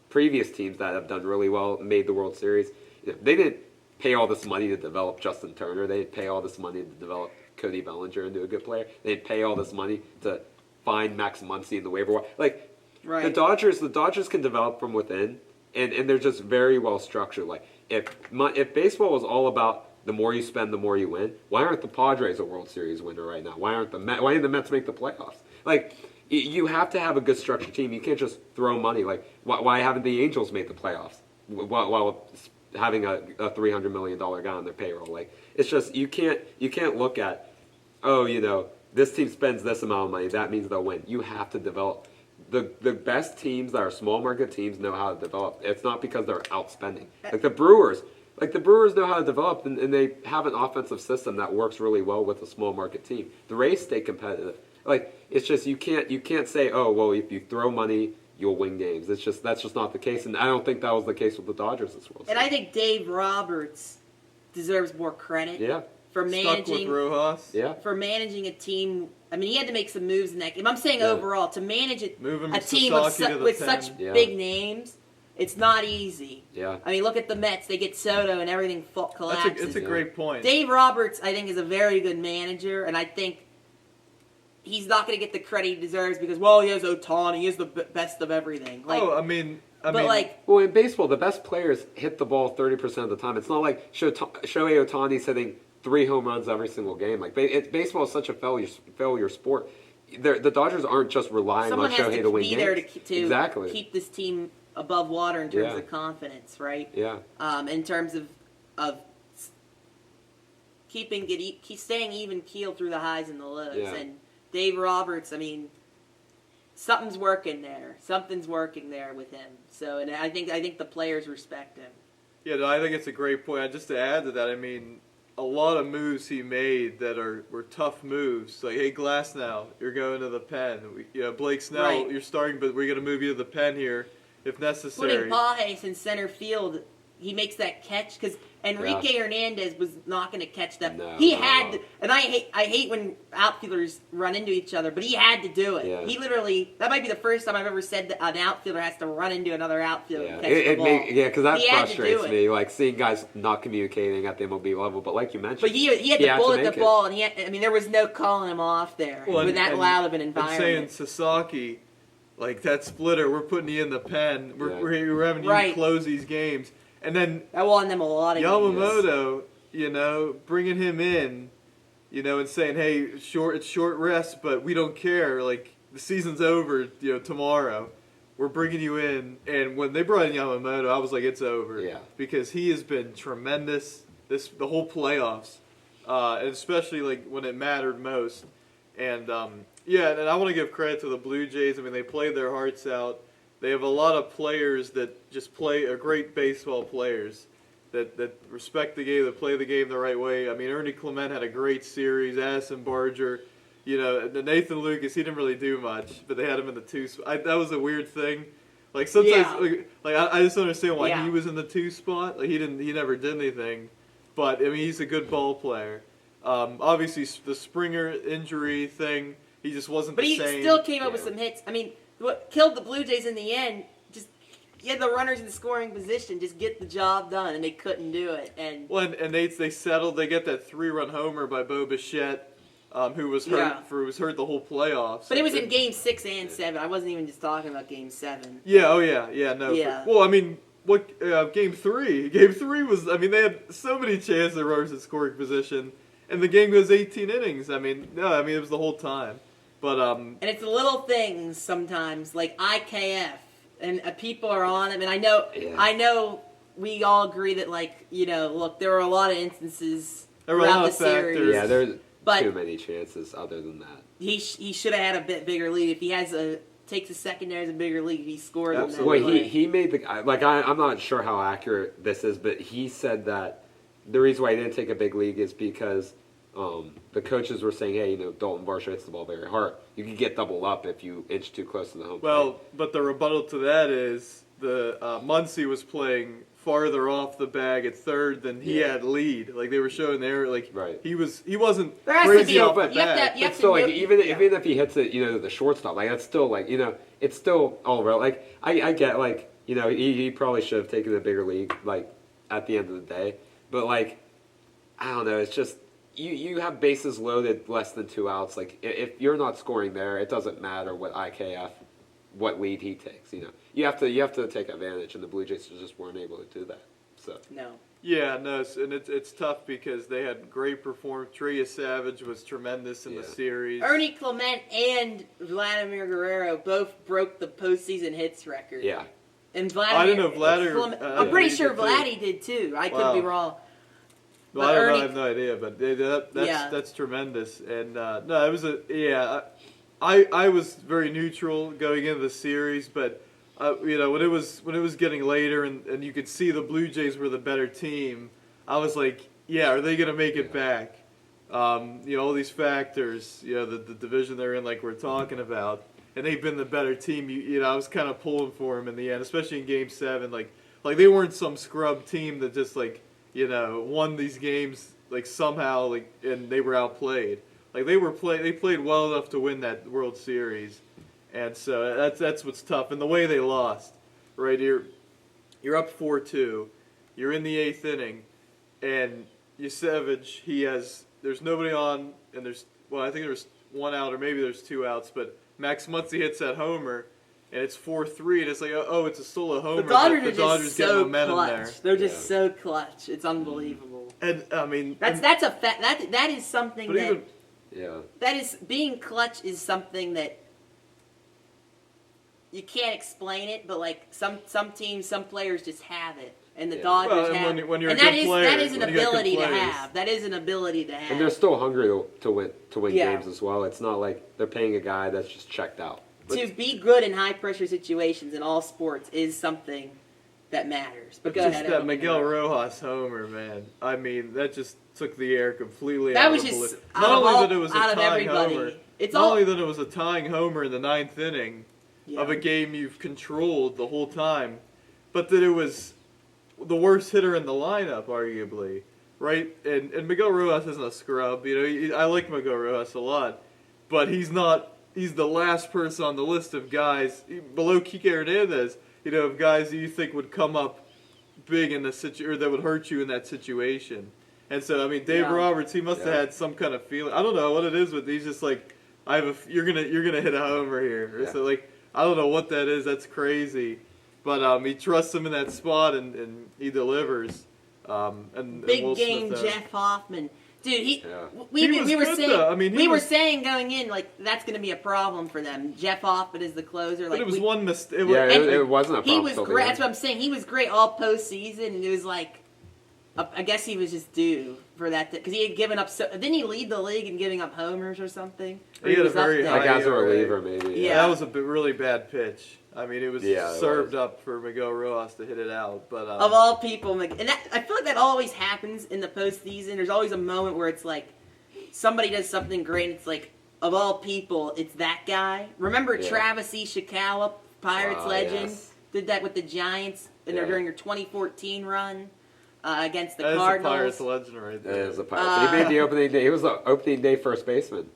Speaker 3: previous teams that have done really well, made the World Series. They didn't pay all this money to develop Justin Turner. They didn't pay all this money to develop Cody Bellinger into a good player. They didn't pay all this money to find Max Muncy in the waiver wire. Like,
Speaker 2: right.
Speaker 3: the Dodgers can develop from within, and they're just very well structured. Like, if baseball was all about the more you spend, the more you win, why aren't the Padres a World Series winner right now? Why didn't the Mets make the playoffs? Like, you have to have a good structured team. You can't just throw money. Like, why haven't the Angels made the playoffs while having a $300 million guy on their payroll? Like, it's just you can't look at, this team spends this amount of money, that means they'll win. You have to develop. the best teams that are small market teams know how to develop. It's not because they're outspending. Like the Brewers know how to develop, and they have an offensive system that works really well with a small market team. The Rays stay competitive. Like it's just you can't say, oh well, if you throw money, you'll win games. That's just not the case, and I don't think that was the case with the Dodgers this World Series.
Speaker 2: And I think Dave Roberts deserves more credit.
Speaker 3: Yeah.
Speaker 2: For managing,
Speaker 1: stuck with Rojas.
Speaker 3: Yeah.
Speaker 2: For managing a team. I mean, he had to make some moves in that game. I'm saying overall, to manage a team with such big names, it's not easy.
Speaker 3: Yeah.
Speaker 2: I mean, look at the Mets. They get Soto and everything collapses.
Speaker 1: It's a great point.
Speaker 2: Dave Roberts, I think, is a very good manager, and I think he's not going to get the credit he deserves because, well, he has Ohtani. He is the best of everything. Like,
Speaker 1: I mean,
Speaker 3: well, in baseball, the best players hit the ball 30% of the time. It's not like Shohei Ohtani's hitting 3 home runs every single game. Like baseball is such a failure sport. The Dodgers aren't just relying on Shohei to win games.
Speaker 2: Someone has to be there to keep this team above water in terms of confidence, right?
Speaker 3: Yeah.
Speaker 2: In terms of staying even keel through the highs and the lows.
Speaker 3: Yeah.
Speaker 2: And Dave Roberts, I mean, something's working there. Something's working there with him. So, and I think the players respect him.
Speaker 1: Yeah, no, I think it's a great point. Just to add to that, I mean, a lot of moves he made that were tough moves. Like, hey, Glasnow, you're going to the pen. Blake Snell, you're starting, but we're going to move you to the pen here if necessary.
Speaker 2: Putting Pages in center field, he makes that catch because Enrique Hernandez was not going to catch that.
Speaker 3: No,
Speaker 2: he had to, and I hate when outfielders run into each other, but he had to do it.
Speaker 3: Yeah.
Speaker 2: He literally, that might be the first time I've ever said that an outfielder has to run into another outfielder and catch the ball.
Speaker 3: Because that frustrates me, like seeing guys not communicating at the MLB level. But like you mentioned,
Speaker 2: but he had to bullet the ball, and there was no calling him off there with that loud of an environment.
Speaker 1: And saying Sasaki, like that splitter, we're putting you in the pen. We're having you close these games. And then
Speaker 2: that won them a lot of
Speaker 1: Yamamoto, bringing him in, and saying, hey, it's short rest, but we don't care. Like, the season's over, tomorrow. We're bringing you in. And when they brought in Yamamoto, I was like, it's over.
Speaker 3: Yeah.
Speaker 1: Because he has been tremendous the whole playoffs, and especially, like, when it mattered most. And, and I want to give credit to the Blue Jays. I mean, they played their hearts out. They have a lot of players that just are great baseball players that respect the game, that play the game the right way. I mean, Ernie Clement had a great series. Addison Barger, Nathan Lucas, he didn't really do much, but they had him in the 2 spot. That was a weird thing. Like sometimes, I just don't understand why he was in the 2 spot. Like he never did anything, but I mean, he's a good ball player. Obviously, the Springer injury thing, he just wasn't the same.
Speaker 2: But he still came up with some hits. I mean, what killed the Blue Jays in the end, just get the runners in the scoring position, just get the job done, and they couldn't do it. And
Speaker 1: they settled. They get that 3-run homer by Bo Bichette, who was hurt the whole playoffs.
Speaker 2: But it was in Game 6 and 7. I wasn't even just talking about Game 7.
Speaker 1: Yeah. Well, I mean, Game 3? Game 3 was. I mean, they had so many chances of runners in scoring position, and the game goes 18 innings. I mean, it was the whole time. But and
Speaker 2: it's the little things sometimes, like IKF, and people are on it. And I know we all agree that, look, there were a lot of instances throughout the series.
Speaker 3: Yeah, there's too many chances other than that.
Speaker 2: He should have had a bit bigger lead. If he takes a secondary as a bigger lead, he scored.
Speaker 3: Absolutely. Well, he made the I'm not sure how accurate this is, but he said that the reason why he didn't take a big league is because the coaches were saying, hey, Dalton Varsho hits the ball very hard. You can get double up if you inch too close to the home plate.
Speaker 1: But the rebuttal to that is the Muncy was playing farther off the bag at third than he had lead. Like they were showing there, he wasn't crazy off the bag.
Speaker 3: But still, even if he hits it, the shortstop, that's still it's still all right. Like I get he probably should have taken a bigger league at the end of the day, but I don't know. It's just. You have bases loaded less than 2 outs. Like if you're not scoring there, it doesn't matter what lead he takes. You have to take advantage, and the Blue Jays just weren't able to do that. So
Speaker 2: no.
Speaker 1: Yeah, no, and it's tough because they had great performance. Trey Savage was tremendous in the series.
Speaker 2: Ernie Clement and Vladimir Guerrero both broke the postseason hits record.
Speaker 3: Yeah.
Speaker 2: And Vladimir.
Speaker 1: I didn't know Vladimir.
Speaker 2: I'm pretty sure Vladdy did too. I could be wrong.
Speaker 1: Well, I have no idea, but that's tremendous. And it was I was very neutral going into the series, but when it was getting later and you could see the Blue Jays were the better team, I was like, yeah, are they going to make it back? All these factors, the division they're in, like we're talking about, and they've been the better team. I was kind of pulling for them in the end, especially in Game 7. Like they weren't some scrub team that just won these games somehow and they were outplayed. Like they played well enough to win that World Series, and so that's what's tough. And the way they lost, right? You're up 4-2, you're in the 8th inning, and Yusevich, there's nobody on, and I think there's one out or maybe there's 2 outs, but Max Muncy hits that homer, and it's 4-3, and it's like, oh, it's a solo homer.
Speaker 2: The Dodgers
Speaker 1: the
Speaker 2: are just so
Speaker 1: momentum
Speaker 2: clutch.
Speaker 1: there.
Speaker 2: They're just so clutch. It's unbelievable.
Speaker 1: And I mean,
Speaker 2: that's a fact. That is something that. That is, being clutch is something that you can't explain it, but some teams, some players just have it, and the Dodgers have.
Speaker 1: When you're
Speaker 2: and
Speaker 1: a good player,
Speaker 2: that is an ability to have. That is an ability to have.
Speaker 3: And they're still hungry to win
Speaker 2: Yeah.
Speaker 3: games as well. It's not like they're paying a guy that's just checked out.
Speaker 2: To be good in high pressure situations in all sports is something that matters. But go
Speaker 1: just
Speaker 2: ahead.
Speaker 1: that
Speaker 2: Evan.
Speaker 1: Miguel Rojas homer, man. I mean, that just took the air completely
Speaker 2: That
Speaker 1: out
Speaker 2: was
Speaker 1: of the
Speaker 2: just
Speaker 1: balloon.
Speaker 2: out
Speaker 1: Not
Speaker 2: of
Speaker 1: only
Speaker 2: all-
Speaker 1: that it was a
Speaker 2: out of
Speaker 1: tying
Speaker 2: everybody.
Speaker 1: homer,
Speaker 2: It's
Speaker 1: not
Speaker 2: all-
Speaker 1: only that it was a tying homer in the 9th inning
Speaker 2: Yeah.
Speaker 1: of a game you've controlled the whole time, but that it was the worst hitter in the lineup, arguably, right? And Miguel Rojas isn't a scrub. I like Miguel Rojas a lot, but he's not. He's the last person on the list of guys below Kike Hernandez. Of guys that you think would come up big in the or that would hurt you in that situation. And so, I mean, Dave Roberts, he must have had some kind of feeling. I don't know what it is, but he's just like, you're gonna hit a homer here.
Speaker 3: Yeah.
Speaker 1: So I don't know what that is. That's crazy. But he trusts him in that spot, and he delivers. And
Speaker 2: Big
Speaker 1: Will
Speaker 2: game
Speaker 1: Smith,
Speaker 2: Jeff Hoffman. Dude,
Speaker 1: He
Speaker 2: we
Speaker 1: was
Speaker 2: were
Speaker 1: good,
Speaker 2: saying
Speaker 1: though. I mean,
Speaker 2: we were saying going in that's going to be a problem for them. Jeff Hoffman is the closer.
Speaker 1: But it was one mistake.
Speaker 3: It wasn't a problem.
Speaker 2: He was
Speaker 3: till the
Speaker 2: great.
Speaker 3: end.
Speaker 2: That's what I'm saying. He was great all postseason, and it was I guess he was just due for that because he had given up. Didn't he lead the league in giving up homers or something?
Speaker 1: He had a very high
Speaker 3: Like as a
Speaker 1: ERA.
Speaker 3: reliever, maybe.
Speaker 2: Yeah.
Speaker 1: That was a really bad pitch. I mean, it was
Speaker 3: Yeah, it
Speaker 1: served
Speaker 3: was.
Speaker 1: up for Miguel Rojas to hit it out. But
Speaker 2: Of all people, and I feel like that always happens in the postseason. There's always a moment where it's like somebody does something great, and it's like, of all people, it's that guy. Remember Travis Ishikawa, Pirates legend, did that with the Giants during their 2014 run against the Cardinals.
Speaker 1: That's a Pirates legend right there.
Speaker 3: That is a Pirate. He made the opening day. He was the opening day first baseman.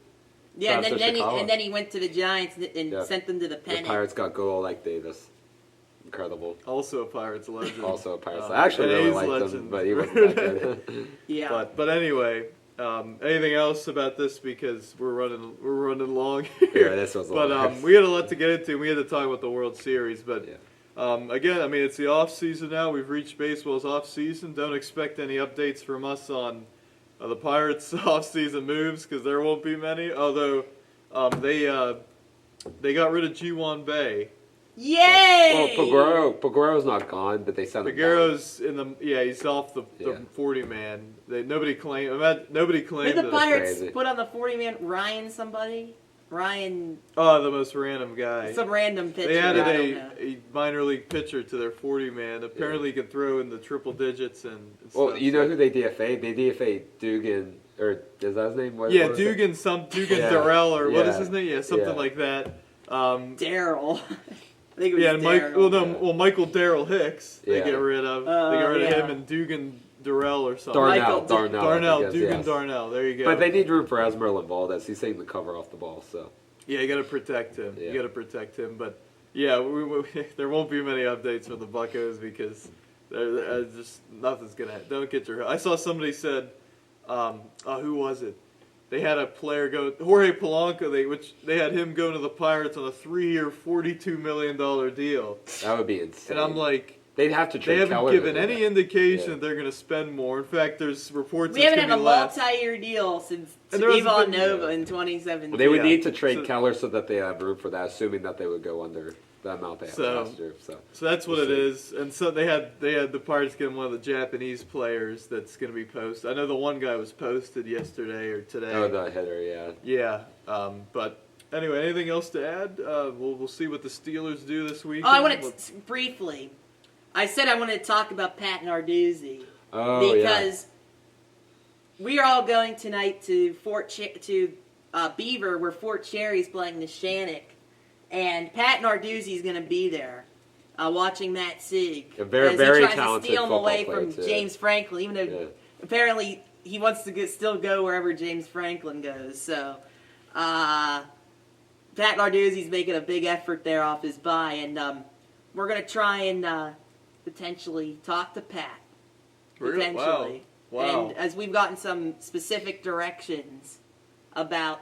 Speaker 2: Yeah, and
Speaker 3: Travis
Speaker 2: then
Speaker 3: Ishikawa.
Speaker 2: he went to the Giants and sent them to the
Speaker 3: The
Speaker 2: pennant.
Speaker 3: Pirates got good old like Davis. Incredible.
Speaker 1: Also a Pirates legend.
Speaker 3: Also a Pirates. I actually
Speaker 1: an
Speaker 3: really
Speaker 1: A's
Speaker 3: liked
Speaker 1: legend.
Speaker 3: him, but he wasn't that good.
Speaker 2: Yeah.
Speaker 1: But anyway, anything else about this because we're running long
Speaker 3: Yeah,
Speaker 1: here.
Speaker 3: this was
Speaker 1: But
Speaker 3: long.
Speaker 1: we had a lot to get into. We had to talk about the World Series, but.
Speaker 3: Yeah.
Speaker 1: Again, I mean, it's the off season now. We've reached baseball's off season. Don't expect any updates from us on the Pirates' off season moves because there won't be many. Although they got rid of G1 Bay.
Speaker 2: Yay!
Speaker 3: Well, Paguero's not gone, but they sent him down.
Speaker 1: Figueroa's he's off the
Speaker 3: Yeah.
Speaker 1: 40 man. Nobody claimed
Speaker 2: Did the
Speaker 1: it.
Speaker 2: Pirates
Speaker 3: crazy.
Speaker 2: put on the 40-man Ryan somebody? Ryan,
Speaker 1: Oh, the most random guy.
Speaker 2: some random pitcher.
Speaker 1: They added
Speaker 2: I don't know.
Speaker 1: a minor league pitcher to their 40 man. Apparently, he can throw in the triple digits and
Speaker 3: Well,
Speaker 1: stuff.
Speaker 3: you know who they DFA'd? They DFA'd Dugan, or is that his name? What
Speaker 1: Yeah,
Speaker 3: was it?
Speaker 1: Dugan
Speaker 3: Yeah.
Speaker 1: Darrell, or what is
Speaker 3: Yeah.
Speaker 1: his name? Yeah, something
Speaker 3: Yeah.
Speaker 1: like that.
Speaker 2: Daryl. I think it was
Speaker 1: Yeah, and
Speaker 2: Daryl.
Speaker 1: Michael Darrell Hicks. They
Speaker 3: Yeah.
Speaker 1: get rid of.
Speaker 2: Oh,
Speaker 1: They got rid
Speaker 2: yeah.
Speaker 1: of him and Dugan Darrell or something.
Speaker 2: Michael
Speaker 3: Darnell. I think,
Speaker 1: Dugan
Speaker 3: yes.
Speaker 1: Darnell. There you go.
Speaker 3: But they need room for Esmeralda Valdez. He's taking the cover off the ball, so.
Speaker 1: Yeah, you got to protect him.
Speaker 3: Yeah.
Speaker 1: You got to protect him. But yeah, there won't be many updates from the Buccos because just nothing's gonna. Don't get your. I saw somebody said, who was it? They had a player go, Jorge Polanco. They had him go to the Pirates on a 3-year, $42 million deal.
Speaker 3: That would be insane.
Speaker 1: And I'm like,
Speaker 3: they'd have to
Speaker 1: they
Speaker 3: trade
Speaker 1: haven't
Speaker 3: Keller to
Speaker 1: given
Speaker 3: do
Speaker 1: any
Speaker 3: that.
Speaker 1: indication
Speaker 3: Yeah.
Speaker 1: that they're going to spend more. In fact, there's reports
Speaker 2: We
Speaker 1: it's
Speaker 2: haven't
Speaker 1: going
Speaker 2: had
Speaker 1: to
Speaker 2: a
Speaker 1: be less.
Speaker 2: multi-year deal since
Speaker 1: And there hasn't
Speaker 2: Ivan
Speaker 1: been-
Speaker 2: Nova in 2017.
Speaker 3: Well, they would
Speaker 1: Yeah.
Speaker 3: need to trade
Speaker 1: So-
Speaker 3: Keller so that they have room for that, assuming that they would go under the amount they had
Speaker 1: So-
Speaker 3: last year. So
Speaker 1: So that's what
Speaker 3: We'll
Speaker 1: it
Speaker 3: see.
Speaker 1: is. And so they had the Pirates getting one of the Japanese players that's going to be posted. I know the one guy was posted yesterday or today.
Speaker 3: oh, the hitter, yeah.
Speaker 1: Yeah, but Anyway, anything else to add? We'll see what the Steelers do this week.
Speaker 2: Oh, I wanted to, briefly. I said I wanted to talk about Pat Narduzzi.
Speaker 3: Oh,
Speaker 2: because we are all going tonight to Beaver, where Fort Cherry's playing the Shannock, and Pat Narduzzi's going to be there, watching Matt Sieg.
Speaker 3: A very,
Speaker 2: as
Speaker 3: very
Speaker 2: he tries
Speaker 3: talented
Speaker 2: to steal him away
Speaker 3: football
Speaker 2: from
Speaker 3: player, too.
Speaker 2: James Franklin, even though apparently he wants to still go wherever James Franklin goes. So, Pat Narduzzi's making a big effort there off his bye, and we're going to try and potentially talk to Pat. Potentially.
Speaker 1: Wow.
Speaker 2: And as we've gotten some specific directions about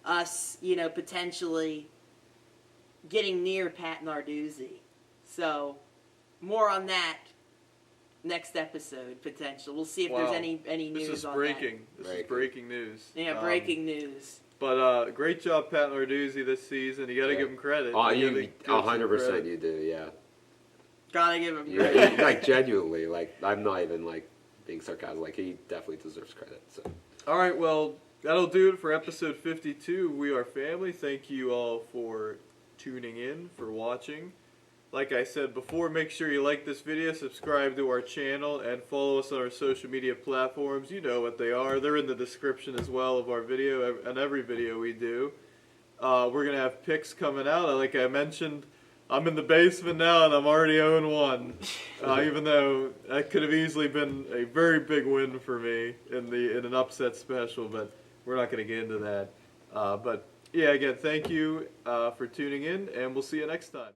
Speaker 2: us, potentially getting near Pat Narduzzi. So, more on that next episode, potential. We'll see if there's any news
Speaker 1: This is
Speaker 2: on
Speaker 1: breaking.
Speaker 2: that.
Speaker 1: This is breaking news.
Speaker 2: Yeah, breaking news.
Speaker 1: But great job, Pat Narduzzi, this season. You got to give him credit.
Speaker 3: Oh, you 100% you do, yeah.
Speaker 2: Gotta give him
Speaker 3: Yeah,
Speaker 2: credit.
Speaker 3: like genuinely, like I'm not even like being sarcastic. Like he definitely deserves credit. So.
Speaker 1: All right, well, that'll do it for episode 52. We Are Family. Thank you all for tuning in, for watching. Like I said before, make sure you like this video, subscribe to our channel, and follow us on our social media platforms. You know what they are. They're in the description as well of our video and every video we do. We're going to have picks coming out. Like I mentioned, I'm in the basement now, and I'm already 0-1, even though that could have easily been a very big win for me in an upset special, but we're not going to get into that. But, yeah, again, thank you for tuning in, and we'll see you next time.